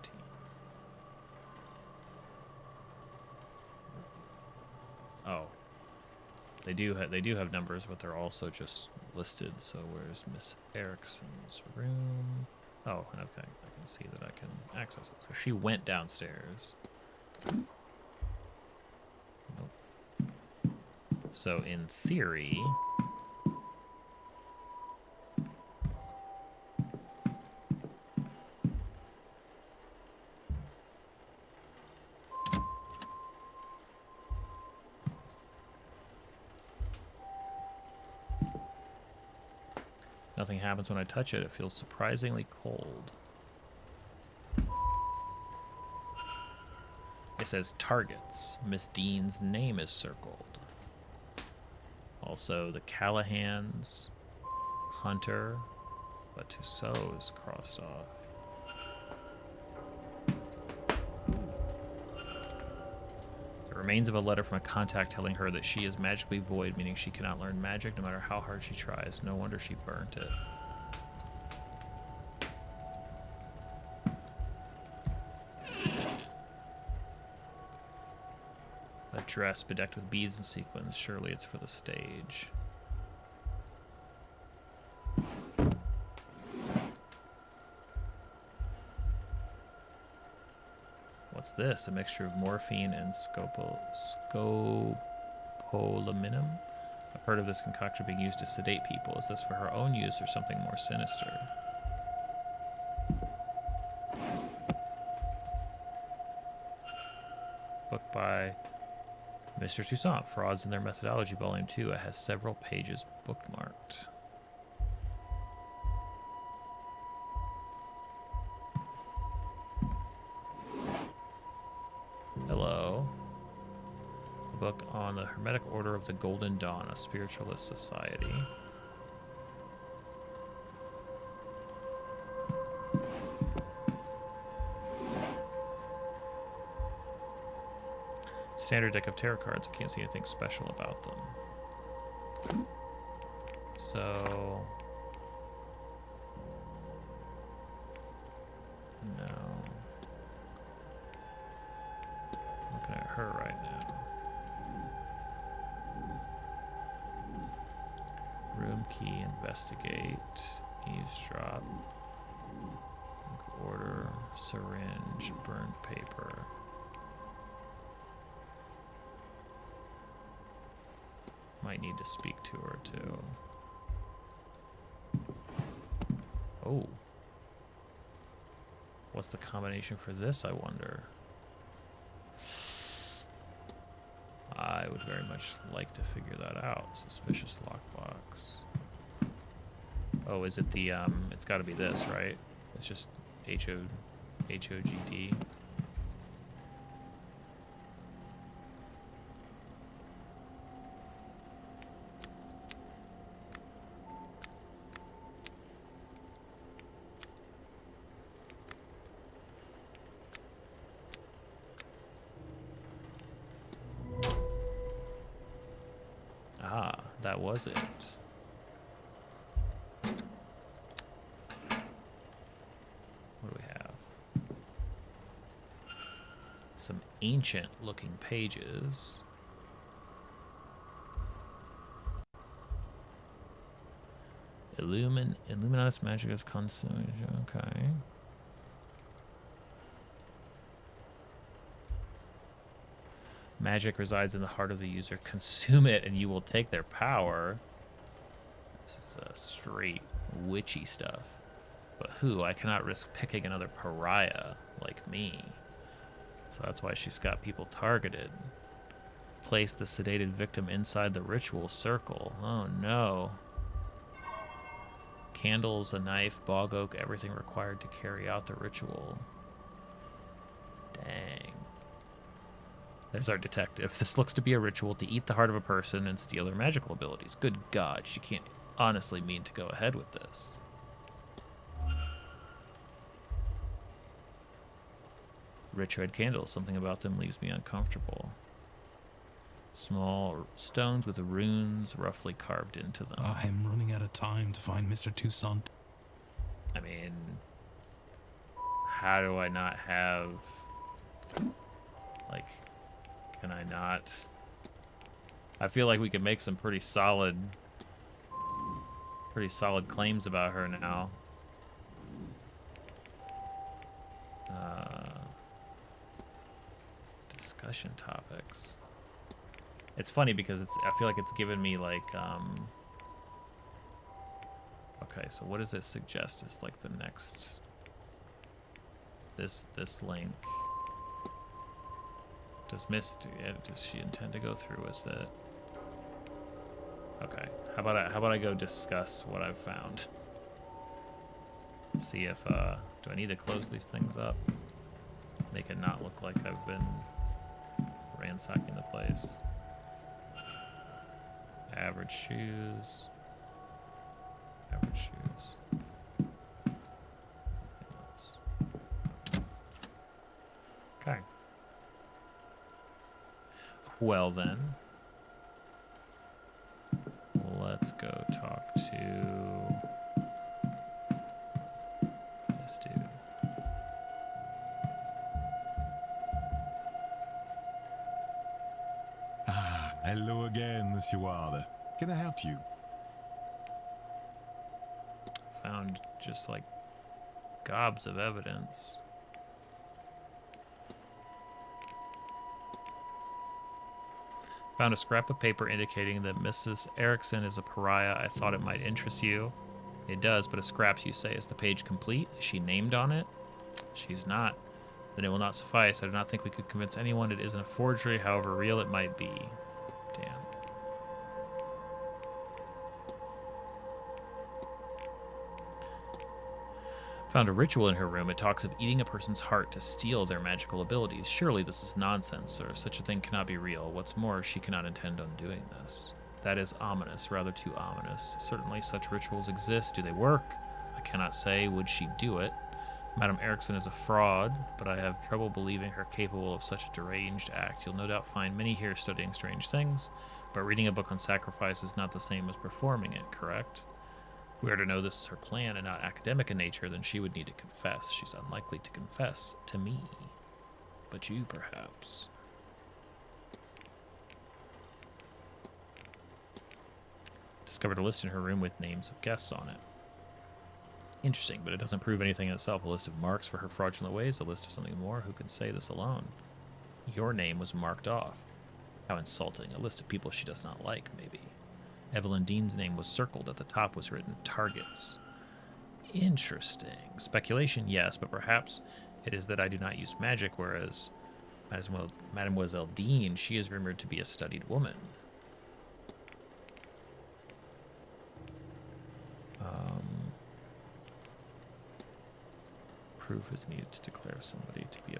Oh. They do have numbers, but they're also just listed. So where's Miss Erickson's room? Oh, okay. I can see that I can access it. So she went downstairs. Nope. So in theory... Nothing happens when I touch it. It feels surprisingly cold. It says targets. Miss Dean's name is circled. Also, the Callahans, Hunter, but Tussaud is crossed off. The remains of a letter from a contact telling her that she is magically void, meaning she cannot learn magic no matter how hard she tries. No wonder she burnt it. A dress bedecked with beads and sequins. Surely it's for the stage. What's this? A mixture of morphine and scopolaminium? I've heard of this concoction being used to sedate people. Is this for her own use or something more sinister? Book by Mr. Toussaint, Frauds in Their Methodology, Volume 2. It has several pages bookmarked. Hello. A book on the Hermetic Order of the Golden Dawn, a spiritualist society. Standard deck of tarot cards. I can't see anything special about them. So, No. Looking at her right now. Room key, investigate, eavesdrop, order, syringe, burned paper. Might need to speak to her too. Oh. What's the combination for this, I wonder? I would very much like to figure that out. Suspicious lockbox. Oh, is it the, it's gotta be this, right? It's just HOGD. Ah, that was it. What do we have? Some ancient looking pages. Illuminatus Magicus Consummation, okay. Magic resides in the heart of the user. Consume it and you will take their power. This is straight witchy stuff. But who? I cannot risk picking another pariah like me. So that's why she's got people targeted. Place the sedated victim inside the ritual circle. Oh no. Candles, a knife, bog oak, everything required to carry out the ritual. Dang. There's our detective. This looks to be a ritual to eat the heart of a person and steal their magical abilities. Good God, she can't honestly mean to go ahead with this. Rich red candles. Something about them leaves me uncomfortable. Small stones with runes roughly carved into them. I'm running out of time to find Mr. Toussaint. I mean, how do I not have, like, can I not? I feel like we could make some pretty solid claims about her now. Discussion topics. It's funny because I feel like it's given me like okay, so what does it suggest is like the next this link. Does she intend to go through with it? Okay. How about I go discuss what I've found? See if do I need to close these things up? Make it not look like I've been ransacking the place. Average shoes. Average shoes. Okay. Well then, let's go talk to this dude. Hello again, Monsieur Ward. Can I help you? Found just like gobs of evidence. Found a scrap of paper indicating that Mrs. Erickson is a pariah. I thought it might interest you. It does, but a scrap, you say. Is the page complete? Is she named on it? She's not. Then it will not suffice. I do not think we could convince anyone it isn't a forgery, however real it might be. Damn. Found a ritual in her room. It talks of eating a person's heart to steal their magical abilities. Surely this is nonsense, or such a thing cannot be real. What's more, she cannot intend on doing this. That is ominous, rather too ominous. Certainly such rituals exist. Do they work? I cannot say. Would she do it? Madame Erickson is a fraud, but I have trouble believing her capable of such a deranged act. You'll no doubt find many here studying strange things, but reading a book on sacrifice is not the same as performing it, correct? If we were to know this is her plan and not academic in nature, then she would need to confess. She's unlikely to confess to me. But you, perhaps. Discovered a list in her room with names of guests on it. Interesting, but it doesn't prove anything in itself. A list of marks for her fraudulent ways, a list of something more. Who can say this alone? Your name was marked off. How insulting. A list of people she does not like, maybe. Evelyn Dean's name was circled. At the top was written targets. Interesting. Speculation, yes, but perhaps it is that I do not use magic, whereas Mademoiselle Dean, she is rumored to be a studied woman. Proof is needed to declare somebody to be a...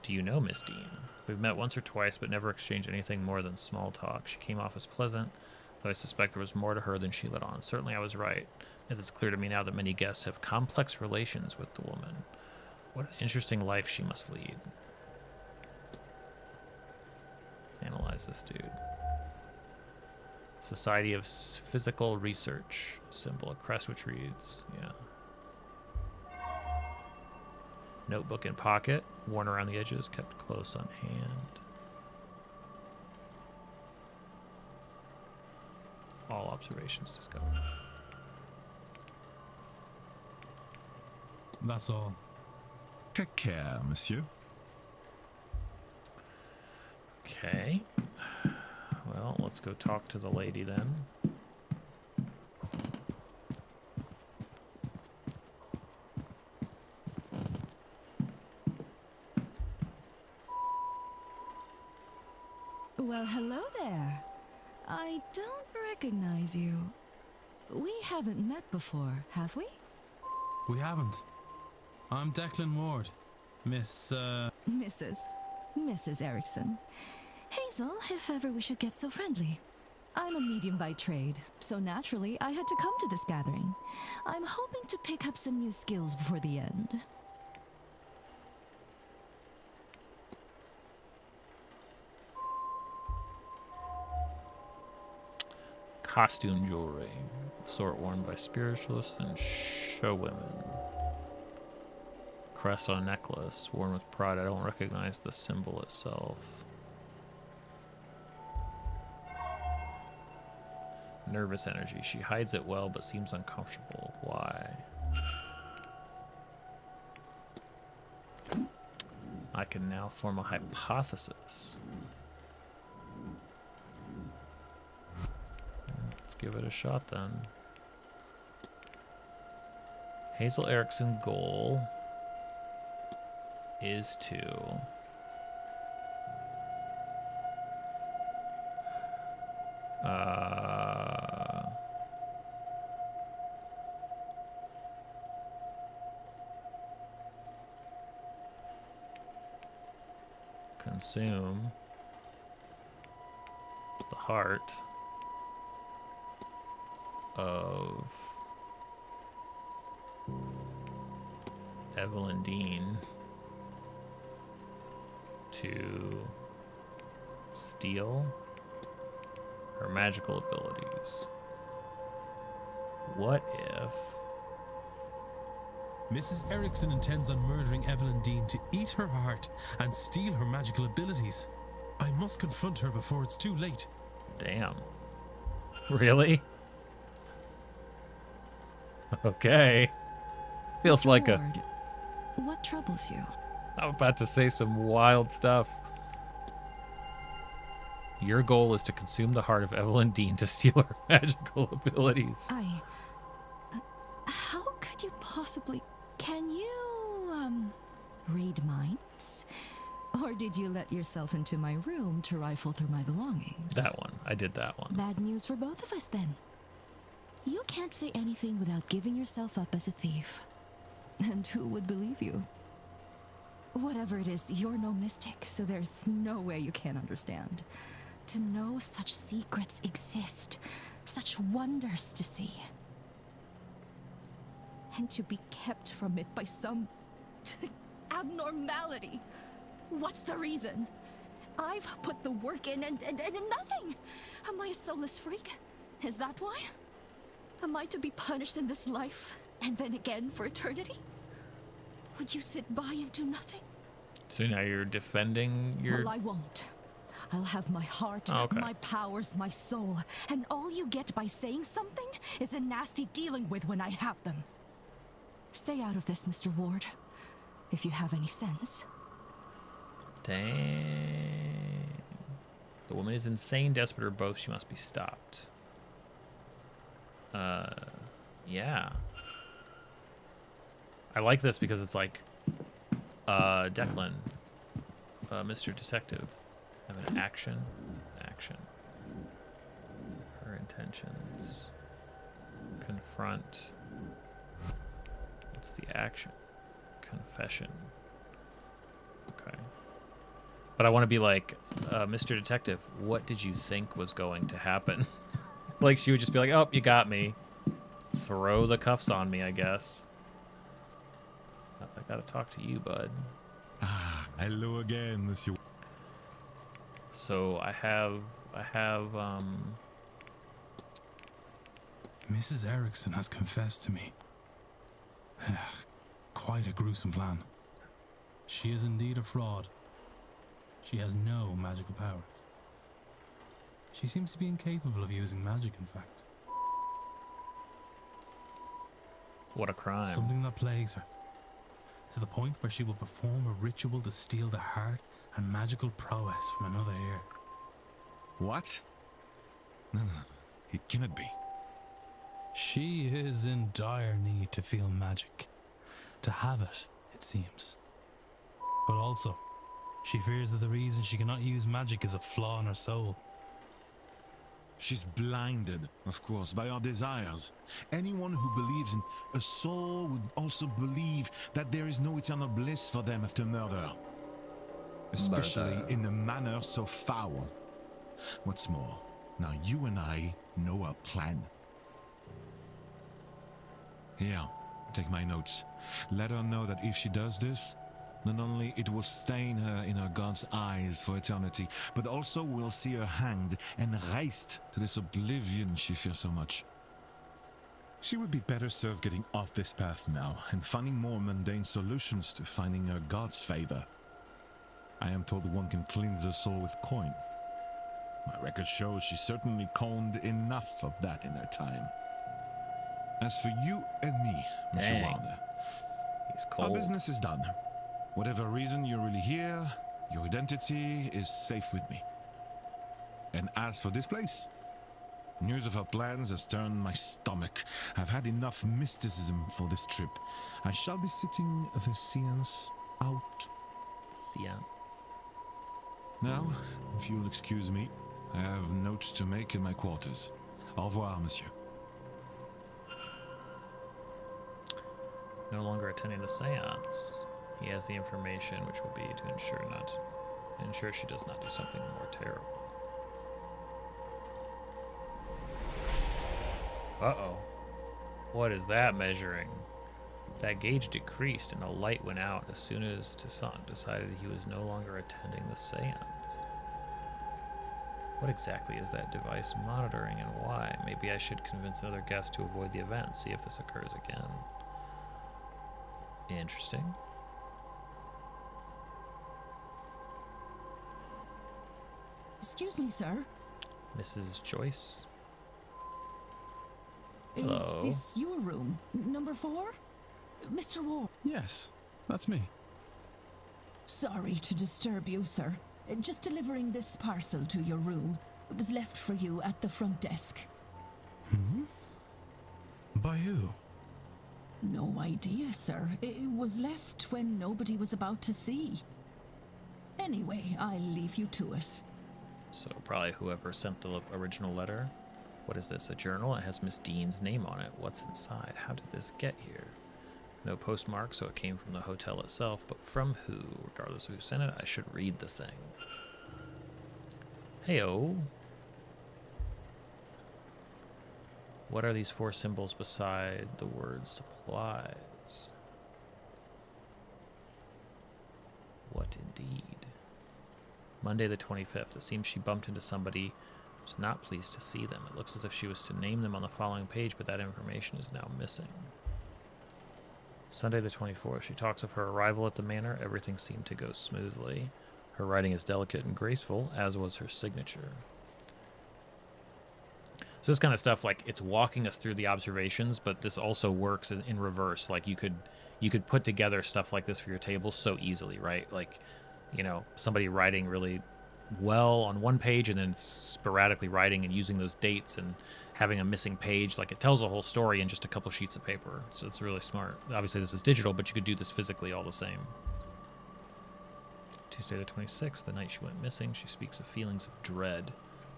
Do you know Miss Dean? We've met once or twice, but never exchanged anything more than small talk. She came off as pleasant, though I suspect there was more to her than she let on. Certainly I was right, as it's clear to me now that many guests have complex relations with the woman. What an interesting life she must lead. Let's analyze this dude. Society of Physical Research. Symbol, a crest which reads, yeah. Notebook in pocket, worn around the edges, kept close on hand. All observations discovered. That's all. Take care, monsieur. Okay. Well, let's go talk to the lady then. Well, hello there. I don't recognize you. We haven't met before, have we? We haven't. I'm Declan Ward. Mrs. Erickson. Hazel, if ever we should get so friendly. I'm a medium by trade, so naturally I had to come to this gathering. I'm hoping to pick up some new skills before the end. Costume jewelry, sort worn by spiritualists and show women. Crest on a necklace, worn with pride. I don't recognize the symbol itself. Nervous energy. She hides it well, but seems uncomfortable. Why? I can now form a hypothesis. Let's give it a shot then. Hazel Erickson's goal is to consume the heart of Evelyn Dean to steal her magical abilities. What if Mrs. Erickson intends on murdering Evelyn Dean to eat her heart and steal her magical abilities? I must confront her before it's too late. Damn. Really? Okay. Feels Mr. like Ward, what troubles you? I'm about to say some wild stuff. Your goal is to consume the heart of Evelyn Dean to steal her magical abilities. How could you possibly... Can you, read minds? Or did you let yourself into my room to rifle through my belongings? That one. I did that one. Bad news for both of us, then. You can't say anything without giving yourself up as a thief. And who would believe you? Whatever it is, you're no mystic, so there's no way you can't understand. to know such secrets exist, such wonders to see. And to be kept from it by some abnormality. What's the reason? I've put the work in and nothing. Am I a soulless freak? Is that why? Am I to be punished in this life and then again for eternity? Would you sit by and do nothing? So now you're defending your... Well, I won't. I'll have my heart, my powers, my soul, and all you get by saying something is a nasty dealing with when I have them. Stay out of this, Mr. Ward, if you have any sense. Dang. The woman is insane, desperate, or both. She must be stopped. Yeah. I like this because it's like, Declan, Mr. Detective. I have an action. Her intentions. Confront. What's the action? Confession. Okay. But I want to be like, Mr. Detective, what did you think was going to happen? Like, she would just be like, oh, you got me. Throw the cuffs on me, I guess. I gotta talk to you, bud. Hello again, monsieur. So I have, Mrs. Erickson has confessed to me. Quite a gruesome plan. She is indeed a fraud. She has no magical powers. She seems to be incapable of using magic, in fact. What a crime. Something that plagues her. To the point where she will perform a ritual to steal the heart and magical prowess from another ear. What? No, it cannot be. She is in dire need to feel magic. To have it, it seems. But also, she fears that the reason she cannot use magic is a flaw in her soul. She's blinded, of course, by our desires. Anyone who believes in a soul would also believe that there is no eternal bliss for them after murder. Especially in a manner so foul. What's more, now you and I know our plan. Here, take my notes. Let her know that if she does this, not only it will stain her in her God's eyes for eternity, but also we'll see her hanged and raised to this oblivion she fears so much. She would be better served getting off this path now and finding more mundane solutions to finding her God's favor. I am told one can cleanse her soul with coin. My record shows she certainly coined enough of that in her time. As for you and me, Mr. Warner, he's cold. Our business is done. Whatever reason you're really here, your identity is safe with me. And as for this place, news of our plans has turned my stomach. I've had enough mysticism for this trip. I shall be sitting the seance out. Seance. Now, if you'll excuse me, I have notes to make in my quarters. Au revoir, monsieur. No longer attending the seance. He has the information, which will be to ensure she does not do something more terrible. Uh-oh. What is that measuring? That gauge decreased and a light went out as soon as Toussaint decided he was no longer attending the seance. What exactly is that device monitoring and why? Maybe I should convince another guest to avoid the event, see if this occurs again. Interesting. Excuse me, sir. Mrs. Joyce? Is this your room? Number 4? Mr. Ward? Yes, that's me. Sorry to disturb you, sir. Just delivering this parcel to your room. It was left for you at the front desk. By who? No idea, sir. It was left when nobody was about to see. Anyway, I'll leave you to it. So probably whoever sent the original letter. What is this, a journal? It has Miss Dean's name on it. What's inside? How did this get here? No postmark, so it came from the hotel itself, but from who? Regardless of who sent it, I should read the thing. Heyo. What are these 4 symbols beside the word supplies? What indeed? Monday the 25th. It seems she bumped into somebody who was not pleased to see them. It looks as if she was to name them on the following page, but that information is now missing. Sunday the 24th. She talks of her arrival at the manor. Everything seemed to go smoothly. Her writing is delicate and graceful, as was her signature. So this kind of stuff, like, it's walking us through the observations, but this also works in reverse. Like, you could put together stuff like this for your table so easily, right? Like, you know, somebody writing really well on one page and then sporadically writing and using those dates and having a missing page. Like, it tells a whole story in just a couple sheets of paper. So it's really smart. Obviously, this is digital, but you could do this physically all the same. Tuesday the 26th, the night she went missing, she speaks of feelings of dread.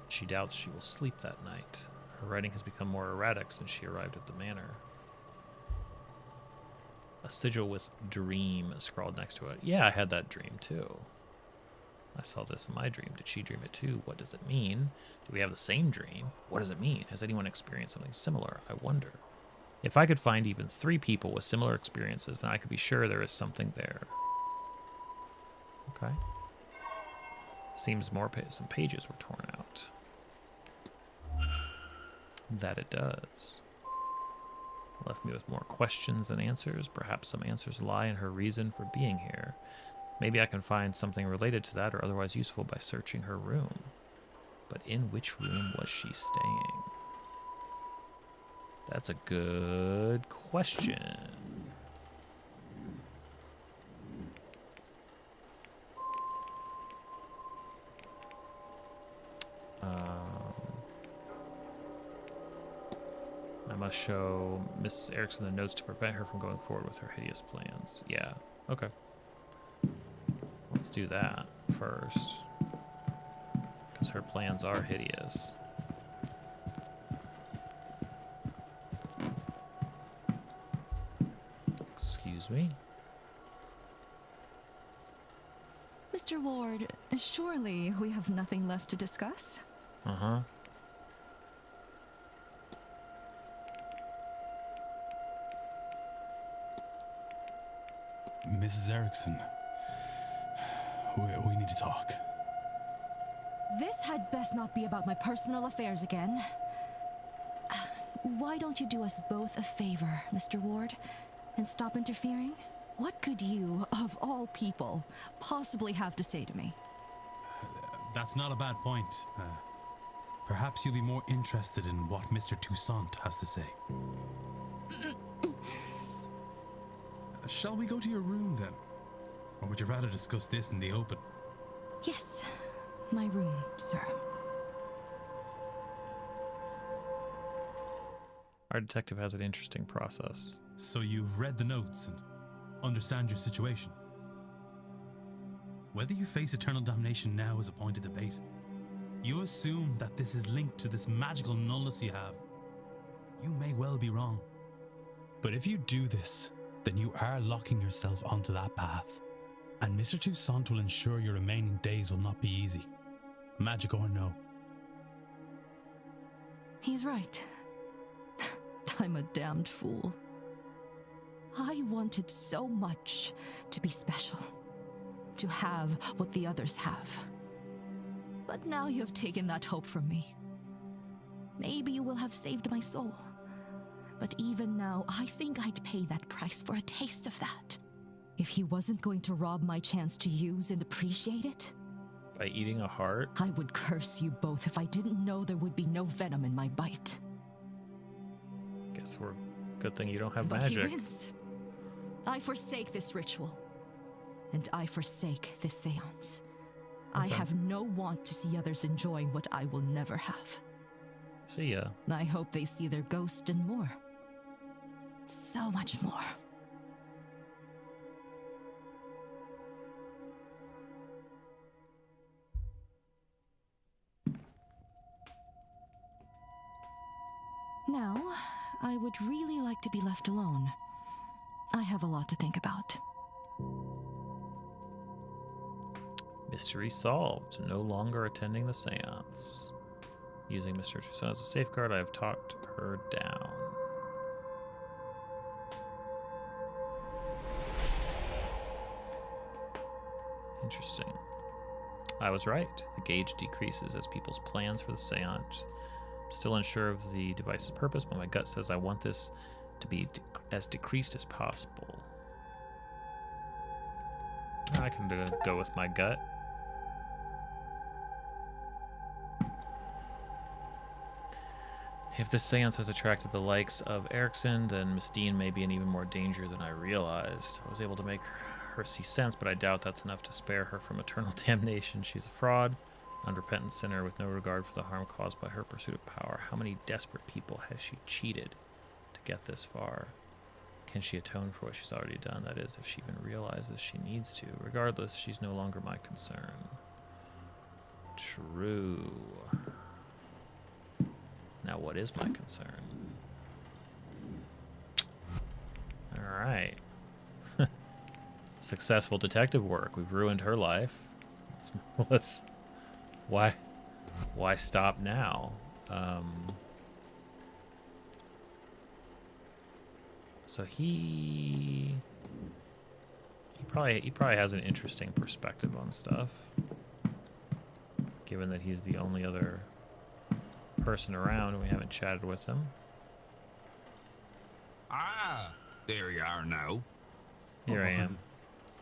She doubts she will sleep that night. Her writing has become more erratic since she arrived at the manor. A sigil with dream scrawled next to it. Yeah, I had that dream too. I saw this in my dream. Did she dream it too? What does it mean? Do we have the same dream? What does it mean? Has anyone experienced something similar? I wonder. If I could find even 3 people with similar experiences, then I could be sure there is something there. Okay. Seems some pages were torn out. That it does. Left me with more questions than answers. Perhaps some answers lie in her reason for being here. Maybe I can find something related to that or otherwise useful by searching her room. But in which room was she staying? That's a good question. I must show Miss Erickson the notes to prevent her from going forward with her hideous plans. Yeah, okay. Let's do that first. Because her plans are hideous. Excuse me? Mr. Ward, surely we have nothing left to discuss? Uh-huh. Mrs. Erickson, we need to talk. This had best not be about my personal affairs again. Why don't you do us both a favor, Mr. Ward, and stop interfering? What could you, of all people, possibly have to say to me? That's not a bad point. Perhaps you'll be more interested in what Mr. Toussaint has to say. Shall we go to your room, then? Or would you rather discuss this in the open? Yes, my room, sir. Our detective has an interesting process. So you've read the notes and understand your situation. Whether you face eternal damnation now is a point of debate. You assume that this is linked to this magical nullness you have. You may well be wrong. But if you do this, then you are locking yourself onto that path. And Mr. Toussaint will ensure your remaining days will not be easy. Magic or no. He's right. I'm a damned fool. I wanted so much to be special, to have what the others have. But now you have taken that hope from me. Maybe you will have saved my soul. But even now, I think I'd pay that price for a taste of that. If he wasn't going to rob my chance to use and appreciate it, by eating a heart, I would curse you both if I didn't know there would be no venom in my bite. Guess we're good thing you don't have But magic. he wins. I forsake this ritual, and I forsake this seance. I Okay. have no want to see others enjoying what I will never have. See ya. I hope they see their ghost and more. So much more. Now, I would really like to be left alone. I have a lot to think about. Mystery solved. No longer attending the seance. Using Mr. Toussaint as a safeguard, I have talked her down. Interesting. I was right. The gauge decreases as people's plans for the seance. I'm still unsure of the device's purpose, but my gut says I want this to be as decreased as possible. I can go with my gut. If this seance has attracted the likes of Erickson, then Miss Dean may be in even more danger than I realized. I was able to make her see sense, but I doubt that's enough to spare her from eternal damnation. She's a fraud, unrepentant sinner with no regard for the harm caused by her pursuit of power. How many desperate people has she cheated to get this far? Can she atone for what she's already done? That is, if she even realizes she needs to. Regardless, she's no longer my concern. True. Now, what is my concern? All right. Successful detective work. We've ruined her life. Let's why stop now? So he probably has an interesting perspective on stuff, given that he's the only other person around and we haven't chatted with him. Ah, there you are now. Here I am.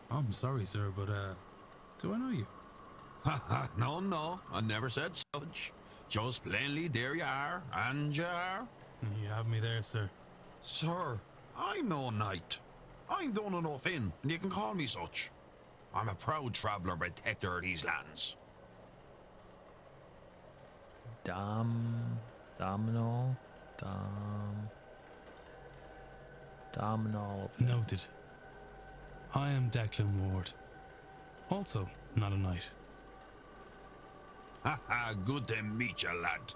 I'm sorry, sir, but do I know you? No, I never said such. Just plainly, there you are, and you are. You have me there, sir. Sir, I'm no knight. I'm done enough in, and you can call me such. I'm a proud traveller protector of these lands. Domino. Noted. I am Declan Ward. Also, not a knight. Good to meet you, lad.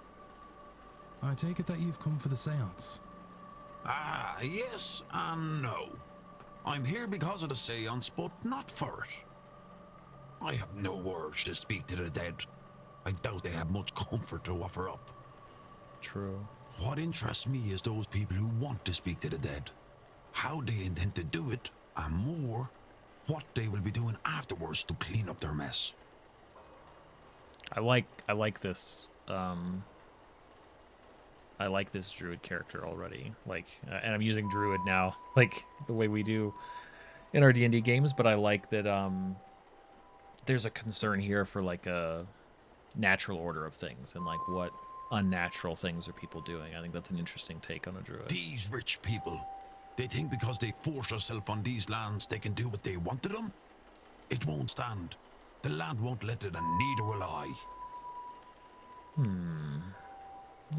I take it that you've come for the seance. Ah, yes and no. I'm here because of the seance, but not for it. I have no urge to speak to the dead. I doubt they have much comfort to offer up. True. What interests me is those people who want to speak to the dead. How they intend to do it, and more, what they will be doing afterwards to clean up their mess. I like this. I like this druid character already. And I'm using druid now, like the way we do in our D&D games. But I like that there's a concern here for like a natural order of things and like what unnatural things are people doing. I think that's an interesting take on a druid. These rich people, they think because they force themselves on these lands, they can do what they want to them. It won't stand. The land won't let it, and neither will I.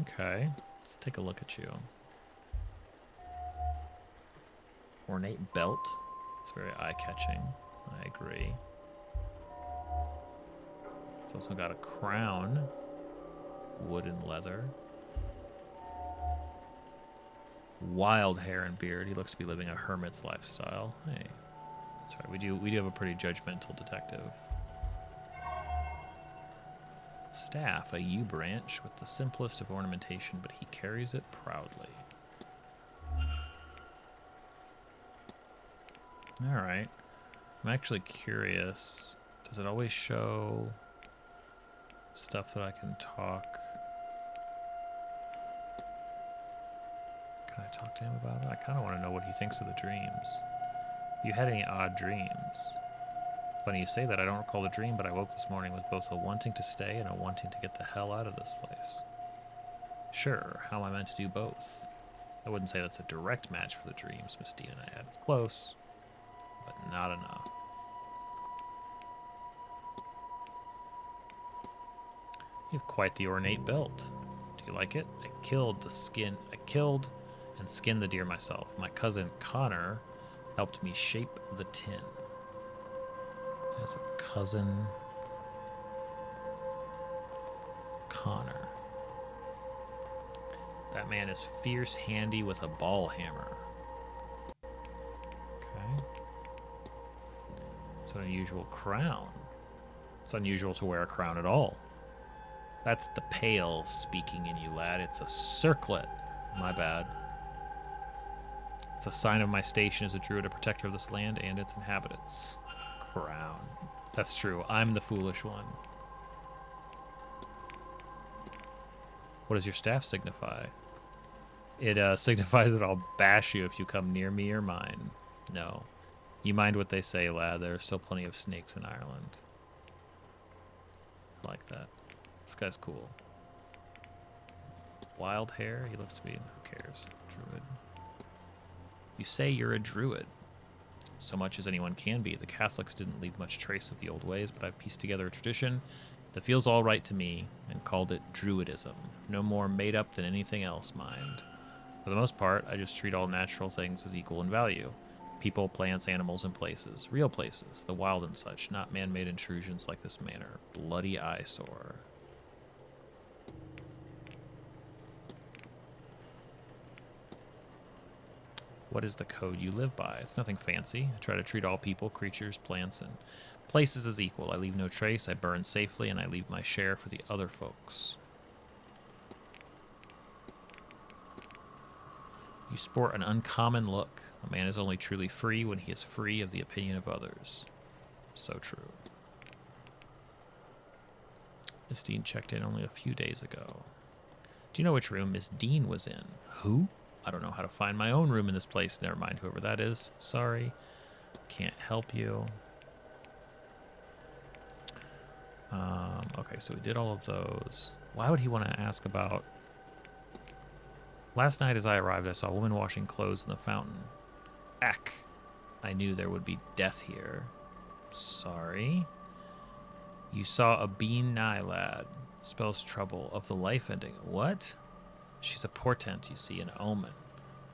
Okay. Let's take a look at you. Ornate belt. It's very eye-catching. I agree. It's also got a crown. Wood and leather. Wild hair and beard. He looks to be living a hermit's lifestyle. Hey. That's right. We do have a pretty judgmental detective. Staff, a yew branch with the simplest of ornamentation, but he carries it proudly. Alright. I'm actually curious. Does it always show stuff that I can talk? Can I talk to him about it? I kind of want to know what he thinks of the dreams. You had any odd dreams? Funny you say that. I don't recall the dream, but I woke this morning with both a wanting to stay and a wanting to get the hell out of this place. Sure, how am I meant to do both? I wouldn't say that's a direct match for the dreams Miss Dean and I had. It's close, but not enough. You have quite the ornate belt. Do you like it? I killed and skinned the deer myself. My cousin Connor helped me shape the tin. As a cousin Connor. That man is fierce handy with a ball hammer. Okay. It's an unusual crown. It's unusual to wear a crown at all. That's the pale speaking in you, lad. It's a circlet. My bad. It's a sign of my station as a druid, a protector of this land and its inhabitants. Crown. That's true. I'm the foolish one. What does your staff signify? It signifies that I'll bash you if you come near me or mine. No. You mind what they say, lad. There are still plenty of snakes in Ireland. I like that. This guy's cool. Wild hair? He looks to be... Who cares? Druid. You say you're a druid. So much as anyone can be. The Catholics didn't leave much trace of the old ways, but I've pieced together a tradition that feels all right to me and called it druidism. No more made up than anything else, mind. For the most part, I just treat all natural things as equal in value. People, plants, animals, and places. Real places. The wild and such. Not man-made intrusions like this manor. Bloody eyesore. What is the code you live by? It's nothing fancy. I try to treat all people, creatures, plants, and places as equal. I leave no trace, I burn safely, and I leave my share for the other folks. You sport an uncommon look. A man is only truly free when he is free of the opinion of others. So true. Miss Dean checked in only a few days ago. Do you know which room Miss Dean was in? Who? I don't know how to find my own room in this place. Never mind whoever that is. Sorry. Can't help you. Okay, so we did all of those. Why would he want to ask about... Last night as I arrived, I saw a woman washing clothes in the fountain. Ack. I knew there would be death here. Sorry. You saw a bean nigh, lad. Spells trouble of the life ending. What? She's a portent, you see, an omen.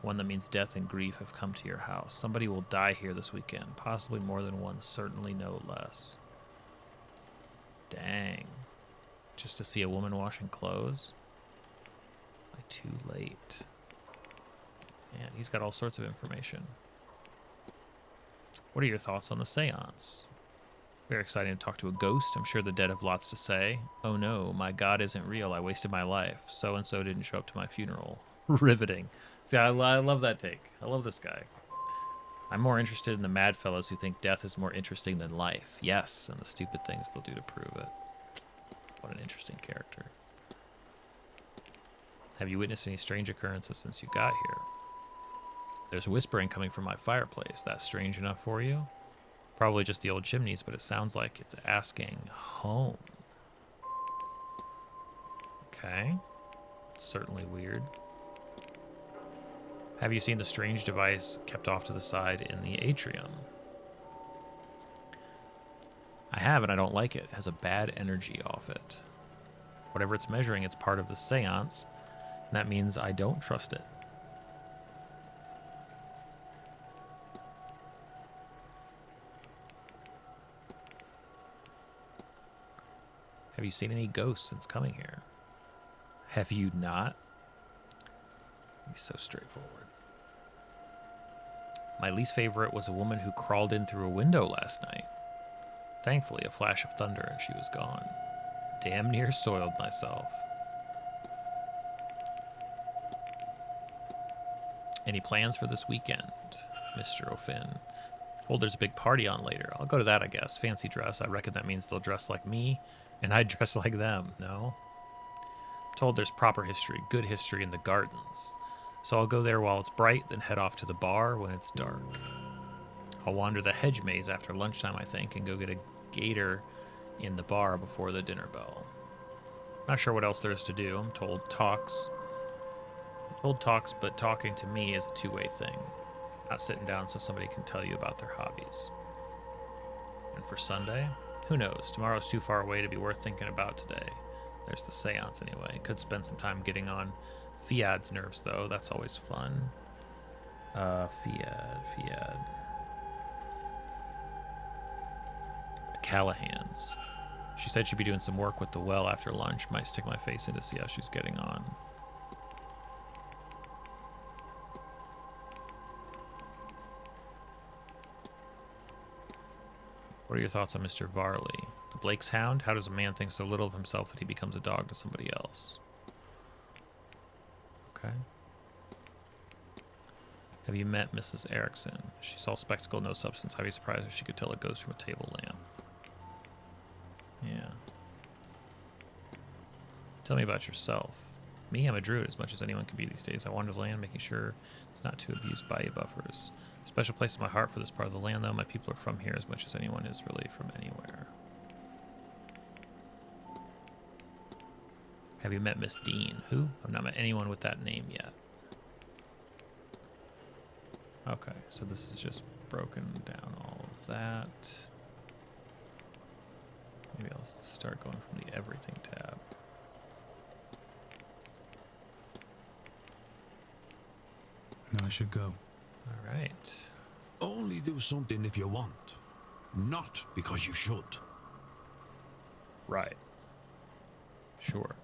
One that means death and grief have come to your house. Somebody will die here this weekend. Possibly more than one, certainly no less. Dang. Just to see a woman washing clothes? Am I too late? Man, he's got all sorts of information. What are your thoughts on the seance? Very exciting to talk to a ghost. I'm sure the dead have lots to say. Oh no, my God isn't real. I wasted my life. So-and-so didn't show up to my funeral. Riveting. See, I love that take. I love this guy. I'm more interested in the mad fellows who think death is more interesting than life. Yes, and the stupid things they'll do to prove it. What an interesting character. Have you witnessed any strange occurrences since you got here? There's whispering coming from my fireplace. That's strange enough for you? Probably just the old chimneys, but it sounds like it's asking home. Okay. It's certainly weird. Have you seen the strange device kept off to the side in the atrium? I have, and I don't like it. It has a bad energy off it. Whatever it's measuring, it's part of the seance, and that means I don't trust it. Have you seen any ghosts since coming here? Have you not? He's so straightforward. My least favorite was a woman who crawled in through a window last night. Thankfully, a flash of thunder and she was gone. Damn near soiled myself. Any plans for this weekend, Mr. O'Finn? Oh, there's a big party on later. I'll go to that, I guess. Fancy dress. I reckon that means they'll dress like me, and I dress like them, no? I'm told there's proper history, good history in the gardens. So I'll go there while it's bright, then head off to the bar when it's dark. I'll wander the hedge maze after lunchtime, I think, and go get a gator in the bar before the dinner bell. Not sure what else there is to do. I'm told talks, but talking to me is a two-way thing. Not sitting down so somebody can tell you about their hobbies. And for Sunday? Who knows? Tomorrow's too far away to be worth thinking about today. There's the seance anyway. Could spend some time getting on Fiad's nerves, though. That's always fun. Fiad. The Callahans. She said she'd be doing some work with the well after lunch. Might stick my face in to see how she's getting on. What are your thoughts on Mr. Varley? The Blake's Hound? How does a man think so little of himself that he becomes a dog to somebody else? Okay. Have you met Mrs. Erickson? She's all spectacle, no substance. I'd be surprised if she could tell a ghost from a table lamp. Yeah. Tell me about yourself. Me, I'm a druid as much as anyone can be these days. I wander the land, making sure it's not too abused by buffers. Special place in my heart for this part of the land, though. My people are from here as much as anyone is really from anywhere. Have you met Miss Dean? Who? I've not met anyone with that name yet. Okay, so this is just broken down all of that. Maybe I'll start going from the everything tab. I should go. All right. Only do something if you want, not because you should. Right. Sure.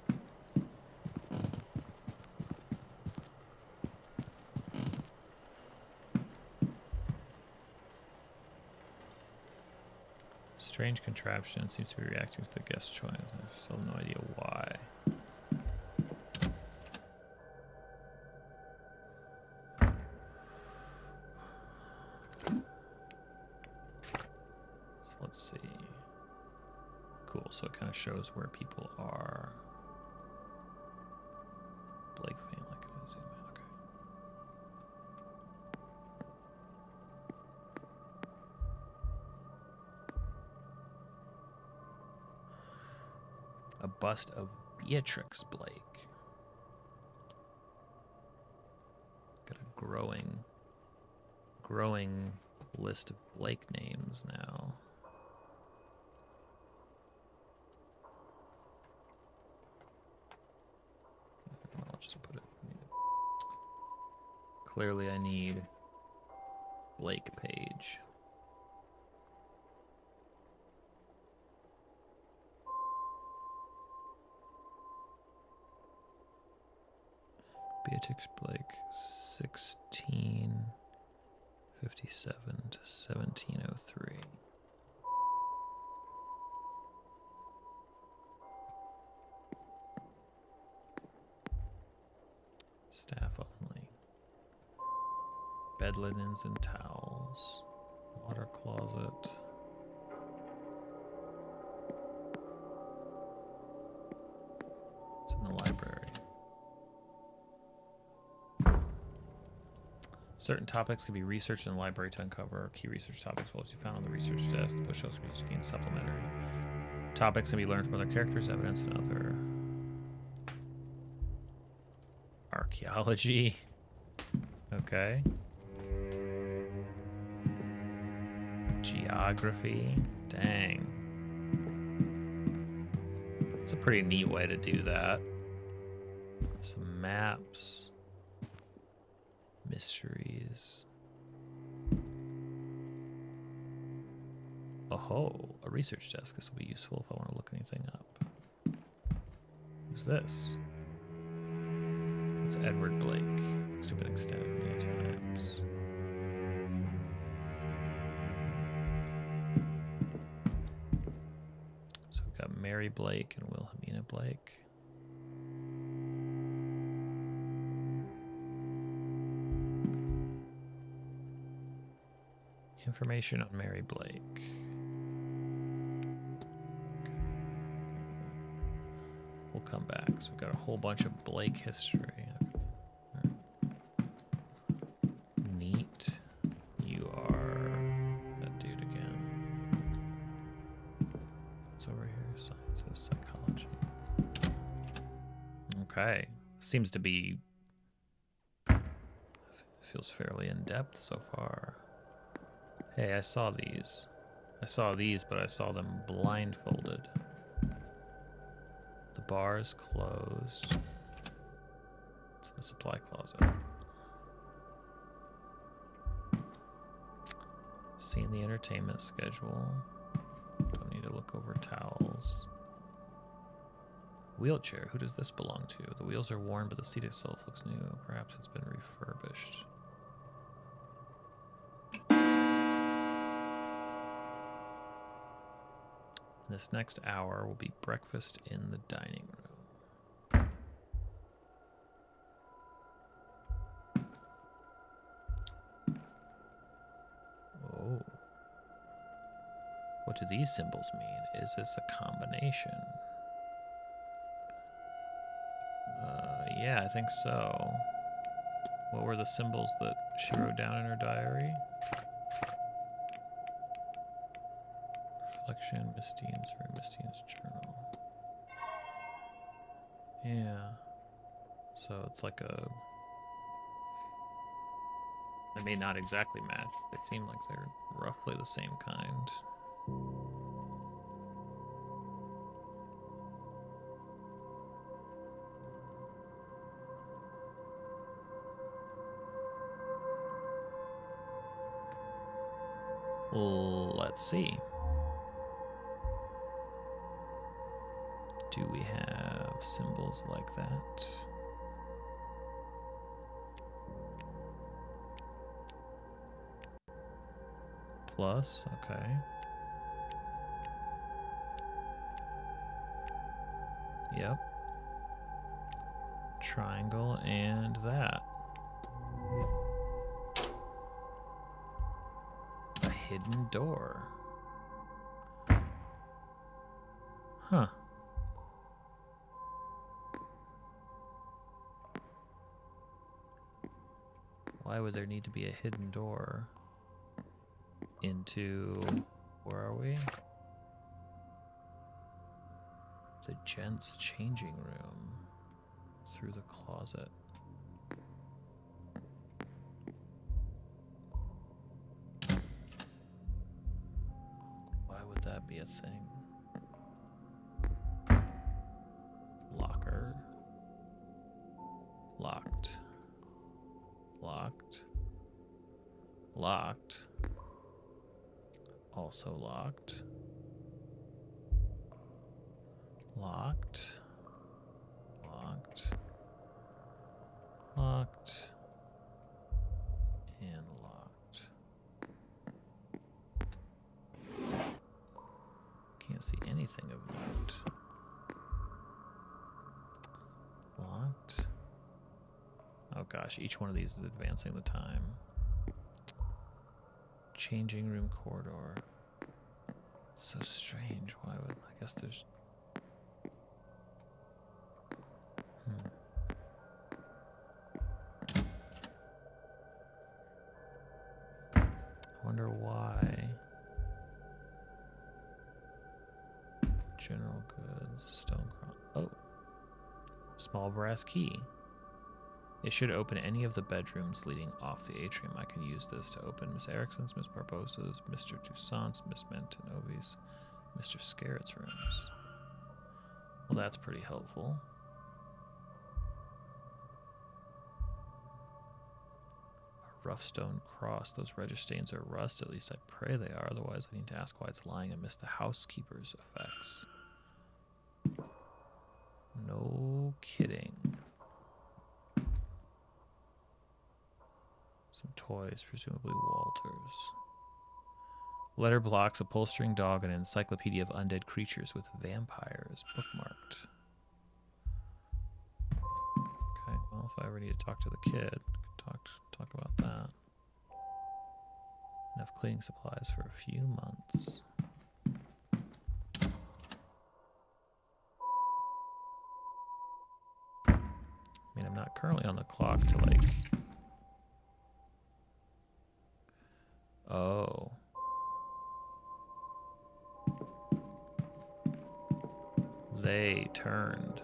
Strange contraption seems to be reacting to the guest choice. I still have no idea why. So let's see. Cool, so it kind of shows where people are. Blake family, can I zoom in? Okay. A bust of Beatrix Blake. Got a growing list of Blake names now. I'll just put it. Clearly I need Blake page. Beatrix Blake, 1657 to 1703. Staff only. Bed linens and towels. Water closet. It's in the library. Certain topics can be researched in the library to uncover. Key research topics will also be found on the research desk. The push-ups can be gained supplementary. Topics can be learned from other characters, evidence, and other. Archaeology. Okay. Geography. Dang. It's a pretty neat way to do that. Some maps. Mysteries. Oh, a research desk. This will be useful if I want to look anything up. Who's this? It's Edward Blake. Who's been extended many times. So we've got Mary Blake and Wilhelmina Blake. Information on Mary Blake. Okay. We'll come back. So we've got a whole bunch of Blake history. Neat. You are that dude again. What's over here? Science of psychology. Okay. Seems to be... feels fairly in-depth so far. Hey, I saw these. I saw these, but I saw them blindfolded. The bar is closed. It's the supply closet. Seeing the entertainment schedule. Don't need to look over towels. Wheelchair. Who does this belong to? The wheels are worn, but the seat itself looks new. Perhaps it's been refurbished. This next hour will be breakfast in the dining room. Oh. What do these symbols mean? Is this a combination? Yeah, I think so. What were the symbols that she wrote down in her diary? Reflection, Miss Dean's room, Miss Dean's journal. Yeah. So it's like a... I mean, not exactly match. They seem like they're roughly the same kind. Let's see. Do we have symbols like that? Plus, okay. Yep. Triangle and that. A hidden door. Huh. Why would there need to be a hidden door into... Where are we? The gents' changing room. Through the closet. Why would that be a thing? Locker. Locked. Locked. Locked. Also locked. Locked. Locked. Locked. And locked. Can't see anything of note. Locked. Oh gosh, each one of these is advancing the time. Changing room corridor. It's so strange. Why would... I guess there's... I wonder why. General goods, stone cross. Oh. Small brass key. It should open any of the bedrooms leading off the atrium. I can use this to open Miss Erickson's, Miss Barbosa's, Mr. Toussaint's, Miss Mentanovi's, Mr. Scarrett's rooms. Well, that's pretty helpful. A rough stone cross. Those register stains are rust. At least I pray they are. Otherwise, I need to ask why it's lying amidst the housekeeper's effects. No kidding. Some toys, presumably Walter's. Letter blocks, upholstering dog, and an encyclopedia of undead creatures with vampires bookmarked. Okay, well, if I ever need to talk to the kid, I could talk about that. Enough cleaning supplies for a few months. I mean, I'm not currently on the clock to, like... Oh. They turned.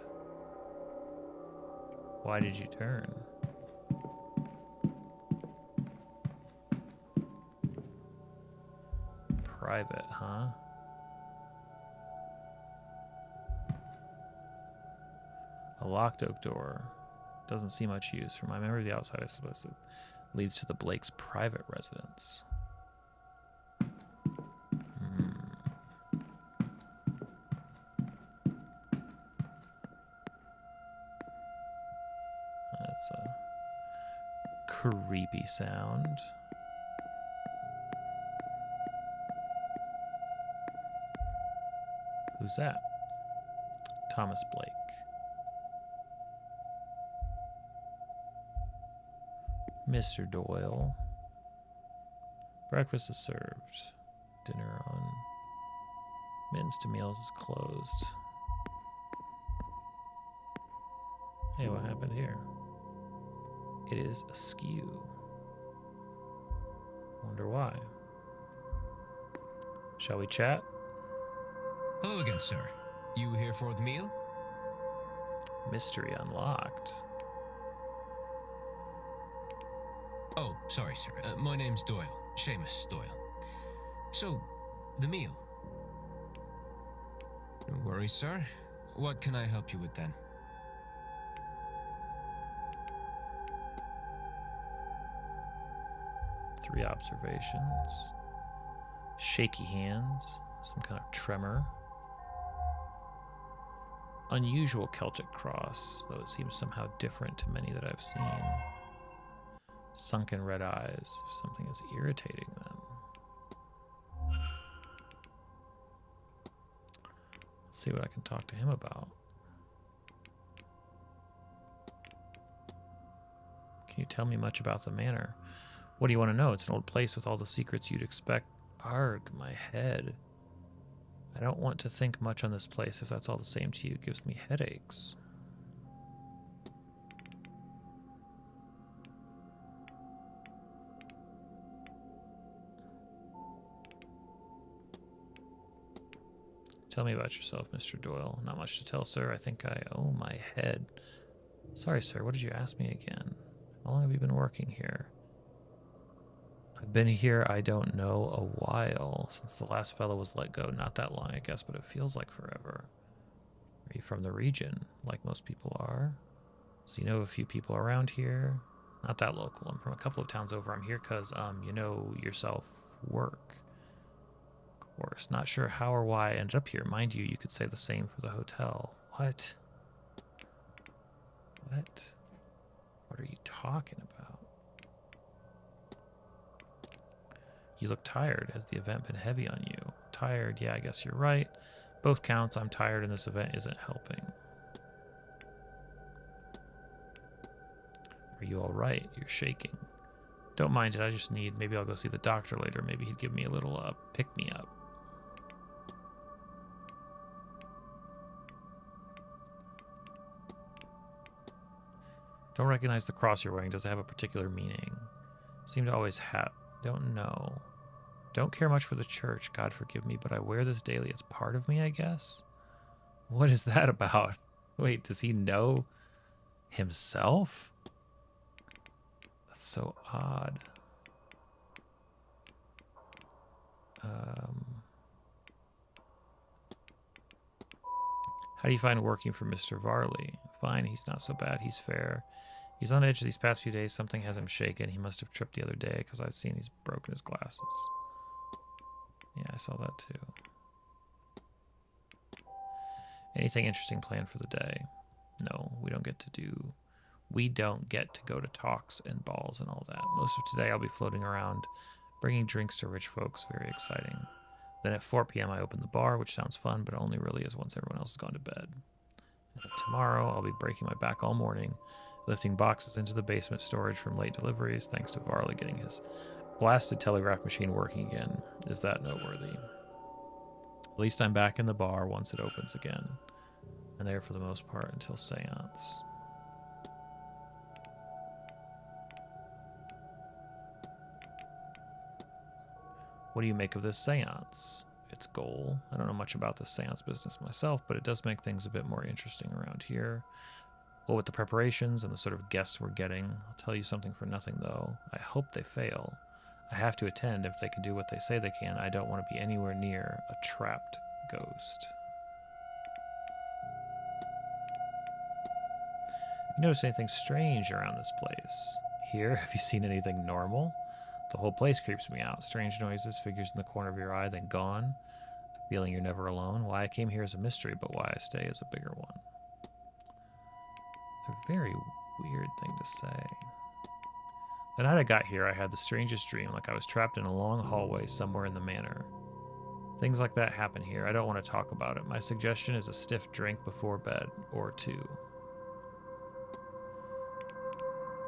Why did you turn? Private, huh? A locked oak door. Doesn't see much use. From my memory of the outside, I suppose it leads to the Blake's private residence. That's a creepy sound. Who's that? Thomas Blake. Mr. Doyle. Breakfast is served. Dinner on. Mittens to meals is closed. Hey, what happened here? It is askew. Wonder why. Shall we chat? Hello again, sir. You here for the meal? Mystery unlocked. Oh, sorry, sir. My name's Doyle. Seamus Doyle. So, the meal. No worries, sir. What can I help you with then? Three observations. Shaky hands. Some kind of tremor. Unusual Celtic cross, though it seems somehow different to many that I've seen. Sunken red eyes. Something is irritating them. Let's see what I can talk to him about. Can you tell me much about the manor? What do you want to know? It's an old place with all the secrets you'd expect. Arg, my head. I don't want to think much on this place if that's all the same to you. It gives me headaches. Tell me about yourself, Mr. Doyle. Not much to tell, sir. I think oh, my head. Sorry, sir. What did you ask me again? How long have you been working here? I've been here, I don't know, a while. Since the last fellow was let go. Not that long, I guess, but it feels like forever. Are you from the region, like most people are? So you know a few people around here? Not that local. I'm from a couple of towns over. I'm here because, you know yourself, work. Of course. Not sure how or why I ended up here. Mind you, you could say the same for the hotel. What? What? What are you talking about? You look tired. Has the event been heavy on you? Tired? Yeah, I guess you're right. Both counts. I'm tired and this event isn't helping. Are you all right? You're shaking. Don't mind it. I just need... Maybe I'll go see the doctor later. Maybe he'd give me a little pick-me-up. Don't recognize the cross you're wearing. Does it have a particular meaning? Seem to always have... Don't know. Don't care much for the church. God forgive me, but I wear this daily. It's part of me, I guess. What is that about? Wait, does he know himself? That's so odd. How do you find working for Mr. Varley? Fine, he's not so bad. He's fair. He's on edge these past few days. Something has him shaken. He must have tripped the other day because I've seen he's broken his glasses. Yeah, I saw that too. Anything interesting planned for the day? No, we don't get to go to talks and balls and all that. Most of today I'll be floating around, bringing drinks to rich folks. Very exciting. Then at 4 p.m. I open the bar, which sounds fun, but only really is once everyone else has gone to bed. And tomorrow I'll be breaking my back all morning, lifting boxes into the basement storage from late deliveries, thanks to Varley getting his blasted telegraph machine working again. Is that noteworthy? At least I'm back in the bar once it opens again, and there for the most part until Seance. What do you make of this seance? Its goal? I don't know much about the seance business myself, but it does make things a bit more interesting around here. Well, with the preparations and the sort of guests we're getting, I'll tell you something for nothing, though. I hope they fail. I have to attend if they can do what they say they can. I don't want to be anywhere near a trapped ghost. You notice anything strange around this place? Here, have you seen anything normal? The whole place creeps me out. Strange noises, figures in the corner of your eye, then gone. A feeling you're never alone. Why I came here is a mystery, but why I stay is a bigger one. A very weird thing to say. The night I got here, I had the strangest dream, like I was trapped in a long hallway somewhere in the manor. Things like that happen here. I don't want to talk about it. My suggestion is a stiff drink before bed, or two.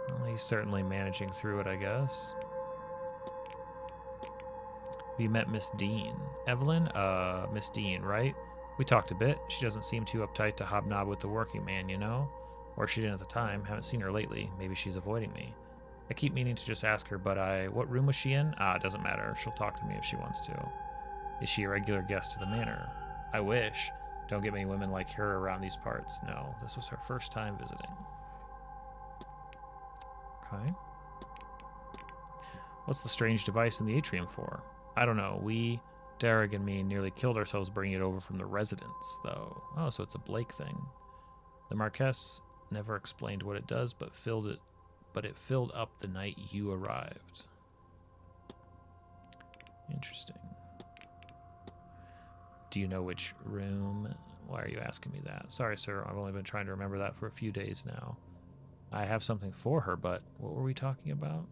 Well, he's certainly managing through it, I guess. Have you met Miss Dean? Evelyn? Miss Dean, right? We talked a bit. She doesn't seem too uptight to hobnob with the working man, you know? Or she didn't at the time. Haven't seen her lately. Maybe she's avoiding me. I keep meaning to just ask her, but what room was she in? It doesn't matter. She'll talk to me if she wants to. Is she a regular guest to the manor? I wish. Don't get many women like her around these parts. No, this was her first time visiting. Okay. What's the strange device in the atrium for? I don't know. Derek and me, nearly killed ourselves bringing it over from the residence, though. Oh, so it's a Blake thing. The Marquess never explained what it does, but it filled up the night you arrived. Interesting. Do you know which room? Why are you asking me that? Sorry, sir. I've only been trying to remember that for a few days now. I have something for her, but what were we talking about?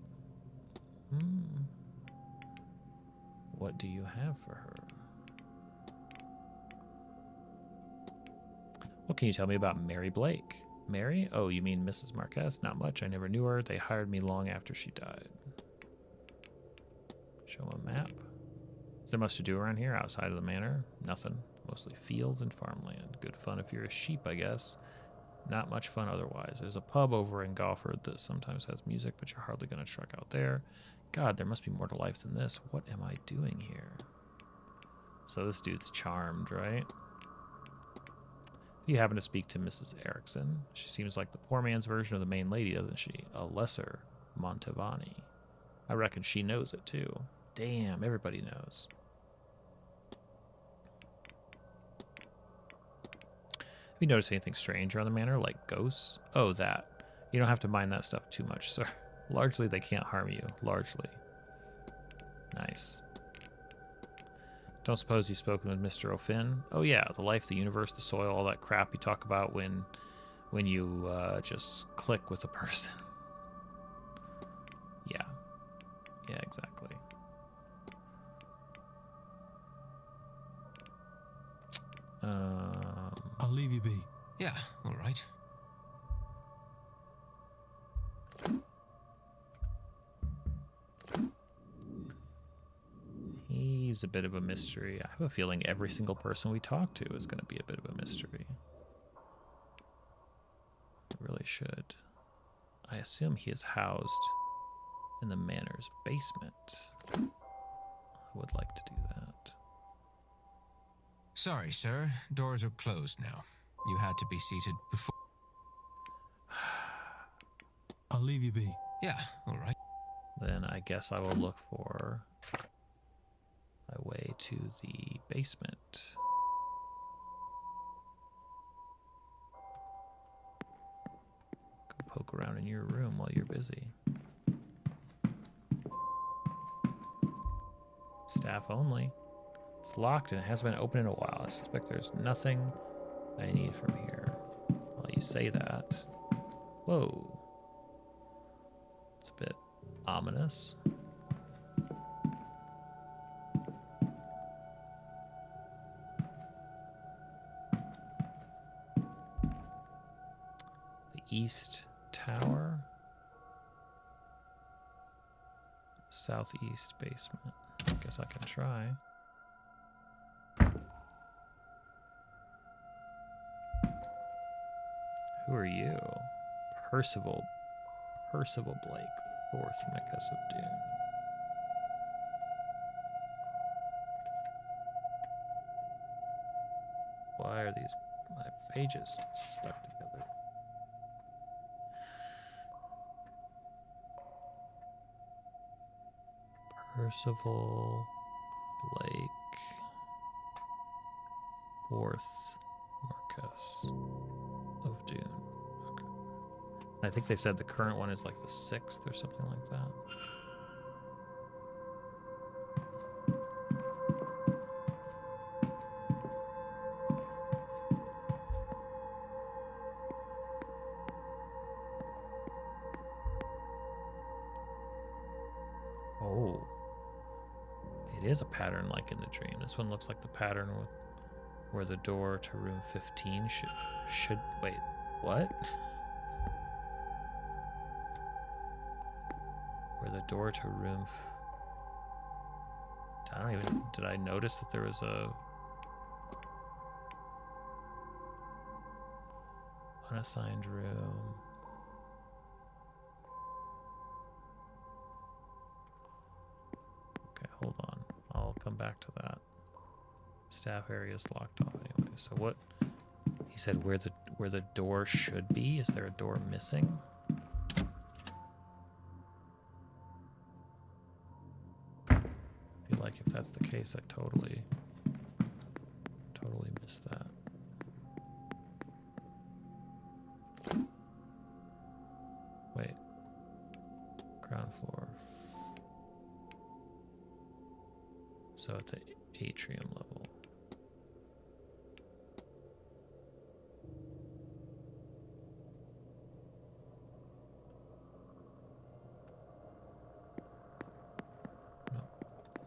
What do you have for her? What can you tell me about Mary Blake? Mary? Oh, you mean Mrs. Marquez? Not much. I never knew her. They hired me long after she died. Show a map. Is there much to do around here outside of the manor? Nothing. Mostly fields and farmland. Good fun if you're a sheep, I guess. Not much fun otherwise. There's a pub over in Galford that sometimes has music, but you're hardly going to trek out there. God, there must be more to life than this. What am I doing here? So this dude's charmed, right? You happen to speak to Mrs. Erickson. She seems like the poor man's version of the main lady, doesn't she? A lesser Montevani. I reckon she knows it, too. Damn, everybody knows. Have you noticed anything strange around the manor, like ghosts? Oh, that. You don't have to mind that stuff too much, sir. Largely, they can't harm you. Largely. Nice. Don't suppose you've spoken with Mr. O'Finn? Oh yeah, the life, the universe, the soil, all that crap you talk about when you just click with a person. Yeah. Yeah, exactly. I'll leave you be. Yeah, all right. He's a bit of a mystery. I have a feeling every single person we talk to is going to be a bit of a mystery. It really should. I assume he is housed in the manor's basement. I would like to do that. Sorry, sir. Doors are closed now. You had to be seated before. I'll leave you be. Yeah, all right. Then I guess I will look for my way to the basement. Go poke around in your room while you're busy. Staff only. It's locked and it hasn't been open in a while. I suspect there's nothing I need from here. Well, you say that. Whoa. It's a bit ominous. The East Tower. Southeast basement. I guess I can try. Who are you? Percival Blake, 4th Marquess of Dune. Why are my pages stuck together? Percival Blake, 4th Marquess of Dune. Okay. I think they said the current one is like the 6th or something like that. Oh. It is a pattern like in the dream. This one looks like the pattern where the door to room 15 should wait, what? Where the door to room I don't even, did I notice that there was a unassigned room? Okay, hold on. I'll come back to that. Staff area is locked off anyway. So what he said where the door should be? Is there a door missing? I feel like if that's the case, I totally missed that. Wait. Ground floor. So at the atrium level.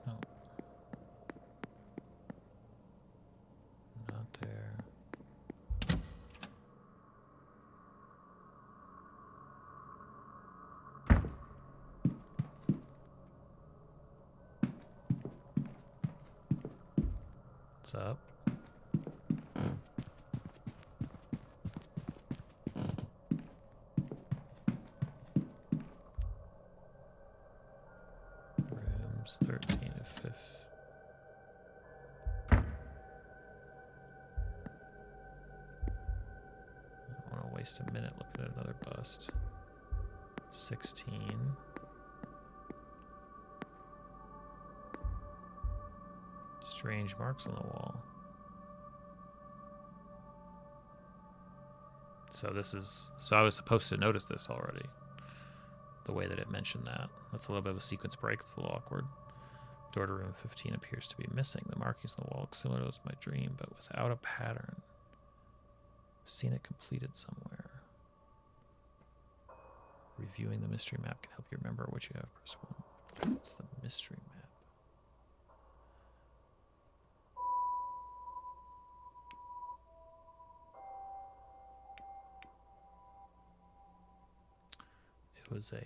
No. Not there. What's up? Rooms 13 to 15. I don't want to waste a minute looking at another bust. 16. Strange marks on the wall. So I was supposed to notice this already. The way that it mentioned that. That's a little bit of a sequence break. It's a little awkward. Door to room 15 appears to be missing. The markings on the wall look similar to those of my dream, but without a pattern. I've seen it completed somewhere. Reviewing the mystery map can help you remember what you have. Press 1. What's the mystery map? It was a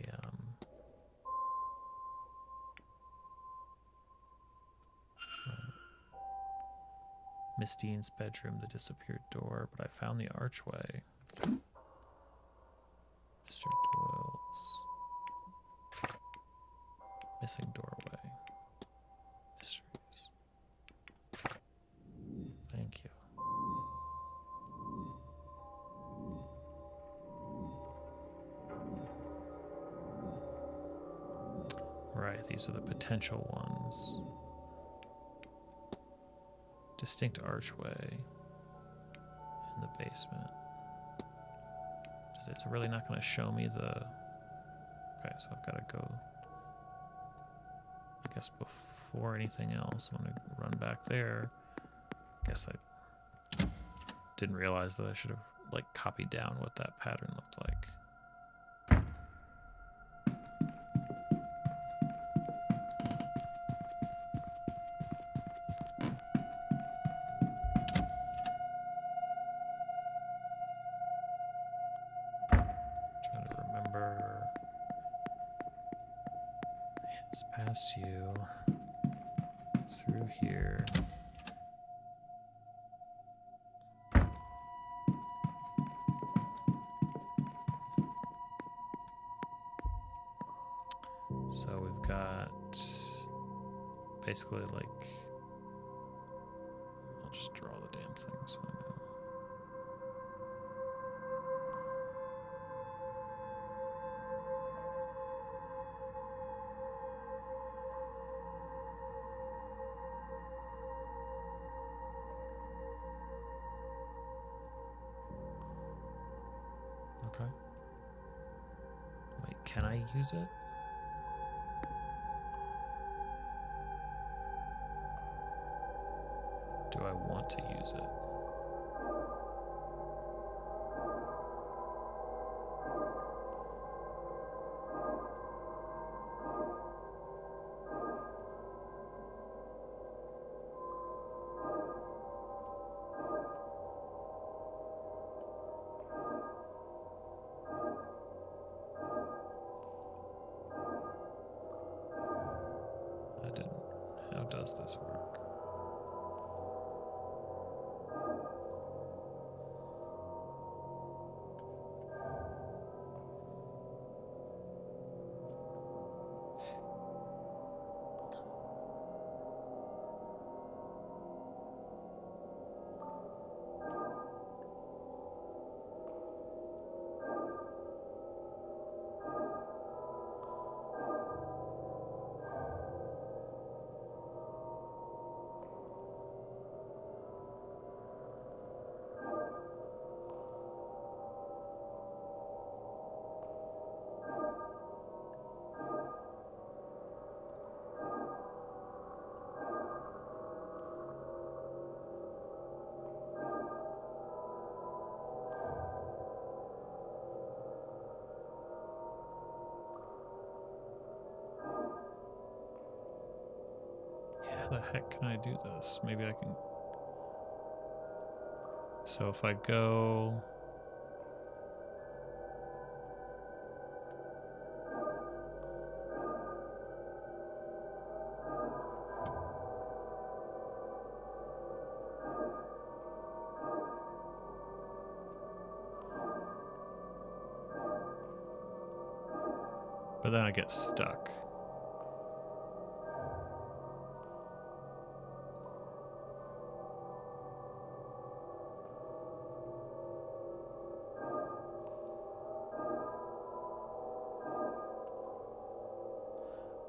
Miss Dean's bedroom, the disappeared door, but I found the archway. Mr. Doyle's missing doorway. Mysteries. Thank you. Right, these are the potential ones. Distinct archway in the basement. It's really not going to show me the... Okay, so I've got to go... I guess before anything else, I'm going to run back there. I guess I didn't realize that I should have, like, copied down what that pattern looked like. It's past you, through here. So we've got basically like, I'll just draw the damn thing so I know. Okay. Wait, can I use it? Do I want to use it? does this work? How the heck can I do this? Maybe I can... So if I go... But then I get stuck.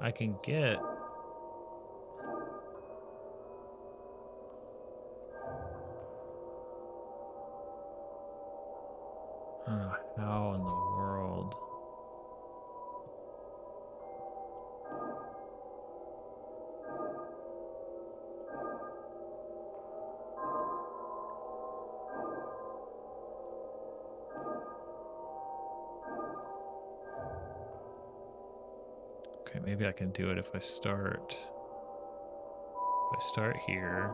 I can get... how in the world? Okay, maybe I can do it if I start here.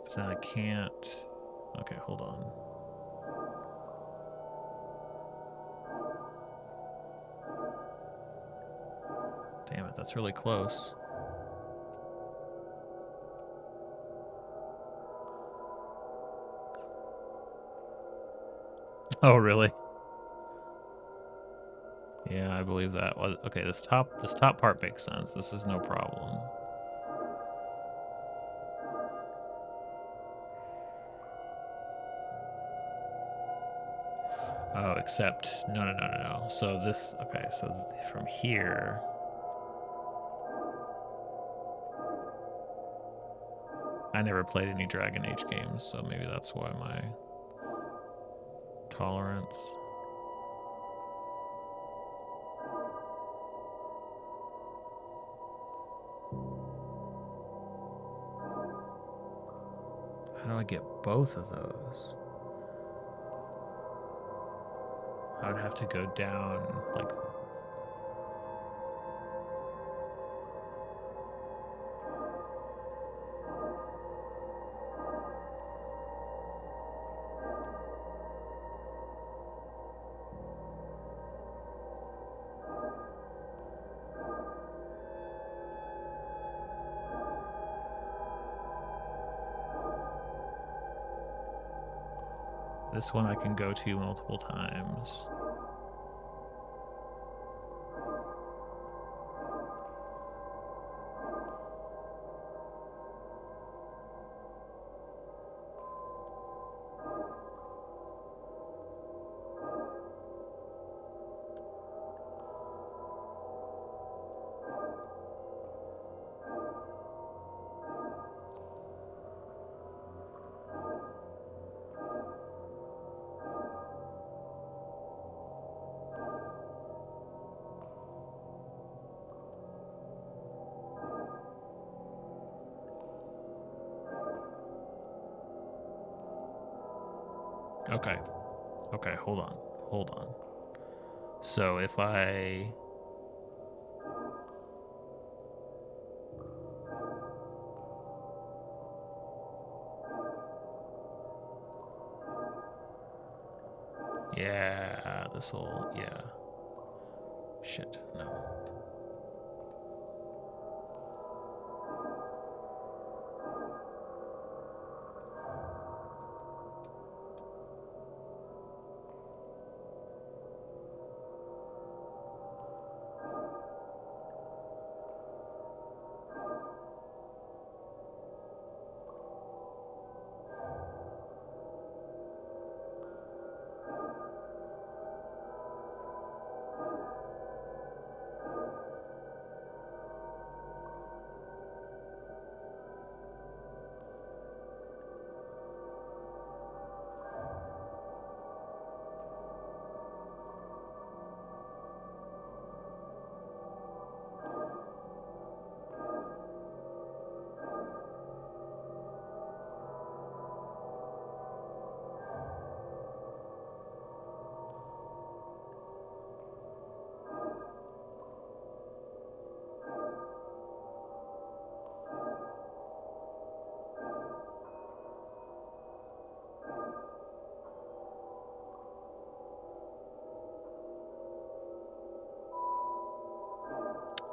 So I can't... Okay, hold on. Damn it, that's really close. Oh, really? Yeah, I believe that. Well, okay, this top part makes sense. This is no problem. Oh, except no. So this, okay, so from here. I never played any Dragon Age games, so maybe that's why my tolerance. How do I get both of those? I would have to go down, like... This one I can go to multiple times. Okay, hold on. So if I Yeah, this whole, yeah. Shit, no.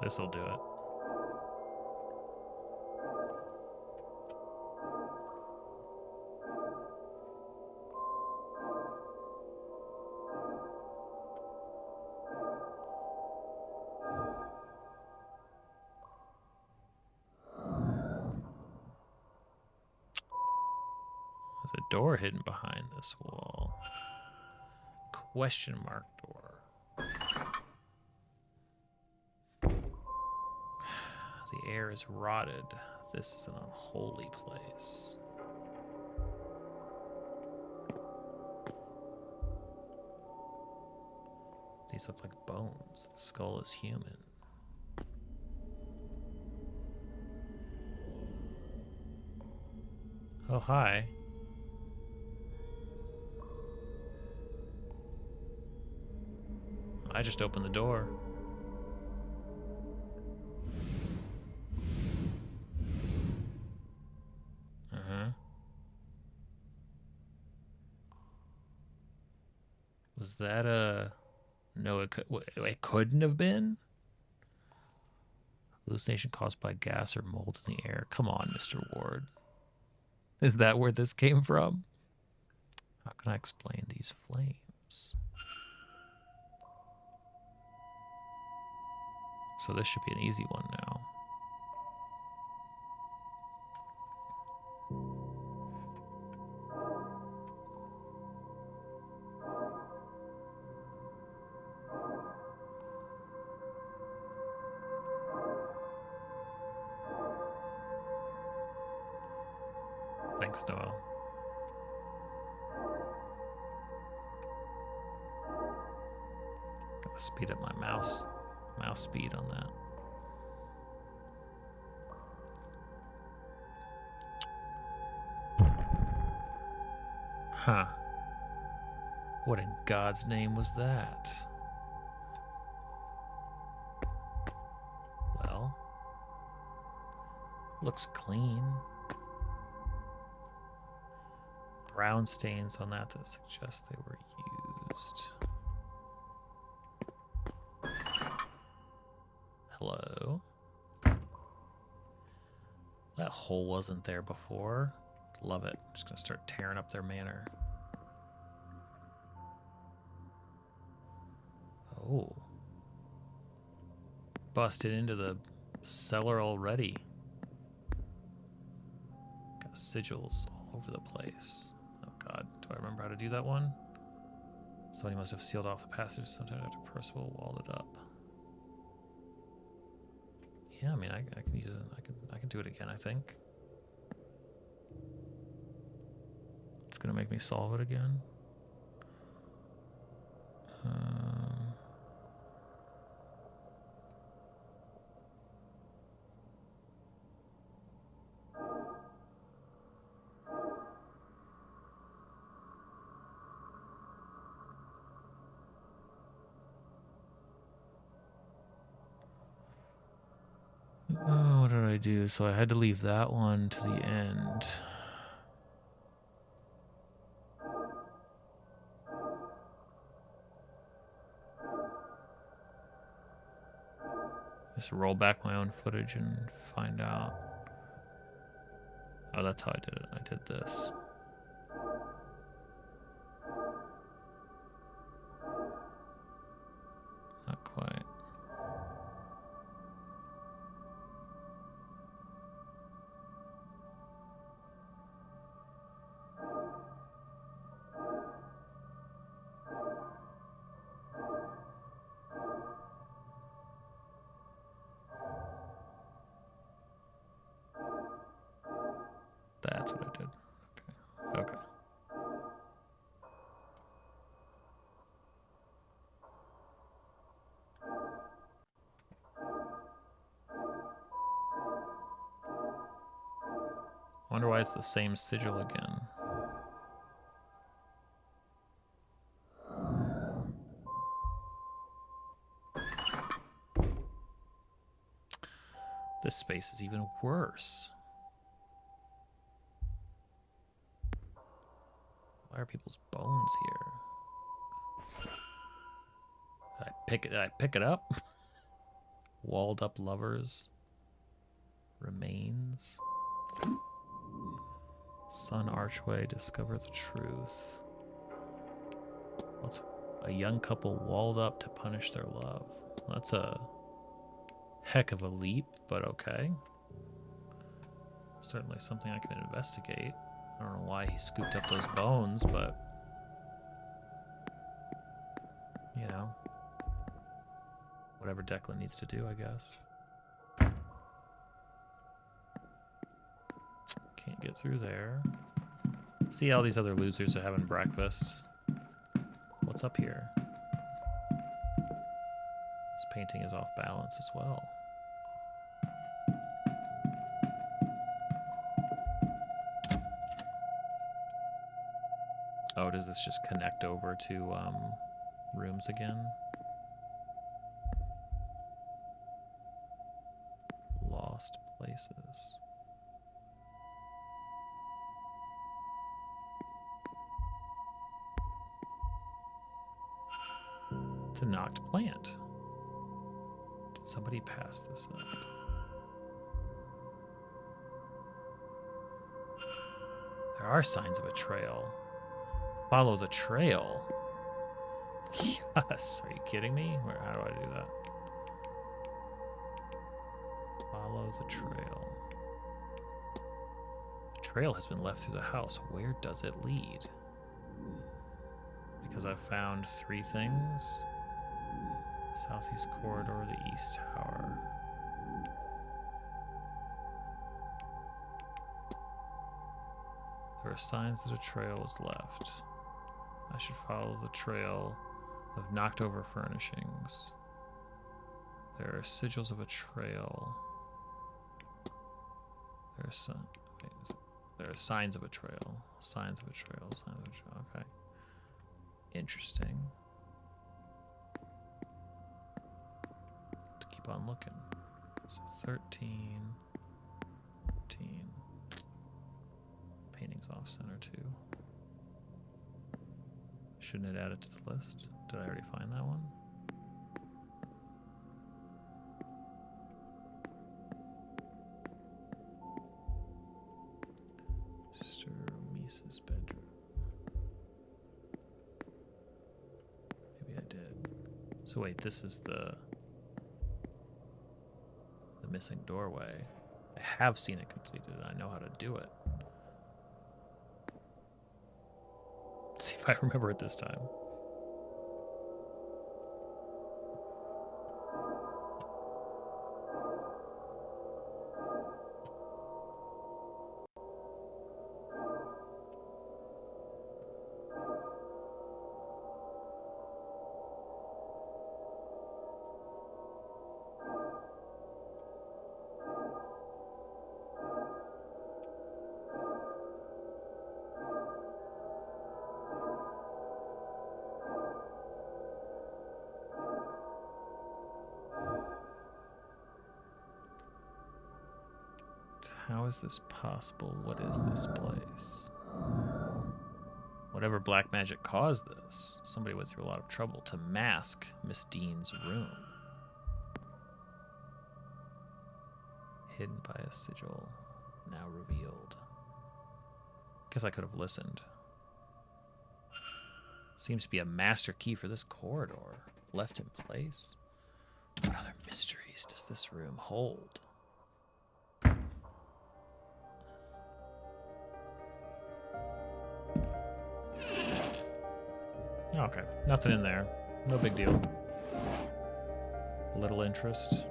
This'll do it. There's a door hidden behind this wall. Question mark door. The air is rotted. This is an unholy place. These look like bones. The skull is human. Oh, hi. I just opened the door. Was that a... No, it couldn't have been? Hallucination caused by gas or mold in the air. Come on, Mr. Ward. Is that where this came from? How can I explain these flames? So this should be an easy one now. Thanks, Noel. Gotta speed up my mouse speed on that. Huh. What in God's name was that? Well, looks clean. Brown stains on that suggest they were used. Hello? That hole wasn't there before. Love it. Just gonna start tearing up their manor. Oh. Busted into the cellar already. Got sigils all over the place. Oh god, do I remember how to do that one? Somebody must have sealed off the passage sometime after Percival walled it up. Yeah, I mean, I can use it. I can do it again, I think. It's gonna make me solve it again. Oh, what did I do? So I had to leave that one to the end. Just roll back my own footage and find out. Oh, that's how I did it. I did this. Not quite. That's what I did. Okay. Okay. Wonder why it's the same sigil again. This space is even worse. Why are people's bones here? Did I pick it up? Walled up lovers. Remains. Sun archway, discover the truth. What's a young couple walled up to punish their love? Well, that's a heck of a leap, but okay. Certainly something I can investigate. I don't know why he scooped up those bones, but you know, whatever Declan needs to do, I guess. Can't get through there. See all these other losers are having breakfast. What's up here? This painting is off balance as well. Oh, does this just connect over to rooms again? Lost places. It's a knocked plant. Did somebody pass this up? There are signs of a trail. Follow the trail. Yes. Are you kidding me? How do I do that? Follow the trail. The trail has been left through the house. Where does it lead? Because I've found 3 things. Southeast corridor, the east tower. There are signs that a trail was left. I should follow the trail of knocked over furnishings. There are sigils of a trail. There are some. Wait, there are signs of a trail. Signs of a trail. Signs of a trail. Okay. Interesting. To keep on looking. So 13. 14. Painting's off center too. Shouldn't it add it to the list? Did I already find that one? Sister Misa's bedroom. Maybe I did. So wait, this is the missing doorway. I have seen it completed and I know how to do it. Let's see if I remember it this time. How is this possible? What is this place? Whatever black magic caused this, somebody went through a lot of trouble to mask Miss Dean's room. hidden by a sigil, now revealed. Guess I could have listened. Seems to be a master key for this corridor, left in place. What other mysteries does this room hold? Okay, nothing in there. No big deal. Little interest.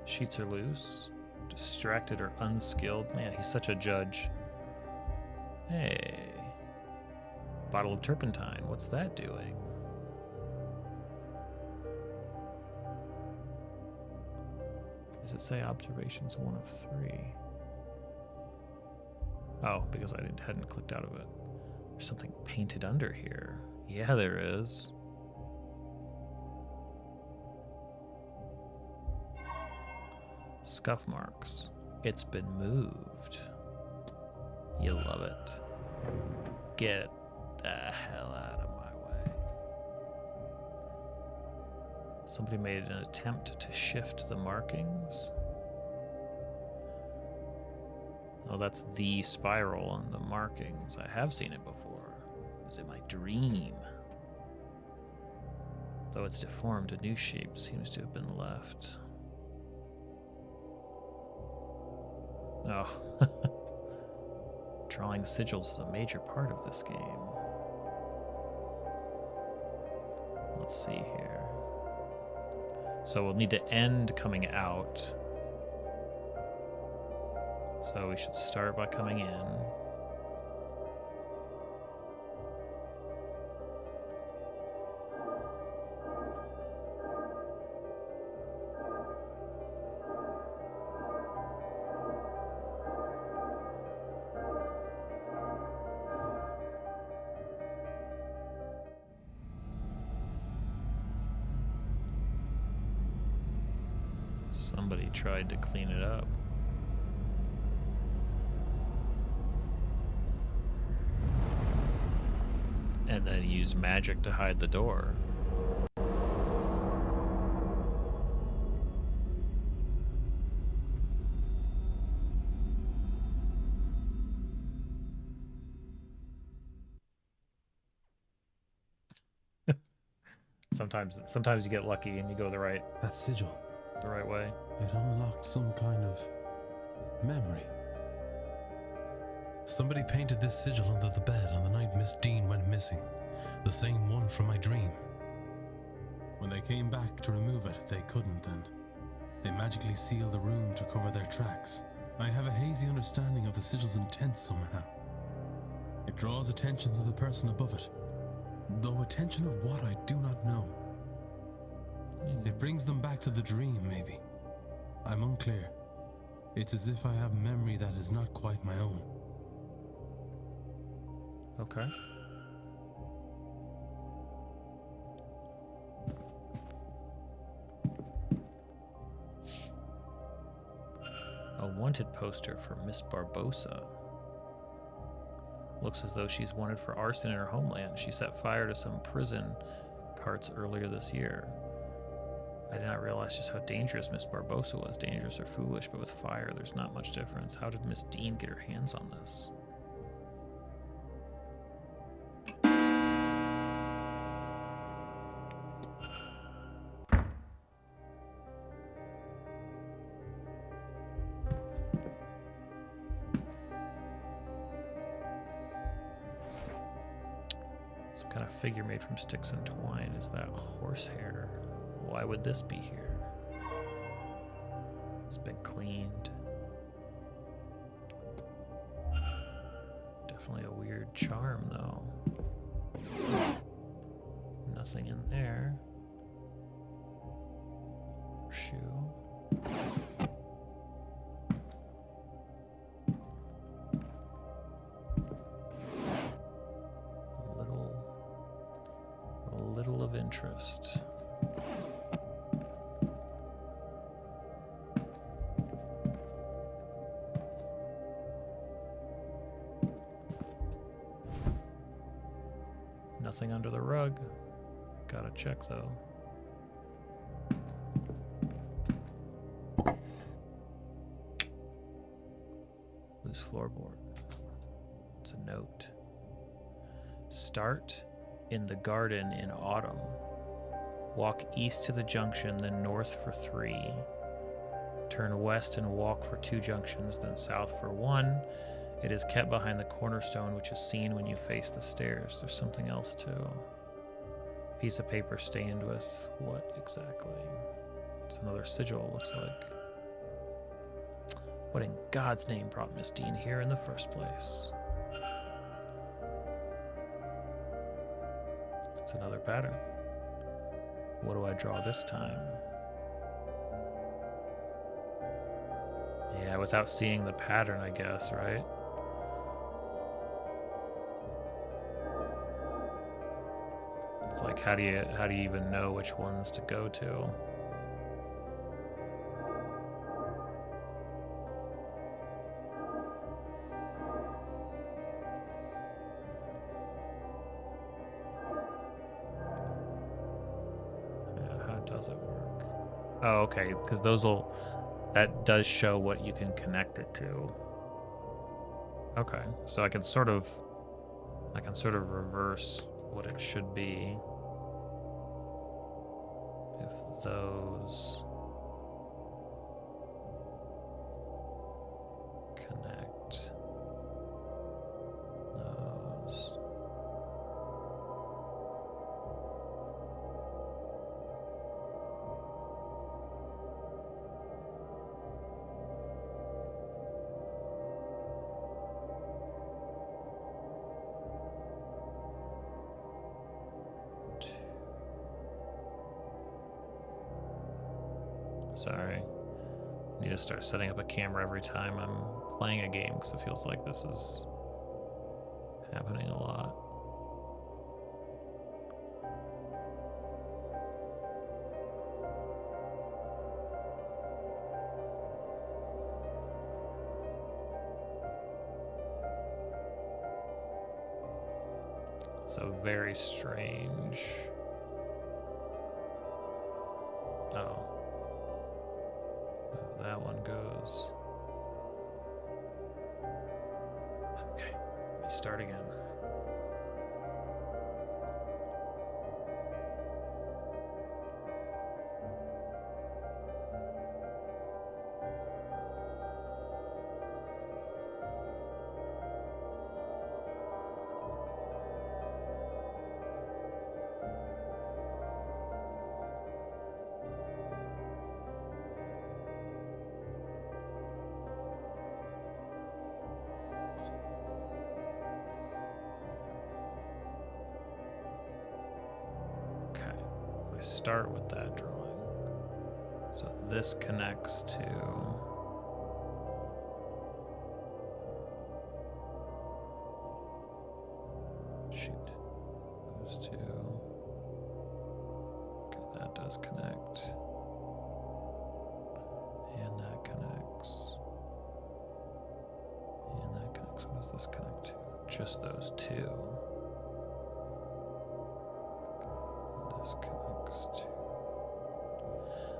Sheets are loose. Distracted or unskilled. Man, he's such a judge. Hey. Bottle of turpentine. What's that doing? Does it say observations 1 of 3? Oh, because I hadn't clicked out of it. There's something painted under here. Yeah, there is. Scuff marks. It's been moved. You love it. Get the hell out of my way. Somebody made an attempt to shift the markings. Oh, that's the spiral on the markings. I have seen it before. It was in my dream. Though it's deformed, a new shape seems to have been left. Oh. Drawing sigils is a major part of this game. Let's see here. So we'll need to end coming out. So we should start by coming in. Somebody tried to clean it up. And then used magic to hide the door. Sometimes you get lucky and you go the right sigil. The right way. It unlocked some kind of memory. Somebody painted this sigil under the bed on the night Miss Dean went missing. The same one from my dream. When they came back to remove it, they couldn't, and they magically sealed the room to cover their tracks. I have a hazy understanding of the sigil's intent somehow. It draws attention to the person above it, though attention of what I do not know. It brings them back to the dream, maybe. I'm unclear. It's as if I have memory that is not quite my own. Okay. A wanted poster for Miss Barbosa. Looks as though she's wanted for arson in her homeland. She set fire to some prison carts earlier this year. I did not realize just how dangerous Miss Barbosa was. Dangerous or foolish, but with fire, there's not much difference. How did Miss Dean get her hands on this? Some kind of figure made from sticks and twine. Is that horsehair? Why would this be here? It's been cleaned. Definitely a weird charm, though. Nothing in there. Shoe. A little of interest. Nothing under the rug. Gotta check though. loose floorboard. It's a note. Start in the garden in autumn. Walk east to the junction, then north for 3. Turn west and walk for 2 junctions, then south for 1. It is kept behind the cornerstone, which is seen when you face the stairs. There's something else too. Piece of paper stained with what exactly? It's another sigil, looks like. What in God's name brought Miss Dean here in the first place? It's another pattern. What do I draw this time? Yeah, without seeing the pattern, I guess, right? It's like, how do you even know which ones to go to? Does it work? Oh, okay, because that does show what you can connect it to. Okay, so I can sort of reverse what it should be if those connect those. Sorry. Need to start setting up a camera every time I'm playing a game because it feels like this is happening a lot. So very strange. Oh. That one goes. Okay, let me start again. Start with that drawing. So this connects to those two. Okay, that does connect. And that connects. And that connects. What does this connect to? Just those two. This connects to...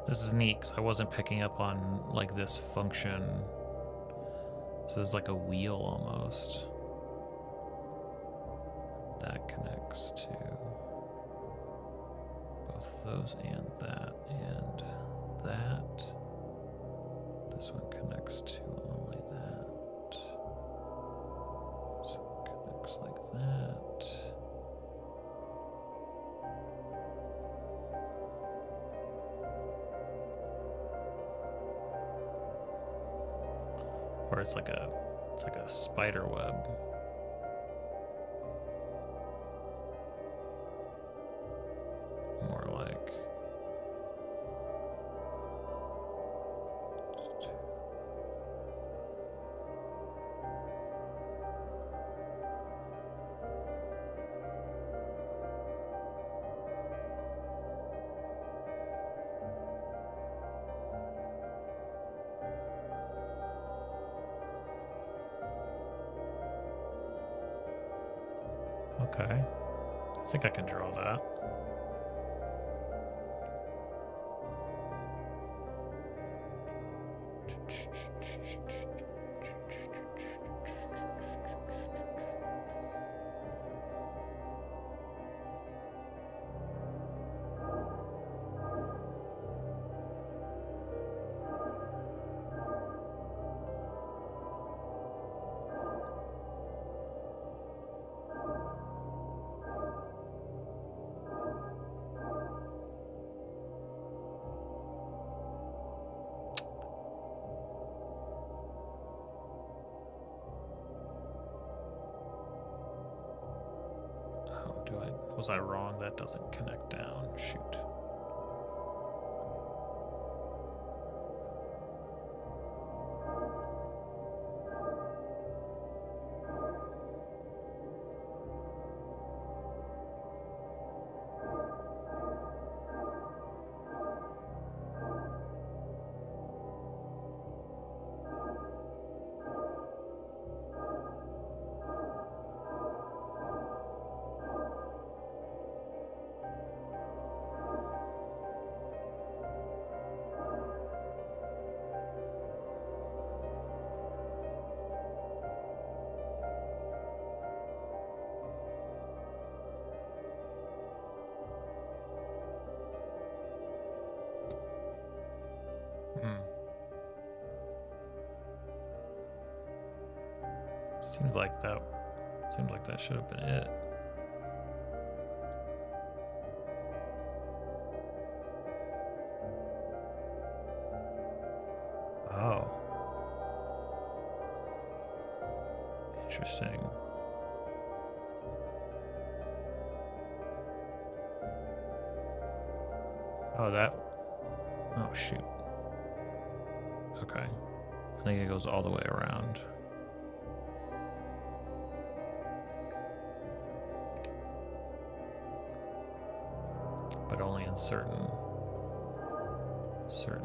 This is neat because I wasn't picking up on like this function. So it's like a wheel almost. That connects to both those and that and that. This one connects to only that. This one connects like that. Or it's like a spider web. More like okay. I think I can draw that. Was I wrong? That doesn't connect down. Shoot. Seemed like that should have been it. Oh. Interesting. Oh, that. Oh, shoot. Okay. I think it goes all the way around. But only in certain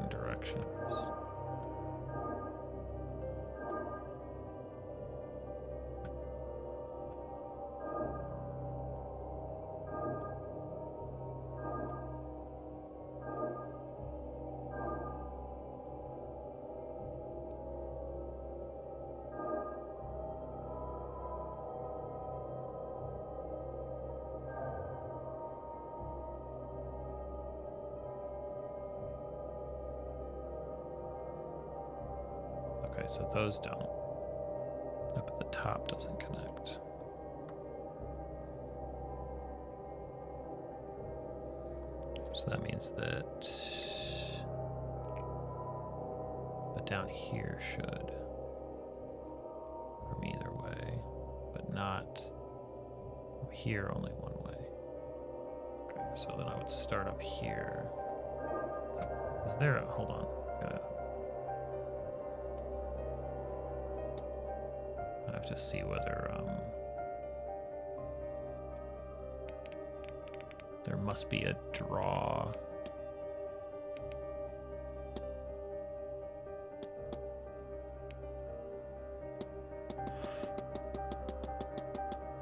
directions. So those don't. Up at the top doesn't connect. So that means that. But down here should. From either way. But not. From here, only one way. Okay, so then I would start up here. Is there a. Hold on. I have to see whether there must be a draw.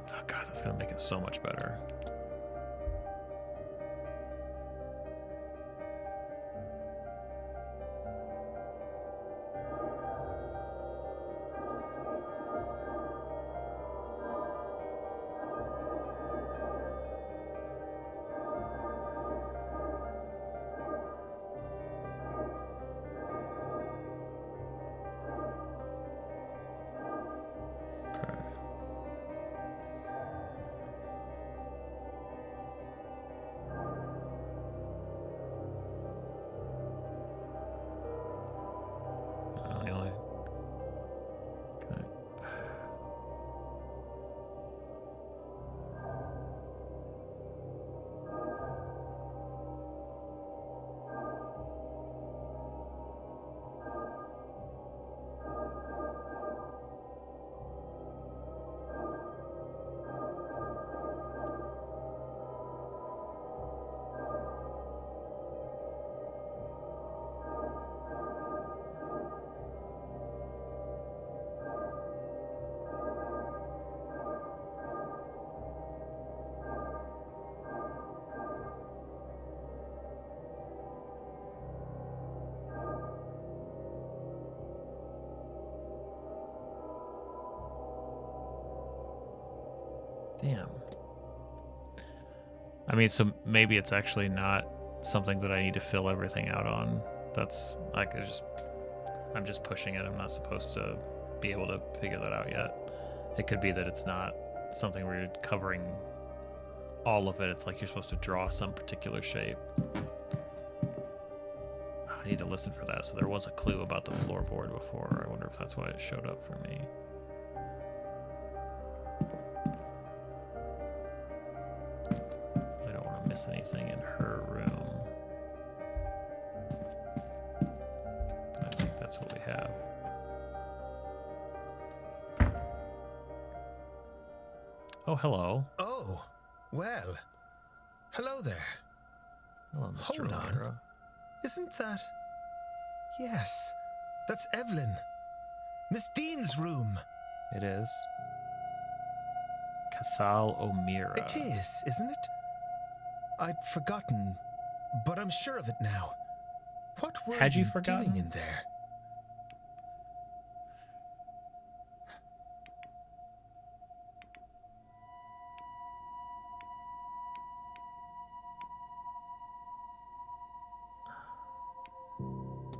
Oh god, that's gonna make it so much better. Damn. I mean, so maybe it's actually not something that I need to fill everything out on. That's like I'm just pushing it. I'm not supposed to be able to figure that out yet. It could be that it's not something where you're covering all of it. It's like you're supposed to draw some particular shape. I need to listen for that. So there was a clue about the floorboard before. I wonder if that's why it showed up for me. miss anything in her room. I think that's what we have. Oh, hello. Oh, well. Hello there. Hello, Mr. Hold on. O'Meara. Isn't that... Yes, that's Evelyn. Miss Dean's room. It is. Cathal O'Meara. It is, isn't it? I'd forgotten, but I'm sure of it now. What were Had you doing forgotten? in there?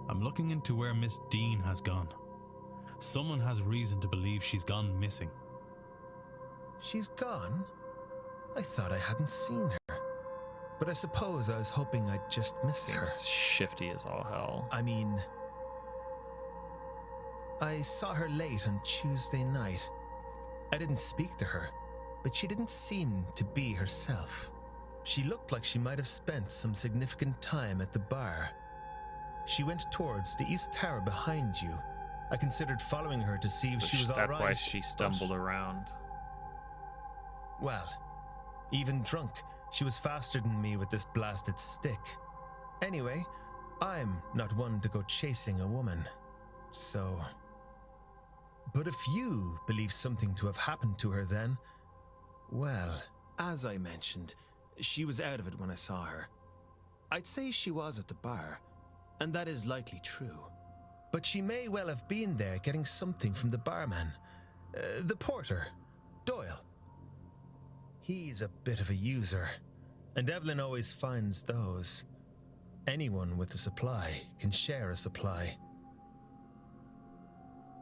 I'm looking into where Miss Dean has gone. Someone has reason to believe she's gone missing. She's gone? I thought I hadn't seen her. But I suppose I was hoping I'd just missed her. Seems shifty as all hell. I mean... I saw her late on Tuesday night. I didn't speak to her, but she didn't seem to be herself. She looked like she might have spent some significant time at the bar. She went towards the East Tower behind you. I considered following her to see if she was all right. That's why she stumbled around. Well, even drunk, she was faster than me with this blasted stick. Anyway, I'm not one to go chasing a woman. So... But if you believe something to have happened to her then... Well, as I mentioned, she was out of it when I saw her. I'd say she was at the bar, and that is likely true. But she may well have been there getting something from the barman. The porter, Doyle. He's a bit of a user, and Evelyn always finds those. Anyone with a supply can share a supply.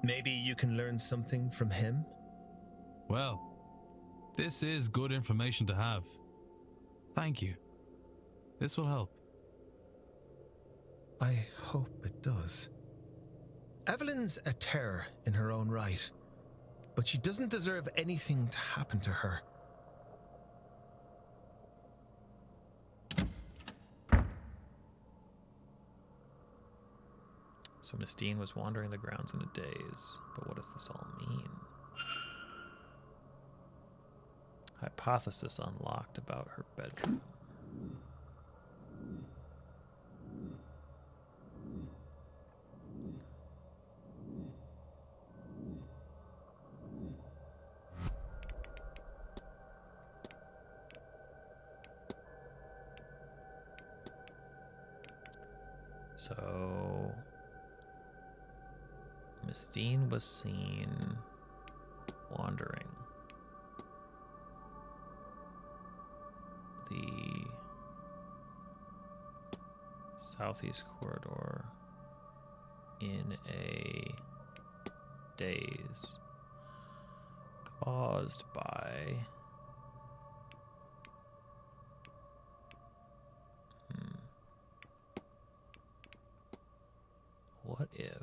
Maybe you can learn something from him? Well, this is good information to have. Thank you. This will help. I hope it does. Evelyn's a terror in her own right, but she doesn't deserve anything to happen to her. So Miss Dean was wandering the grounds in a daze, but what does this all mean? Hypothesis unlocked about her bedroom. So Miss Dean was seen wandering the southeast corridor in a daze caused by what if?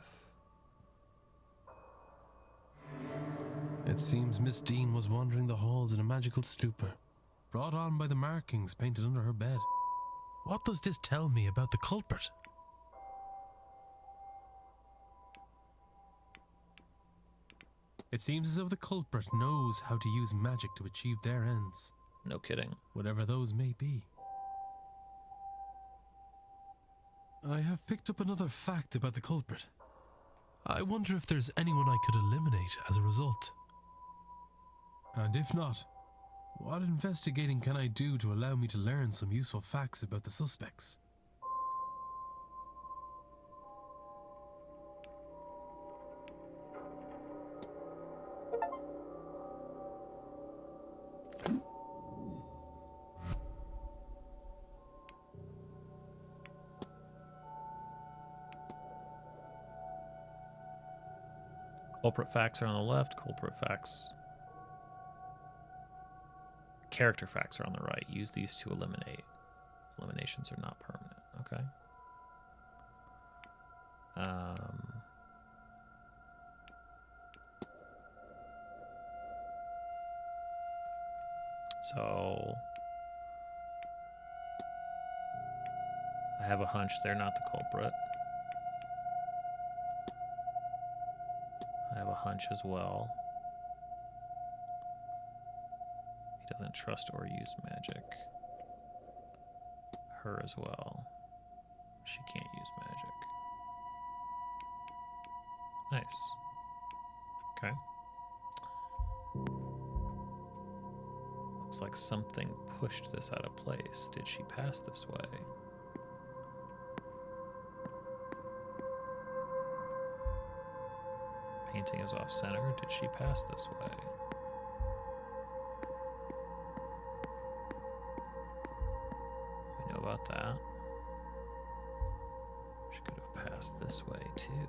It seems Miss Dean was wandering the halls in a magical stupor, brought on by the markings painted under her bed. What does this tell me about the culprit? It seems as if the culprit knows how to use magic to achieve their ends. No kidding. Whatever those may be. I have picked up another fact about the culprit. I wonder if there's anyone I could eliminate as a result. And if not, what investigating can I do to allow me to learn some useful facts about the suspects? Culprit facts are on the left, culprit facts. Character facts are on the right. Use these to eliminate. Eliminations are not permanent. Okay. So I have a hunch they're not the culprit. I have a hunch as well. He doesn't trust or use magic. Her as well. She can't use magic. Nice. Okay. Looks like something pushed this out of place. Did she pass this way? Painting is off center. Did she pass this way? We know about that. She could have passed this way too.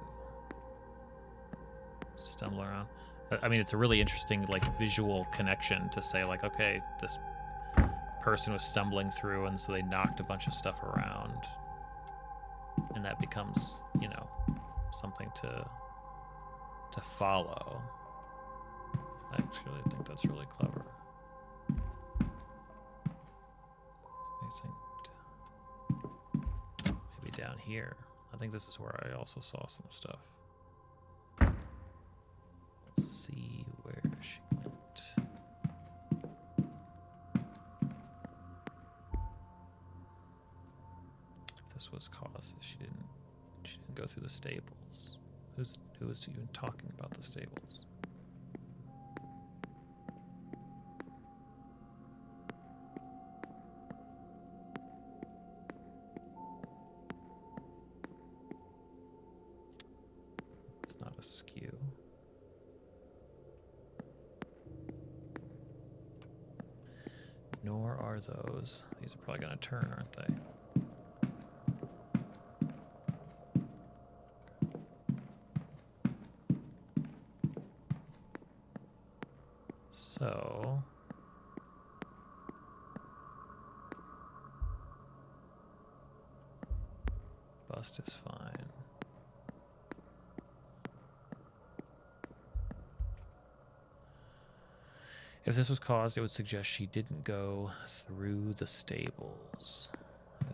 Stumble around. I mean, it's a really interesting, like, visual connection to say, like, okay, this person was stumbling through, and so they knocked a bunch of stuff around, and that becomes, you know, something to follow. Actually, I think that's really clever. Maybe down here. I think this is where I also saw some stuff. Let's see where she went. If this was cause, she didn't go through the stables. Who was even talking about the stables? It's not a skew. Nor are those. These are probably going to turn, aren't they? So... bust is fine. If this was caused, it would suggest she didn't go through the stables.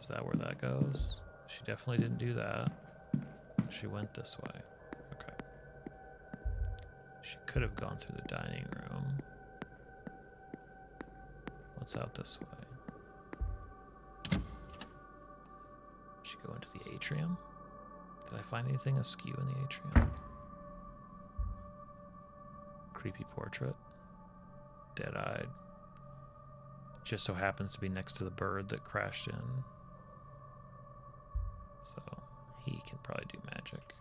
Is that where that goes? She definitely didn't do that. She went this way. Okay. She could have gone through the dining room. What's out this way? She go into the atrium? Did I find anything askew in the atrium? Creepy portrait. Dead-eyed. Just so happens to be next to the bird that crashed in. So he can probably do magic.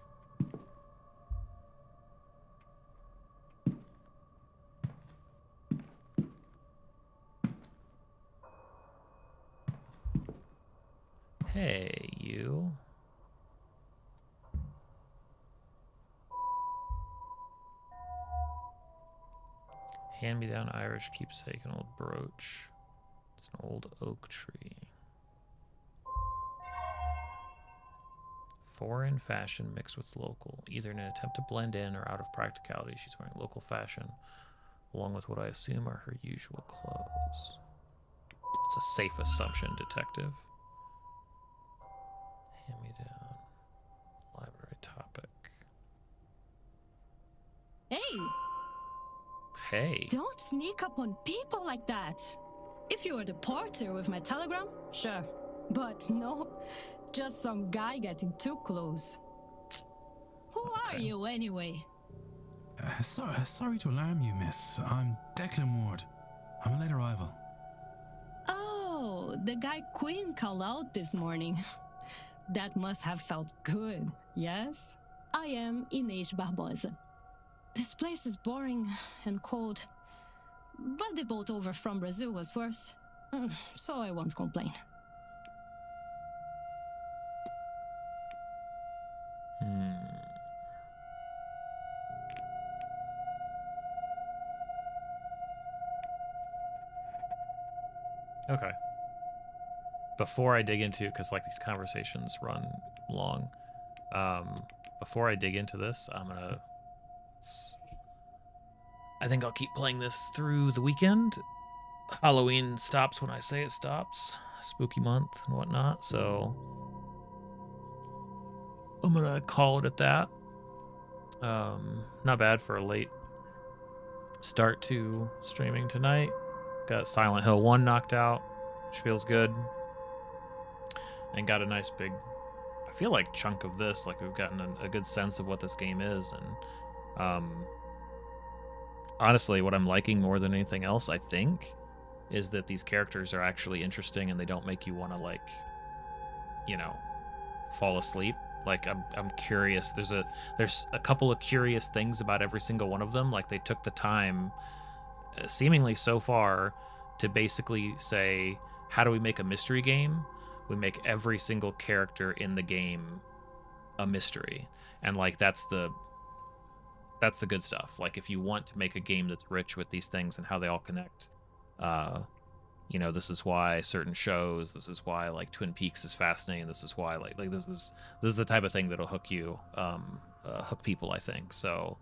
Hey, you. Hand-me-down Irish keepsake, an old brooch. It's an old oak tree. Foreign fashion mixed with local, either in an attempt to blend in or out of practicality. She's wearing local fashion, along with what I assume are her usual clothes. It's a safe assumption, detective. Hand-me-down. Library topic. Hey! Hey. Don't sneak up on people like that. If you were the porter with my telegram, sure. But no, just some guy getting too close. Who are you anyway? Sorry to alarm you, miss. I'm Declan Ward. I'm a late arrival. Oh, the guy Quinn called out this morning. That must have felt good, yes? I am Inês Barbosa. This place is boring and cold, but the boat over from Brazil was worse, so I won't complain. Okay. Before I dig into, because like these conversations run long, before I dig into this, I think I'll keep playing this through the weekend. Halloween stops when I say it stops. Spooky month and whatnot, so I'm gonna call it at that. Not bad for a late start to streaming tonight. Got Silent Hill 1 knocked out, which feels good. And got a nice big, I feel like, chunk of this. Like, we've gotten a good sense of what this game is. And honestly, what I'm liking more than anything else, I think, is that these characters are actually interesting and they don't make you want to, like, you know, fall asleep. Like, I'm curious. There's a couple of curious things about every single one of them. Like, they took the time, seemingly so far, to basically say, how do we make a mystery game? We make every single character in the game a mystery. And, like, that's the good stuff. Like, if you want to make a game that's rich with these things and how they all connect, you know, this is why certain shows, this is why, like, Twin Peaks is fascinating. This is why, like this is the type of thing that'll hook you, hook people, I think. So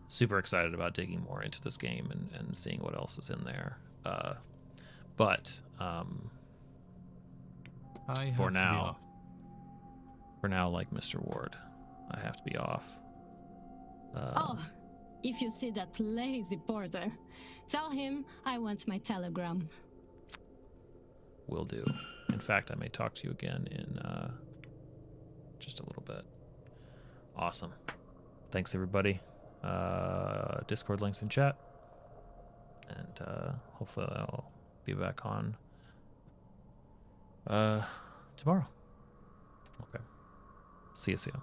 super excited about digging more into this game and seeing what else is in there. But for now, like Mr. Ward, I have to be off. Oh, if you see that lazy porter, tell him I want my telegram. Will do. In fact, I may talk to you again in just a little bit. Awesome. Thanks, everybody. Discord links in chat. And hopefully I'll be back on tomorrow. Okay. See you soon.